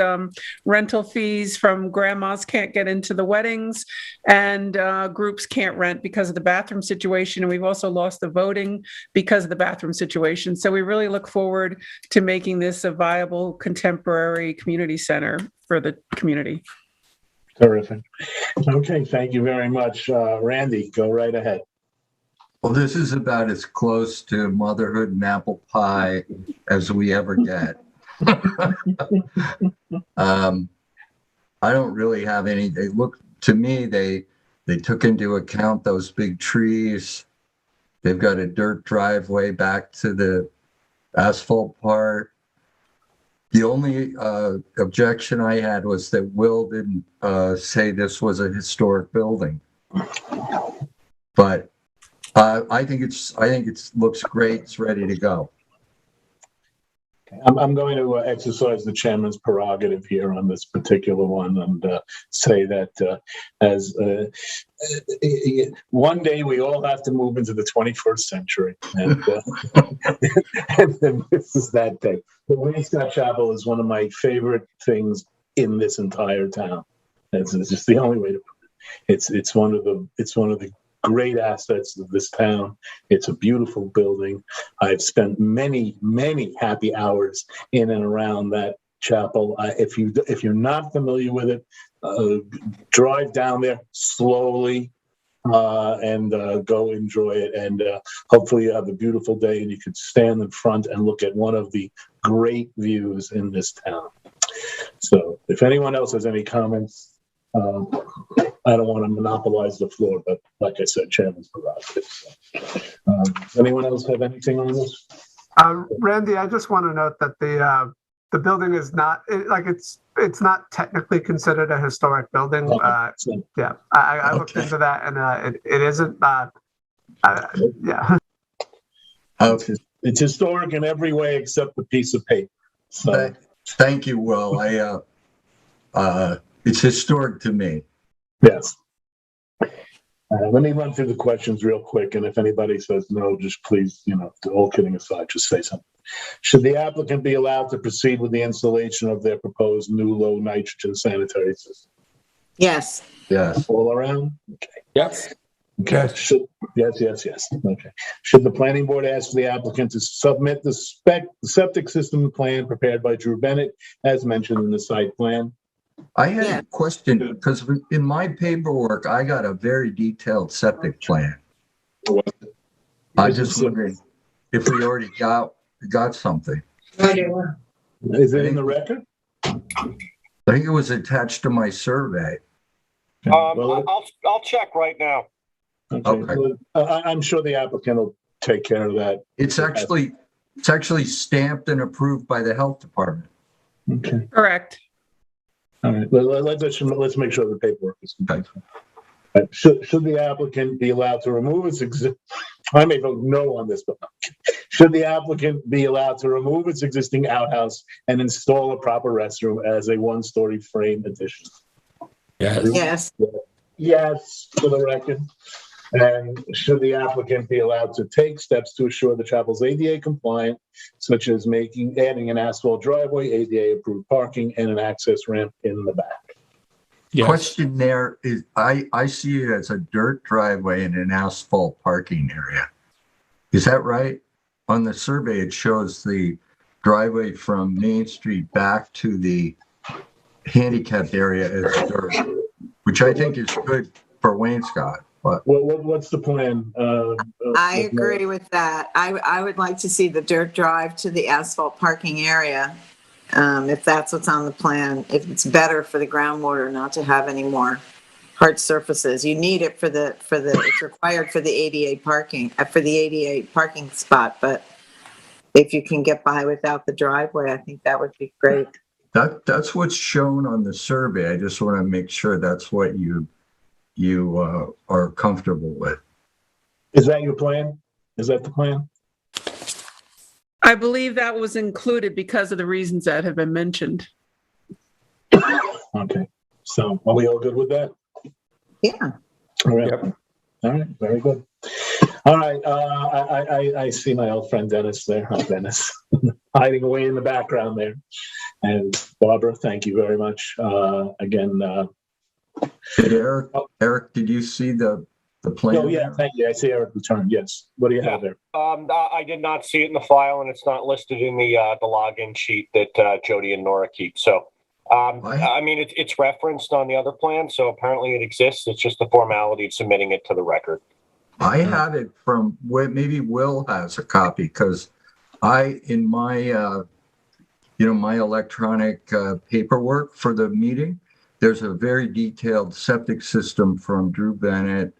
rental fees from grandmas can't get into the weddings, and groups can't rent because of the bathroom situation. And we've also lost the voting because of the bathroom situation. So we really look forward to making this a viable contemporary community center for the community. Terrific. Okay, thank you very much. Randy, go right ahead. Well, this is about as close to motherhood and apple pie as we ever get. I don't really have any. They look to me, they took into account those big trees. They've got a dirt driveway back to the asphalt part. The only objection I had was that Will didn't say this was a historic building, but I think it looks great. It's ready to go. I'm going to exercise the chairman's prerogative here on this particular one and say that one day we all have to move into the 21st century, and then this is that day. The Wainscott Chapel is one of my favorite things in this entire town. It's just the only way to put it. It's one of the great assets of this town. It's a beautiful building. I've spent many, many happy hours in and around that chapel. If you're not familiar with it, drive down there slowly. and go enjoy it. And hopefully you have a beautiful day and you could stand in front and look at one of the great views in this town. So if anyone else has any comments, I don't want to monopolize the floor, but like I said, Chairman's prerogative. So, anyone else have anything on this? Randy, I just want to note that the building is not it's not technically considered a historic building. Yeah, I looked into that, and it isn't. Yeah. It's historic in every way except the piece of paper. So. Thank you, Will. It's historic to me. Yes. Let me run through the questions real quick, and if anybody says no, just please, all kidding aside, just say something. Should the applicant be allowed to proceed with the installation of their proposed new low nitrogen sanitary system? Yes. Yes. All around? Okay. Yes. Okay. Yes. Okay. Should the planning board ask the applicant to submit the septic system plan prepared by Drew Bennett, as mentioned in the site plan? I had a question because in my paperwork, I got a very detailed septic plan. I just wondering if we already got something. Is it in the record? I think it was attached to my survey. I'll check right now. Okay. I'm sure the applicant will take care of that. It's actually stamped and approved by the health department. Okay. Correct. All right. Let's make sure the paperwork is complete. Should the applicant be allowed to remove its I may vote no on this, but should the applicant be allowed to remove its existing outhouse and install a proper restroom as a one-story frame addition? Yes. Yes, for the record. And should the applicant be allowed to take steps to assure the chapel's ADA compliant, such as adding an asphalt driveway, ADA approved parking, and an access ramp in the back? Yes. Question there is, I see it as a dirt driveway and an asphalt parking area. Is that right? On the survey, it shows the driveway from Main Street back to the handicapped area as dirt, which I think is good for Wainscott. But what's the plan? I agree with that. I would like to see the dirt drive to the asphalt parking area. If that's what's on the plan, if it's better for the groundwater not to have any more hard surfaces. You need it it's required for the ADA parking spot, but if you can get by without the driveway, I think that would be great. That's what's shown on the survey. I just want to make sure that's what you are comfortable with. Is that your plan? Is that the plan? I believe that was included because of the reasons that have been mentioned. Okay. So are we all good with that? Yeah. All right. Yep. All right. Very good. All right. I see my old friend Dennis there. Hi, Dennis. Hiding away in the background there. And Barbara, thank you very much. Again. Eric, did you see the plan? Oh, yeah. Thank you. I see Eric returned. Yes. What do you have there? I did not see it in the file, and it's not listed in the login sheet that Jody and Nora keep. So, I mean, it's referenced on the other plan, so apparently it exists. It's just the formality of submitting it to the record. I had it from maybe Will has a copy because in my my electronic paperwork for the meeting, there's a very detailed septic system from Drew Bennett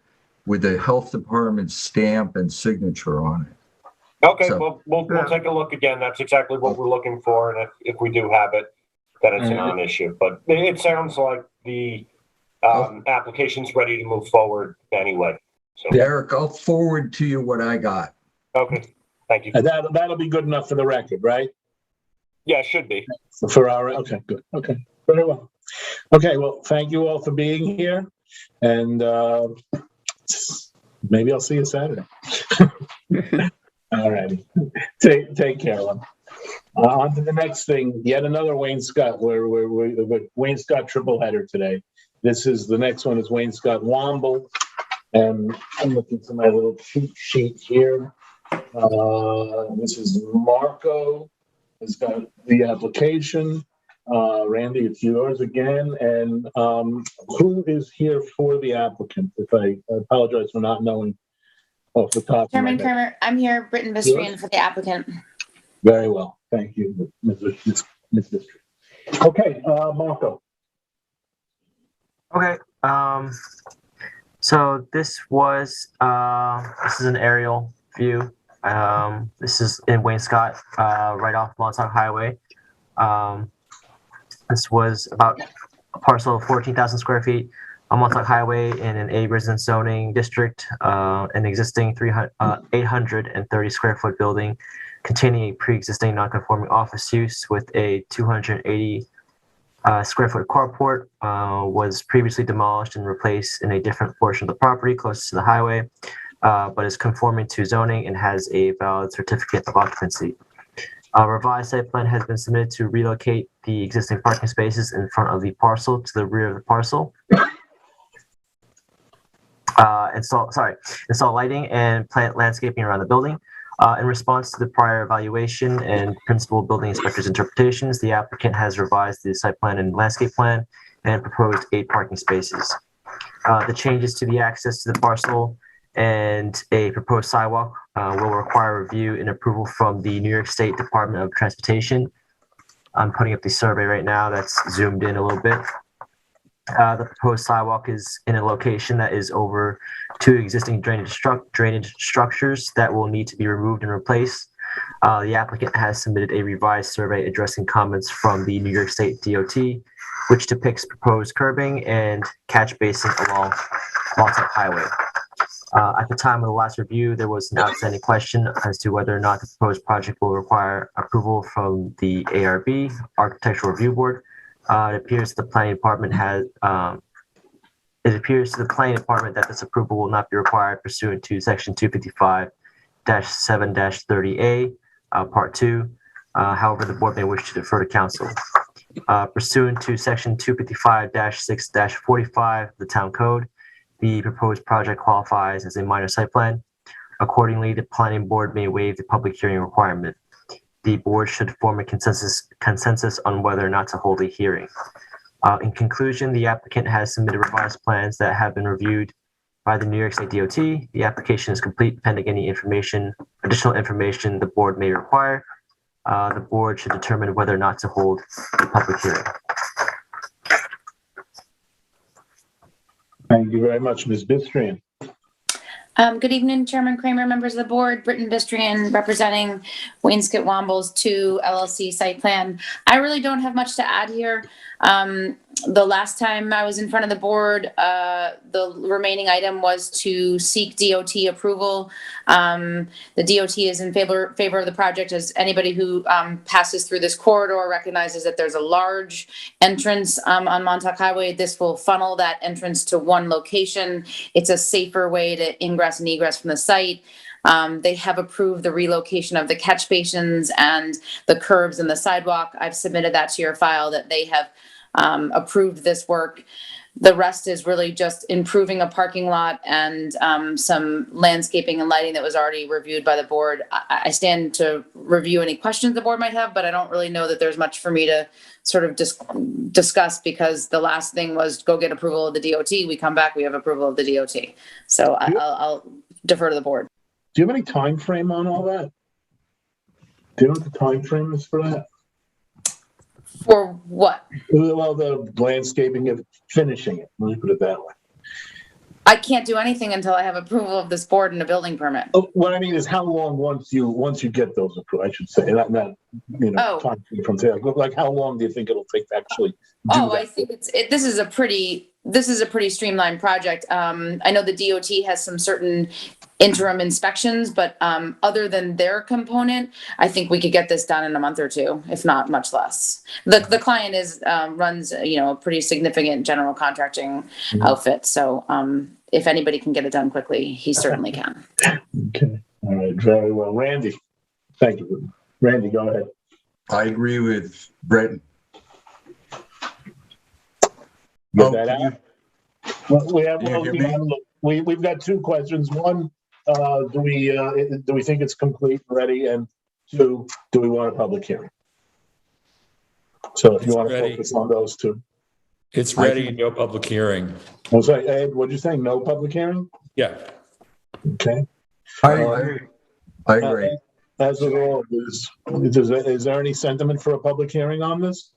with the health department stamp and signature on it. Okay, so, we'll take a look again. That's exactly what we're looking for, and if we do have it, then it's not an issue. But it sounds like the application's ready to move forward anyway. So. Derek, I'll forward to you what I got. Okay, thank you. That'll be good enough for the record, right? Yeah, it should be. Okay, good. Okay, very well. Okay, well, thank you all for being here, and maybe I'll see you Saturday. All righty. Take care, one. On to the next thing. Yet another Wainscott. We're Wainscott triple header today. The next one is Wainscott Womble, and I'm looking for my little cheat sheet here. This is Marco. Has got the application. Randy, it's yours again. And who is here for the applicant? If I apologize for not knowing off the top of my Chairman head. Kramer, I'm here, Britton Bistrian for the applicant. Very well. Thank you, Ms. Bistrian. Okay, Marco. Okay. So this is an aerial view. This is in Wainscott, right off Montauk Highway. This was about a parcel of 14,000 square feet on Montauk Highway in an A residence zoning district, an existing 830 square foot building containing a pre-existing non-conforming office use with a 280 square foot carport, was previously demolished and replaced in a different portion of the property closest to the highway, but is conforming to zoning and has a valid certificate of occupancy. A revised site plan has been submitted to relocate the existing parking spaces in front of the parcel to the rear of the parcel. Install lighting and plant landscaping around the building. In response to the prior evaluation and principal building inspector's interpretations, the applicant has revised the site plan and landscape plan and proposed 8 parking spaces. The changes to the access to the parcel and a proposed sidewalk will require review and approval from the New York State Department of Transportation. I'm putting up the survey right now that's zoomed in a little bit. The proposed sidewalk is in a location that is over 2 existing drainage structures that will need to be removed and replaced. The applicant has submitted a revised survey addressing comments from the New York State DOT, which depicts proposed curbing and catch basin along Montauk Highway. At the time of the last review, there was an outstanding question as to whether or not the proposed project will require approval from the ARB, Architectural Review Board. It appears the planning department that this approval will not be required pursuant to section 255-7-30A, part 2. However, the board may wish to defer to council. Pursuant to section 255-6-45 of the town code, the proposed project qualifies as a minor site plan. Accordingly, the planning board may waive the public hearing requirement. The board should form a consensus on whether or not to hold a hearing. In conclusion, the applicant has submitted revised plans that have been reviewed by the New York State DOT. The application is complete pending any additional information the board may require. The board should determine whether or not to hold a public hearing. Thank you very much, Ms. Bistrian. Good evening, Chairman Kramer, members of the board. Britton Bistrian representing Wainscott Wombles 2 LLC site plan. I really don't have much to add here. The last time I was in front of the board, the remaining item was to seek DOT approval. The DOT is in favor of the project, as anybody who passes through this corridor recognizes that there's a large entrance on Montauk Highway. This will funnel that entrance to one location. It's a safer way to ingress and egress from the site. They have approved the relocation of the catch basins and the curbs and the sidewalk. I've submitted that to your file that they have approved this work. The rest is really just improving a parking lot and some landscaping and lighting that was already reviewed by the board. I stand to review any questions the board might have, but I don't really know that there's much for me to sort of discuss, because the last thing was go get approval of the DOT. We come back, we have approval of the DOT. So I'll defer to the board. Do you have any time frame on all that? Do you know what the time frame is for that? For what? Well, the landscaping of finishing it. Let me put it that way. I can't do anything until I have approval of this board and a building permit. Oh, what I mean is, how long once you get those approved? I should say not time from there. Like, how long do you think it'll take to actually do that? I think this is a pretty streamlined project. I know the DOT has some certain interim inspections, but other than their component, I think we could get this done in a month or 2, if not much less. The client runs a pretty significant general contracting outfit, so if anybody can get it done quickly, he certainly can. Okay, all right, very well, Randy. Thank you, Randy. Go ahead. I agree with Britton. Get that out? We've got 2 questions. One, do we think it's complete and ready? And 2, do we want a public hearing? So if you It's want to ready. focus on those two. It's ready, no public hearing. Was that, Ed, what'd you say? No public hearing? Yeah. Okay. I agree. As with all of this, is there any sentiment for a public hearing on this?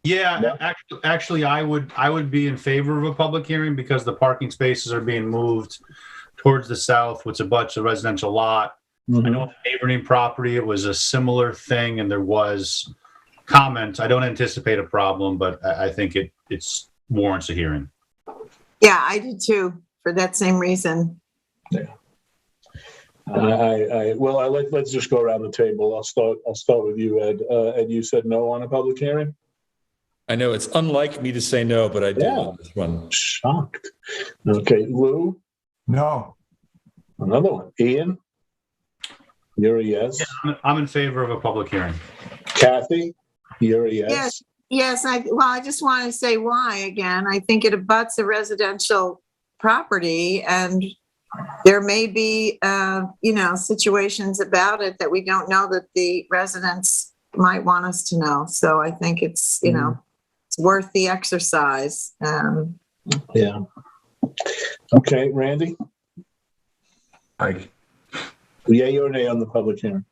Yeah, actually, I would be in favor of a public hearing because the parking spaces are being moved towards the south, which abuts a residential lot. I know on the neighboring property, it was a similar thing, and there was comment. I don't anticipate a problem, but I think it's warrants a hearing. Yeah, I do too, for that same reason. Yeah. Let's just go around the table. I'll start with you, Ed. Ed, you said no on a public hearing? I know it's unlike me to say no, but I did on this one. Shocked. Okay, Lou? No. Another one. Ian? You're a yes. Yeah, I'm in favor of a public hearing. Kathy? You're a yes. Yes. I just want to say why again. I think it abuts a residential property, and there may be, situations about it that we don't know that the residents might want us to know. So I think it's, it's worth the exercise. Yeah. Okay, Randy? Yay or nay on the public hearing?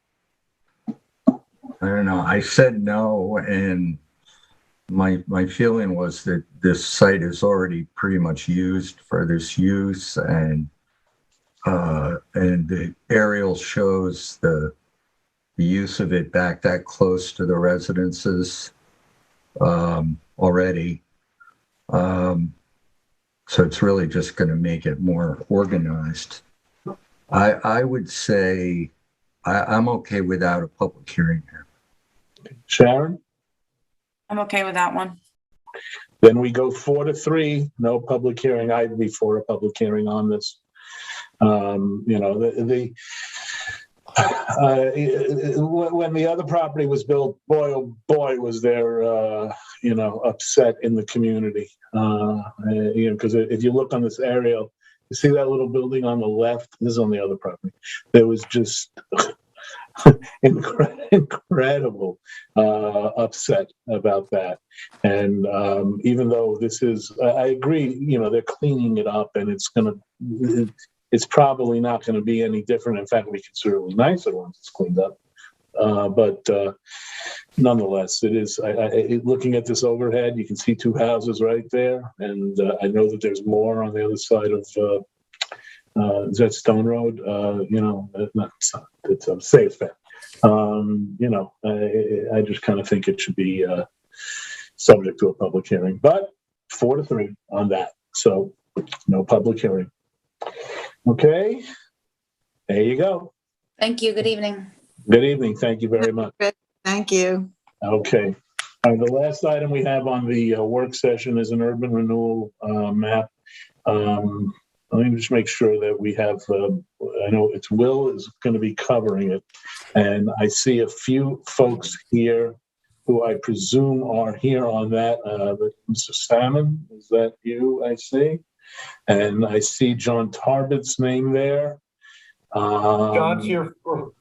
I don't know. I said no, and my feeling was that this site is already pretty much used for this use, and the aerial shows the use of it back that close to the residences already. So it's really just going to make it more organized. I would say I'm okay without a public hearing here. Sharon? I'm okay with that one. Then we go 4-3, no public hearing. I'd be for a public hearing on this. When the other property was built, boy, oh boy, was there, upset in the community. Because if you look on this aerial, you see that little building on the left? This is on the other property. There was just incredible upset about that. And even though this is, I agree, they're cleaning it up, and it's probably not going to be any different. In fact, we consider it nicer once it's cleaned up. But nonetheless, it is. Looking at this overhead, you can see two houses right there, and I know that there's more on the other side of is that Stone Road. It's a safe bet. I just kind of think it should be subject to a public hearing. But 4-3 on that, so no public hearing. Okay, there you go. Thank you. Good evening. Good evening. Thank you very much. Thank you. Okay. The last item we have on the work session is an urban renewal map. Let me just make sure that we have, I know it's Will is going to be covering it. And I see a few folks here who I presume are here on that. Mr. Salmon, is that you I see? And I see John Tarbit's name there. John's here for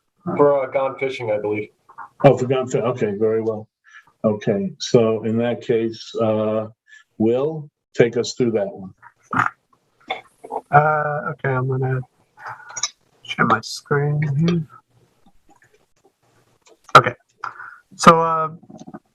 Gone Fishing, I believe. Oh, for Gone Fishing. Okay, very well. Okay, so in that case, Will, take us through that one. Okay, I'm going to share my screen here. Okay, so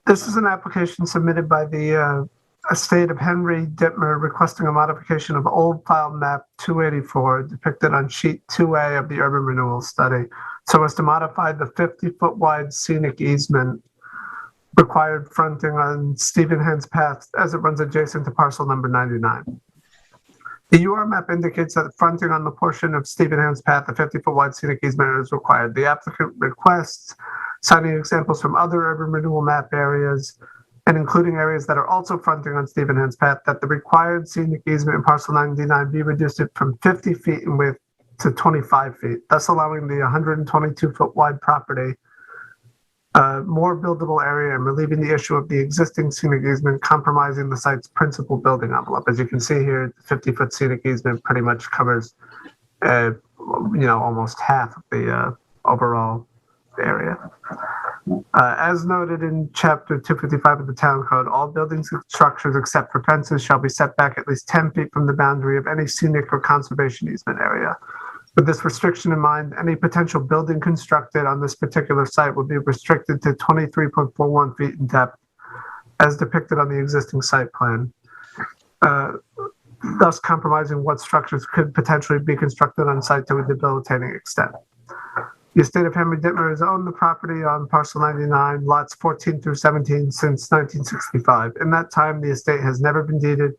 this is an application submitted by the estate of Henry Dittmer requesting a modification of old file map 284 depicted on sheet 2A of the urban renewal study so as to modify the 50-foot wide scenic easement required fronting on Stephen Hand's Path as it runs adjacent to parcel number 99. The UR map indicates that fronting on the portion of Stephen Hand's Path, the 50-foot wide scenic easement is required. The applicant requests citing examples from other urban renewal map areas and including areas that are also fronting on Stephen Hand's Path, that the required scenic easement in parcel 99 be reduced from 50 feet in width to 25 feet, thus allowing the 122-foot wide property more buildable area and relieving the issue of the existing scenic easement compromising the site's principal building envelope. As you can see here, the 50-foot scenic easement pretty much covers, almost half of the overall area. As noted in Chapter 255 of the Town Code, all buildings and structures except for fences shall be set back at least 10 feet from the boundary of any scenic or conservation easement area. With this restriction in mind, any potential building constructed on this particular site will be restricted to 23.41 feet in depth, as depicted on the existing site plan, thus compromising what structures could potentially be constructed on site to a debilitating extent. The estate of Henry Dittmer has owned the property on parcel 99, lots 14 through 17 since 1965. In that time, the estate has never been deeded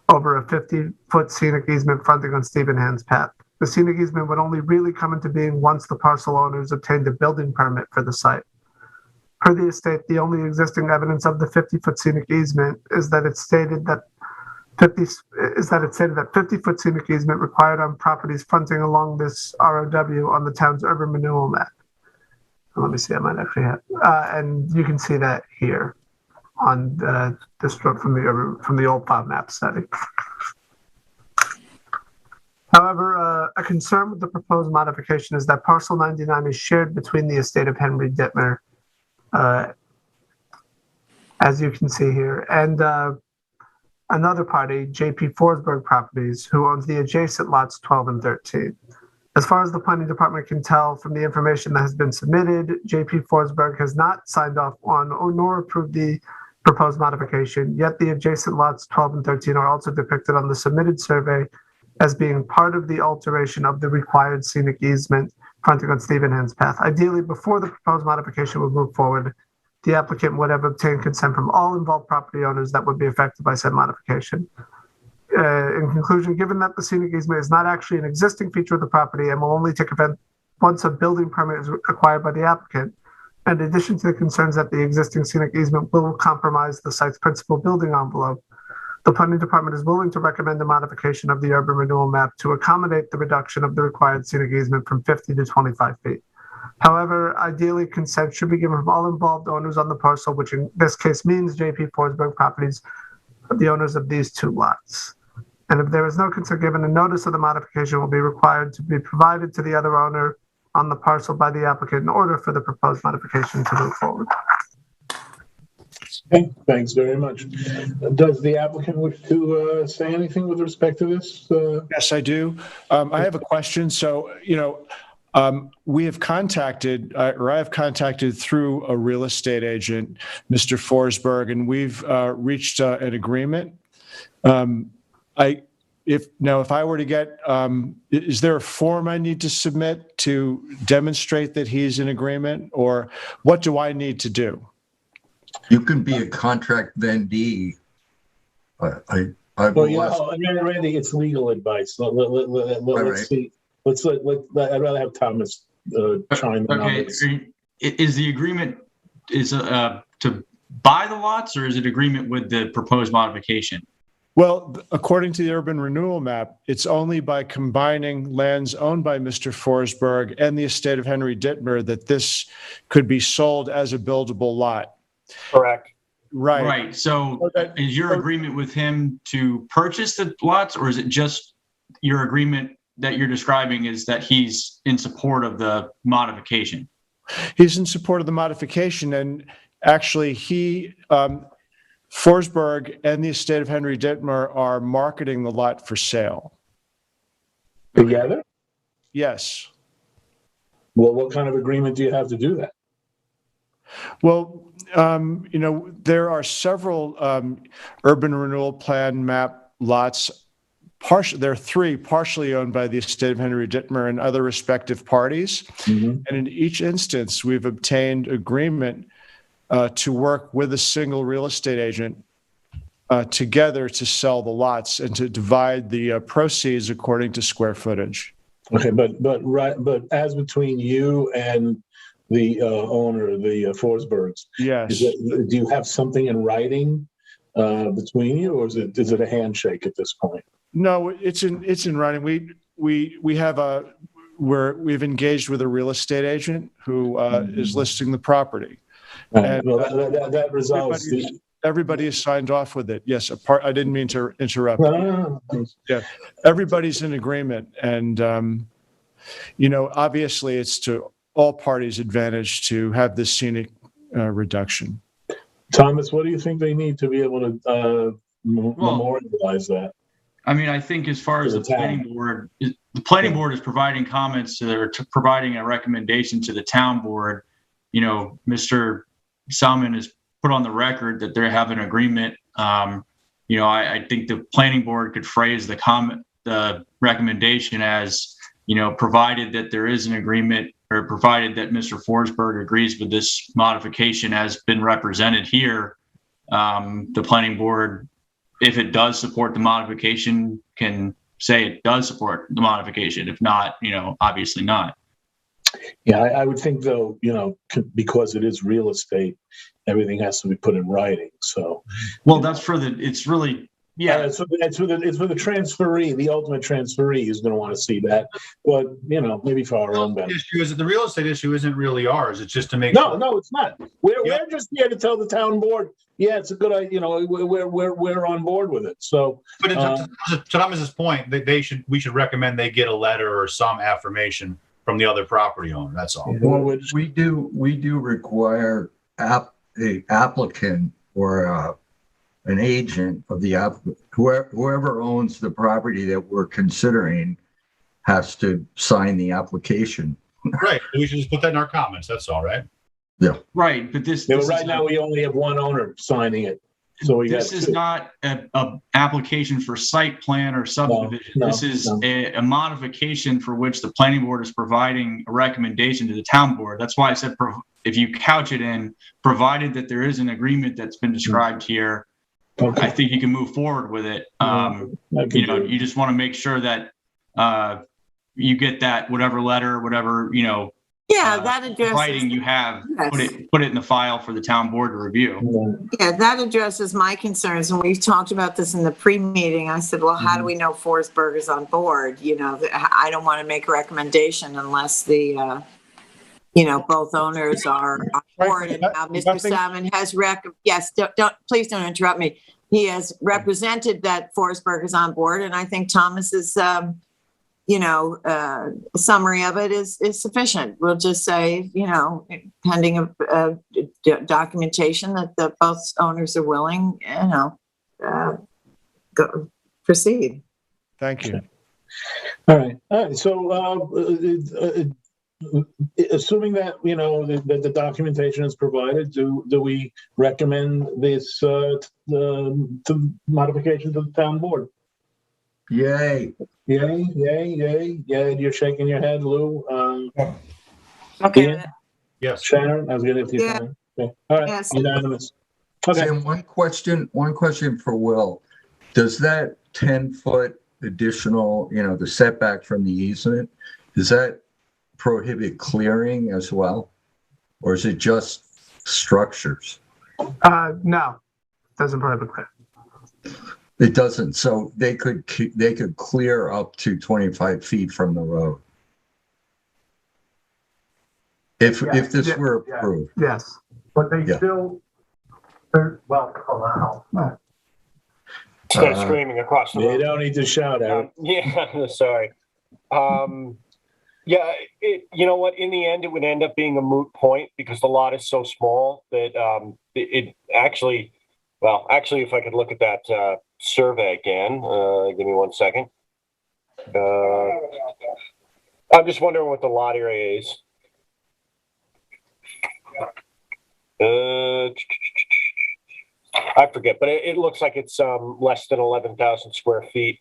over a 50-foot scenic easement fronting on Stevenhands Path. The scenic easement would only really come into being once the parcel owners obtained a building permit for the site. Per the estate, the only existing evidence of the 50-foot scenic easement is that it stated that 50-foot scenic easement required on properties fronting along this ROW on the town's urban renewal map. Let me see, I might actually have, and you can see that here on this from the old file map study. However, a concern with the proposed modification is that parcel 99 is shared between the estate of Henry Dittmer, as you can see here, and another party, J.P. Forsberg Properties, who owns the adjacent lots 12 and 13. As far as the planning department can tell from the information that has been submitted, J.P. Forsberg has not signed off on or nor approved the proposed modification, yet the adjacent lots 12 and 13 are also depicted on the submitted survey as being part of the alteration of the required scenic easement fronting on Stevenhands Path. Ideally, before the proposed modification would move forward, the applicant would have obtained consent from all involved property owners that would be affected by said modification. In conclusion, given that the scenic easement is not actually an existing feature of the property and will only take effect once a building permit is acquired by the applicant, in addition to the concerns that the existing scenic easement will compromise the site's principal building envelope, the planning department is willing to recommend a modification of the urban renewal map to accommodate the reduction of the required scenic easement from 50 to 25 feet. However, ideally, consent should be given from all involved owners on the parcel, which in this case means J.P. Forsberg Properties, the owners of these two lots. And if there is no consent given, a notice of the modification will be required to be provided to the other owner on the parcel by the applicant in order for the proposed modification to move forward. Okay, thanks very much. Does the applicant wish to say anything with respect to this? Yes, I do. I have a question. So, we have contacted, or I have contacted through a real estate agent, Mr. Forsberg, and we've reached an agreement. If I were to get, is there a form I need to submit to demonstrate that he's in agreement, or what do I need to do? You can be a contract vendee. Randy, it's legal advice. Let's see. I'd rather have Thomas chime in on this. Is the agreement to buy the lots, or is it agreement with the proposed modification? Well, according to the urban renewal map, it's only by combining lands owned by Mr. Forsberg and the estate of Henry Dittmer that this could be sold as a buildable lot. Correct. Right. So is your agreement with him to purchase the lots, or is it just your agreement that you're describing is that he's in support of the modification? He's in support of the modification, and actually Forsberg and the estate of Henry Dittmer are marketing the lot for sale. Together? Yes. Well, what kind of agreement do you have to do that? Well, there are several urban renewal plan map lots. There are three partially owned by the estate of Henry Dittmer and other respective parties. Mm-hmm. And in each instance, we've obtained agreement to work with a single real estate agent together to sell the lots and to divide the proceeds according to square footage. Okay, but as between you and the owner, the Forsbergs, yes, do you have something in writing between you, or is it a handshake at this point? No, it's in writing. We've engaged with a real estate agent who is listing the property. And, well, that resolves everybody is signed off with it. Yes, I didn't mean to interrupt. No. Yeah, everybody's in agreement, and obviously, it's to all parties' advantage to have this scenic reduction. Thomas, what do you think they need to be able to memorialize that? I mean, I think as far as the planning board is providing comments or providing a recommendation to the town board. You know, Mr. Salmon has put on the record that they have an agreement. You know, I think the planning board could phrase the recommendation as, you know, provided that there is an agreement, or provided that Mr. Forsberg agrees with this modification as been represented here, the planning board, if it does support the modification, can say it does support the modification. If not, you know, obviously not. Yeah, I would think though, you know, because it is real estate, everything has to be put in writing. So, well, that's for the. It's really. Yeah, it's for the transferee. The ultimate transferee is going to want to see that, but you know, maybe for our own benefit. Issue is that the real estate issue isn't really ours. It's just to make no, it's not. We're just here to tell the town board, yeah, it's a good idea. You know, we're on board with it. So, but to Thomas's point, we should recommend they get a letter or some affirmation from the other property owner. That's all. Well, we do require a applicant or an agent of the whoever owns the property that we're considering has to sign the application. Right. We should just put that in our comments. That's all, right? Yeah. Right. But right now we only have one owner signing it. So this is not an application for site plan or subdivision. No, this is a modification for which the planning board is providing a recommendation to the town board. That's why I said if you couch it in, provided that there is an agreement that's been described here, I think you can move forward with it. You know, you just want to make sure that you get that whatever letter, whatever, you know, that addresses writing you have, put it in the file for the town board to review. Yeah, that addresses my concerns. And we've talked about this in the pre-meeting. I said, well, how do we know Forsberg is on board? You know, I don't want to make a recommendation unless the, you know, both owners are on board. And now Mr. Salmon has please don't interrupt me. He has represented that Forsberg is on board. And I think Thomas's, you know, summary of it is sufficient. We'll just say, you know, pending a documentation that both owners are willing, you know, proceed. Thank you. All right. So, assuming that, you know, that the documentation is provided, do we recommend this the modification to the town board? Yay. Yay. You're shaking your head, Lou. Okay. Ian? Yes. Sharon, I was going to you. Yeah. Okay. All right. Yes. Unanimous. Okay. Sam, one question for Will. Does that 10-foot additional, you know, the setback from the easement, does that prohibit clearing as well? Or is it just structures? No, doesn't prohibit clear. It doesn't. So they could clear up to 25 feet from the road. If this were approved. Yes, but they still. Well, hold Start screaming across the room. You don't need to shout out. Yeah, sorry. Yeah, you know what? In the end, it would end up being a moot point because the lot is so small that it actually. Well, actually, if I could look at that survey again, give me 1 second. I'm just wondering what the lot area is. I forget, but it looks like it's less than 11,000 square feet.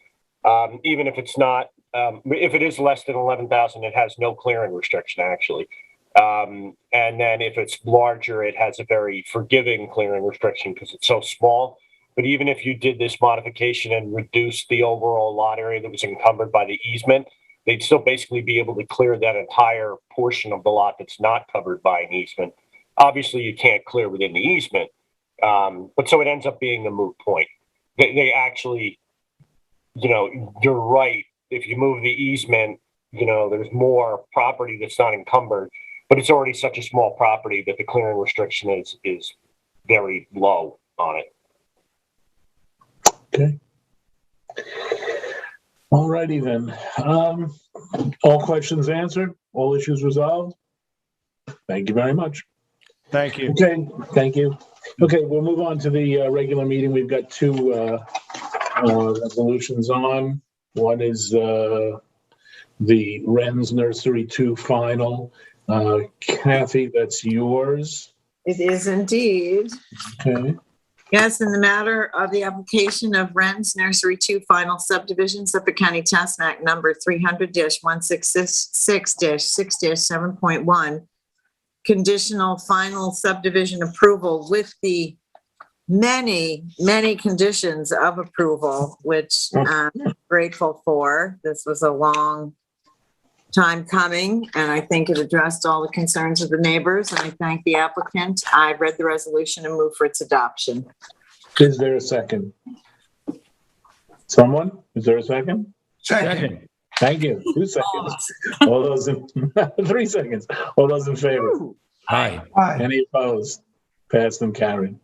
Even if it's not, if it is less than 11,000, it has no clearing restriction, actually. And then if it's larger, it has a very forgiving clearing restriction because it's so small. But even if you did this modification and reduce the overall lot area that was encumbered by the easement, they'd still basically be able to clear that entire portion of the lot that's not covered by an easement. Obviously, you can't clear within the easement. But so it ends up being a moot point. They actually, you know, you're right. If you move the easement, you know, there's more property that's not encumbered. But it's already such a small property that the clearing restriction is very low on it. Okay. All righty then. All questions answered? All issues resolved? Thank you very much. Thank you. Okay, thank you. Okay, we'll move on to the regular meeting. We've got two resolutions on. One is the Wren's Nursery 2 final. Kathy, that's yours. It is indeed. Okay. Yes, in the matter of the application of Wren's Nursery 2 final subdivision, Suffolk County Tax Map number 300-166-6-7.1, conditional final subdivision approval with the many, many conditions of approval, which I'm grateful for. This was a long time coming, and I think it addressed all the concerns of the neighbors, and I thank the applicant. I read the resolution and move for its adoption. Is there a second? Someone? Is there a second? Second. Thank you. 2 seconds. All those in 3 seconds. All those in favor? Aye. Any opposed? Passed and carried.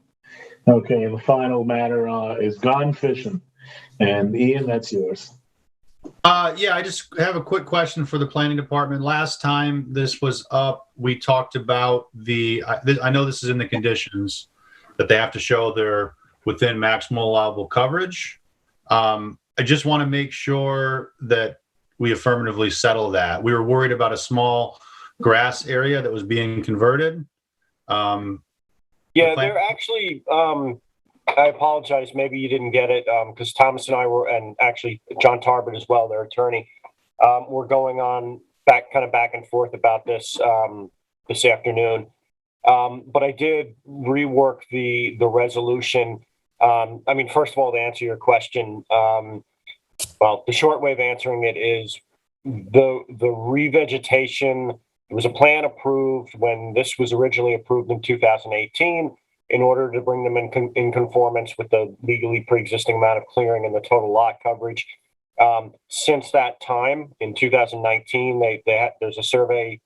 Okay, the final matter is gone fishing. And Ian, that's yours. Yeah, I just have a quick question for the planning department. Last time this was up, we talked about I know this is in the conditions, that they have to show they're within maximal allowable coverage. I just want to make sure that we affirmatively settle that. We were worried about a small grass area that was being converted. Yeah, they're actually, I apologize, maybe you didn't get it, because Thomas and I were, and actually John Tarbert as well, their attorney, we're going on back and forth about this this afternoon. But I did rework the resolution. I mean, first of all, to answer your question, well, the short way of answering it is the revegetation. There was a plan approved when this was originally approved in 2018 in order to bring them in conformance with the legally pre-existing amount of clearing and the total lot coverage. Since that time, in 2019, there's a survey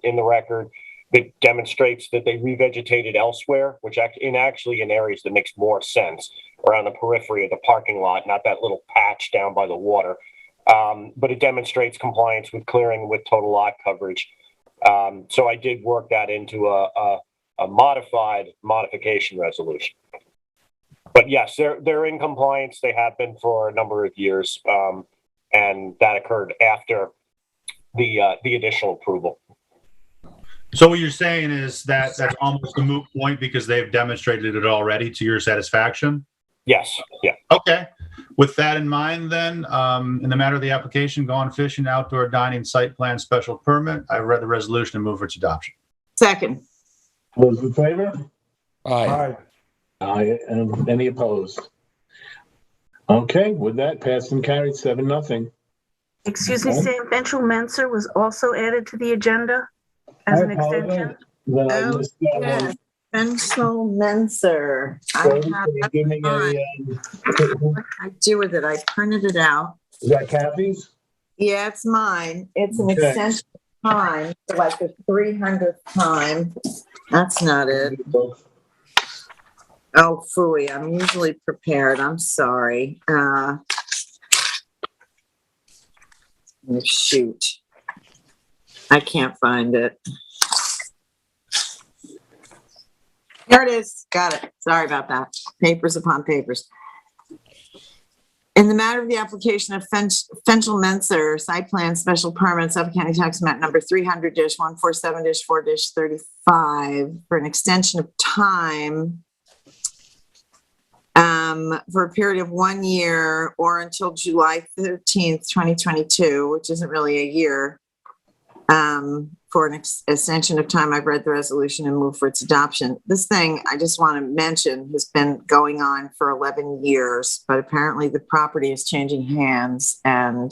in the record that demonstrates that they revegetated elsewhere, which actually in areas that makes more sense around the periphery of the parking lot, not that little patch down by the water. But it demonstrates compliance with clearing with total lot coverage. So I did work that into a modification resolution. But yes, they're in compliance. They have been for a number of years, and that occurred after the initial approval. So what you're saying is that that's almost a moot point because they've demonstrated it already to your satisfaction? Yes. Yeah. Okay. With that in mind, then, in the matter of the application, Gone Fishing Outdoor Dining Site Plan Special Permit, I read the resolution and move for its adoption. Second. Those in favor? Aye. Aye. And any opposed? Okay, with that, passed and carried 7-0. Excuse me, Sam, Ventral Menser was also added to the agenda as an extension. Yes, Ventral Menser. I do with it. I printed it out. Is that Kathy's? Yeah, it's mine. It's an extension of time, so like the 300th time. That's not it. Oh, phooey. I'm usually prepared. I'm sorry. Shoot. I can't find it. Here it is. Got it. Sorry about that. Papers upon papers. In the matter of the application of Ventral Menser Site Plan Special Permit, Suffolk County Tax Map number 300-147-4-35 for an extension of time for a period of 1 year or until July 13th, 2022, which isn't really a year, for an extension of time. I've read the resolution and move for its adoption. This thing, I just want to mention, has been going on for 11 years, but apparently the property is changing hands. And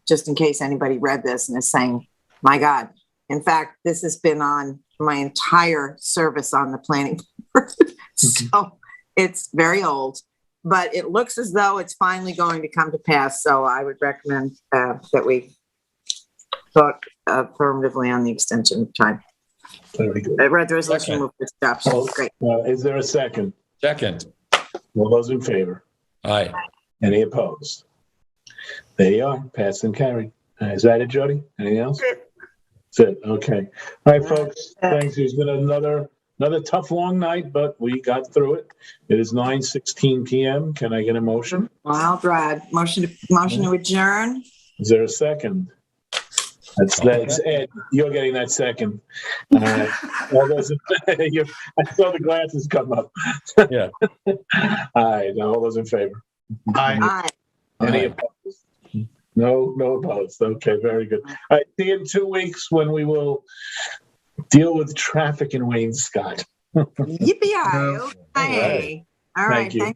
just in case anybody read this and is saying, my God, in fact, this has been on my entire service on the planning board. So it's very old, but it looks as though it's finally going to come to pass. So I would recommend that we vote affirmatively on the extension of time. Very good. I read the resolution. Move for adoption. Great. Is there a second? Second. All those in favor? Aye. Any opposed? There you are. Passed and carried. Is that it, Jody? Anything else? That's it. Okay. All right, folks. Thanks. There's been another Another tough, long night, but we got through it. It is 9:16 p.m. Can I get a motion? Wild ride. Motion to adjourn. Is there a second? That's Ed. You're getting that second. All those, I saw the glasses come up. Yeah. All right. Now, all those in favor? Aye. Any opposed? No opposed. Okay, very good. All right. See you in 2 weeks when we will deal with traffic in Wayne Scott. Yippee-yi. Okay. All right. Thank you.